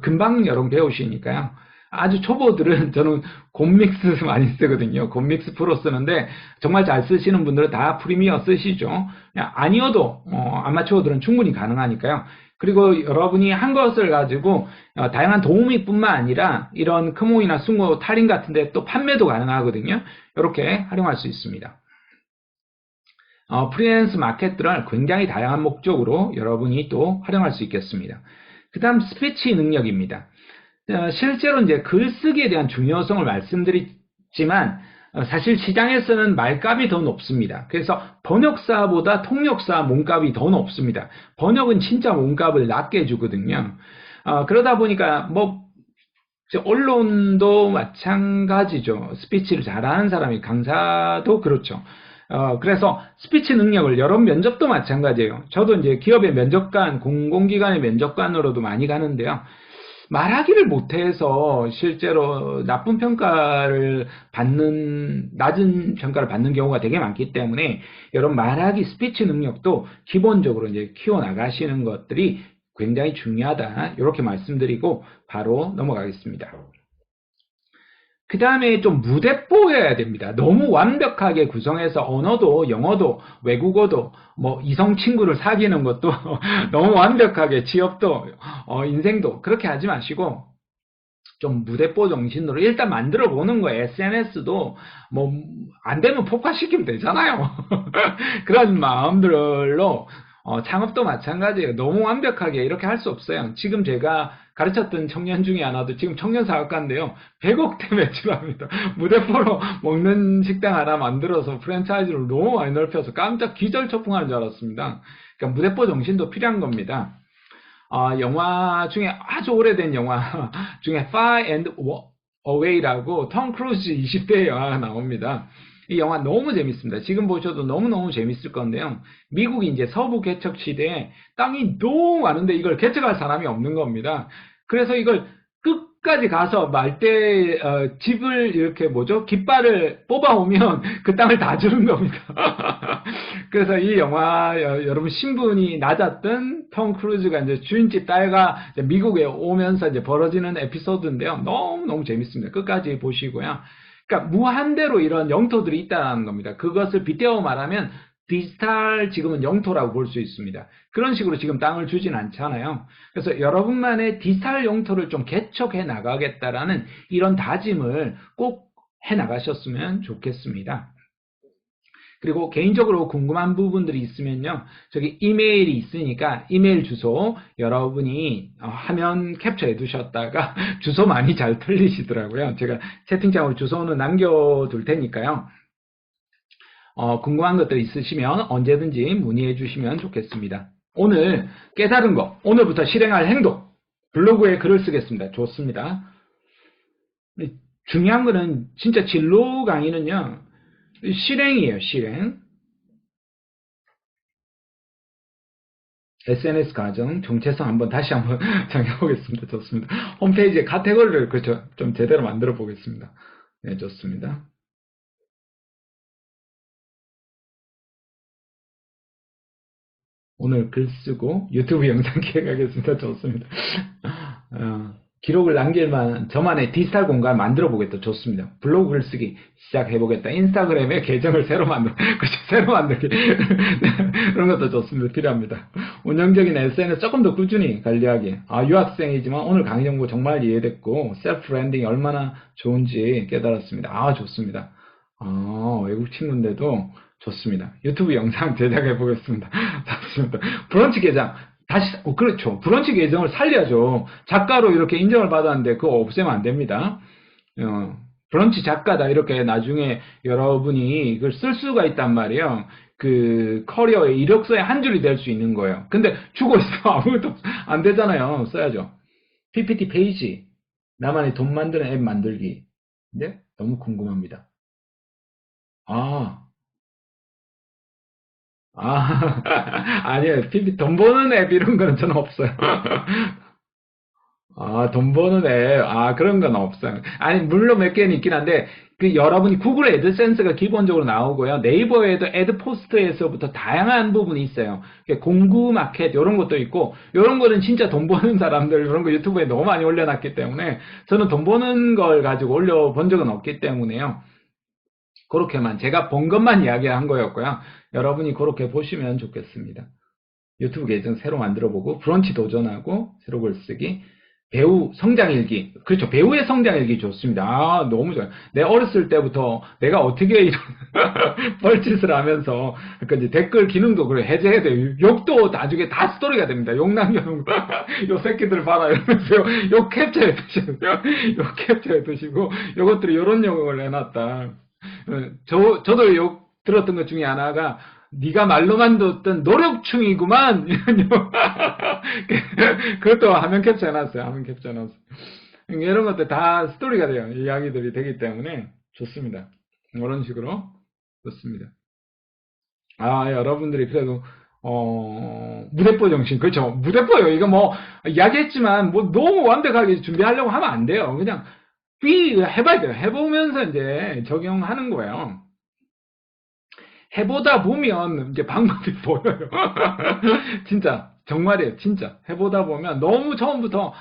금방 여러분 배우시니까요. 아주 초보들은 저는 곰믹스 많이 쓰거든요. 곰믹스 프로 쓰는데 정말 잘 쓰시는 분들은 다 프리미어 쓰시죠. 아니어도 아마추어들은 충분히 가능하니까요. 그리고 여러분이 한 것을 가지고 다양한 도우미뿐만 아니라 이런 크모이나 숭어, 탈인 같은 데 또 판매도 가능하거든요. 이렇게 활용할 수 있습니다. 프리랜서 마켓들을 굉장히 다양한 목적으로 여러분이 또 활용할 수 있겠습니다. 그 다음 스피치 능력입니다. 실제로 이제 글쓰기에 대한 중요성을 말씀드리지만 사실 시장에서는 말값이 더 높습니다. 그래서 번역사보다 통역사 몸값이 더 높습니다. 번역은 진짜 몸값을 낮게 주거든요. 그러다 보니까 뭐 언론도 마찬가지죠. 스피치를 잘하는 사람이 강사도 그렇죠. 그래서 스피치 능력을 여러 면접도 마찬가지예요. 저도 이제 기업의 면접관, 공공기관의 면접관으로도 많이 가는데요. 말하기를 못해서 실제로 낮은 평가를 받는 경우가 되게 많기 때문에 여러분 말하기 스피치 능력도 기본적으로 이제 키워나가시는 것들이 굉장히 중요하다. 이렇게 말씀드리고 바로 넘어가겠습니다. 그 다음에 좀 무대뽀여야 됩니다. 너무 완벽하게 구성해서 언어도 영어도 외국어도 뭐 이성 친구를 사귀는 것도 너무 완벽하게 취업도 인생도 그렇게 하지 마시고 좀 무대뽀 정신으로 일단 만들어 보는 거예요. SNS도 뭐 안 되면 폭파시키면 되잖아요. 그런 마음들로 창업도 마찬가지예요. 너무 완벽하게 이렇게 할 수 없어요. 지금 제가 가르쳤던 청년 중에 하나도 지금 청년 사업가인데요. 100억대 매출합니다. 무대포로 먹는 식당 하나 만들어서 프랜차이즈를 너무 많이 넓혀서 깜짝 기절초풍하는 줄 알았습니다. 그러니까 무대포 정신도 필요한 겁니다. 영화 중에 아주 오래된 영화 중에 Far and Away라고 톰 크루즈 20대 영화가 나옵니다. 이 영화 너무 재밌습니다. 지금 보셔도 너무너무 재밌을 건데요. 미국이 이제 서부 개척 시대에 땅이 너무 많은데 이걸 개척할 사람이 없는 겁니다. 그래서 이걸 끝까지 가서 말대 집을 이렇게 깃발을 뽑아오면 그 땅을 다 주는 겁니다. 그래서 이 영화 여러분 신분이 낮았던 톰 크루즈가 이제 주인집 딸과 이제 미국에 오면서 이제 벌어지는 에피소드인데요. 너무너무 재밌습니다. 끝까지 보시고요. 그러니까 무한대로 이런 영토들이 있다는 겁니다. 그것을 빗대어 말하면 디지털 지금은 영토라고 볼 수 있습니다. 그런 식으로 지금 땅을 주진 않잖아요. 그래서 여러분만의 디지털 영토를 좀 개척해 나가겠다라는 이런 다짐을 꼭 해 나가셨으면 좋겠습니다. 그리고 개인적으로 궁금한 부분들이 있으면요. 저기 이메일이 있으니까 이메일 주소 여러분이 화면 캡처해 두셨다가 주소 많이 잘 틀리시더라고요. 제가 채팅창으로 주소는 남겨둘 테니까요. 궁금한 것들 있으시면 언제든지 문의해 주시면 좋겠습니다. 오늘 깨달은 거, 오늘부터 실행할 행동, 블로그에 글을 쓰겠습니다. 좋습니다. 중요한 거는 진짜 진로 강의는요. 실행이에요, 실행. SNS 과정, 정체성 다시 한번 정해보겠습니다. 좋습니다. 홈페이지에 카테고리를, 그렇죠. 좀 제대로 만들어 보겠습니다. 네, 좋습니다. 오늘 글 쓰고 유튜브 영상 기획하겠습니다. 좋습니다. 기록을 남길 만한 저만의 디지털 공간 만들어 보겠다. 좋습니다. 블로그 글쓰기 시작해 보겠다. 인스타그램에 계정을 새로 만들기 그런 것도 좋습니다. 필요합니다. 운영적인 SNS 조금 더 꾸준히 관리하기. 유학생이지만 오늘 강의 정보 정말 이해됐고 셀프 브랜딩이 얼마나 좋은지 깨달았습니다. 좋습니다. 외국 친구인데도 좋습니다. 유튜브 영상 제작해 보겠습니다. 좋습니다. 브런치 계정 다시, 그렇죠. 브런치 계정을 살려야죠. 작가로 이렇게 인정을 받았는데 그거 없애면 안 됩니다. 브런치 작가다 이렇게 나중에 여러분이 그걸 쓸 수가 있단 말이에요. 그 커리어의 이력서에 한 줄이 될 수 있는 거예요. 근데 죽어 있어 아무것도 안 되잖아요. 써야죠. PPT 페이지, 나만의 돈 만드는 앱 만들기. 네? 너무 궁금합니다. 아니에요. 돈 버는 앱 이런 거는 저는 없어요. 돈 버는 앱. 그런 건 없어요. 아니, 물론 몇 개는 있긴 한데, 여러분이 구글 애드센스가 기본적으로 나오고요. 네이버에도 애드포스트에서부터 다양한 부분이 있어요. 공구 마켓, 이런 것도 있고, 이런 거는 진짜 돈 버는 사람들, 이런 거 유튜브에 너무 많이 올려놨기 때문에, 저는 돈 버는 걸 가지고 올려본 적은 없기 때문에요. 그렇게만 제가 본 것만 이야기한 거였고요. 여러분이 그렇게 보시면 좋겠습니다. 유튜브 계정 새로 만들어보고 브런치 도전하고 새로 글쓰기 배우 성장일기. 그렇죠. 배우의 성장일기 좋습니다. 아, 너무 좋아요. 내 어렸을 때부터 내가 어떻게 이런 벌짓을 하면서, 그러니까 이제 댓글 기능도 그래, 해제해야 돼요. 욕도 나중에 다 스토리가 됩니다. 욕 남겨놓은 거. 요 새끼들 봐라. 이러면서 욕 캡처해 두시고, 욕 캡처해 두시고, 요것들이 요런 욕을 해놨다. 저도 욕 들었던 것 중에 하나가, 네가 말로만 듣던 노력충이구만. 이런 욕. 그것도 화면 캡처 해놨어요. 화면 캡처 해놨어요. 이런 것들 다 스토리가 돼요. 이야기들이 되기 때문에 좋습니다. 이런 식으로 좋습니다. 아, 여러분들이 그래도 무대뽀 정신, 그렇죠. 무대뽀요. 이거 뭐 이야기했지만 뭐 너무 완벽하게 준비하려고 하면 안 돼요. 그냥 해봐야 돼요. 해보면서 이제 적용하는 거예요. 해보다 보면 이제 방법이 보여요. 진짜 정말이에요. 진짜 해보다 보면 너무 처음부터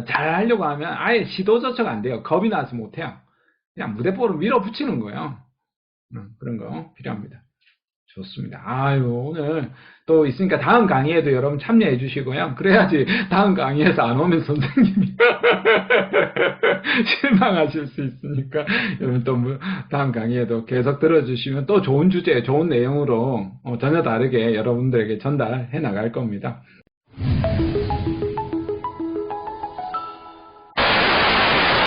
잘 하려고 하면 아예 시도 자체가 안 돼요. 겁이 나서 못해요. 그냥 무대뽀로 밀어붙이는 거예요. 그런 거 필요합니다. 좋습니다. 아유, 오늘 또 있으니까 다음 강의에도 여러분 참여해 주시고요. 그래야지 다음 강의에서 안 오면 선생님이 실망하실 수 있으니까 여러분 또 다음 강의에도 계속 들어주시면 또 좋은 주제, 좋은 내용으로 전혀 다르게 여러분들에게 전달해 나갈 겁니다.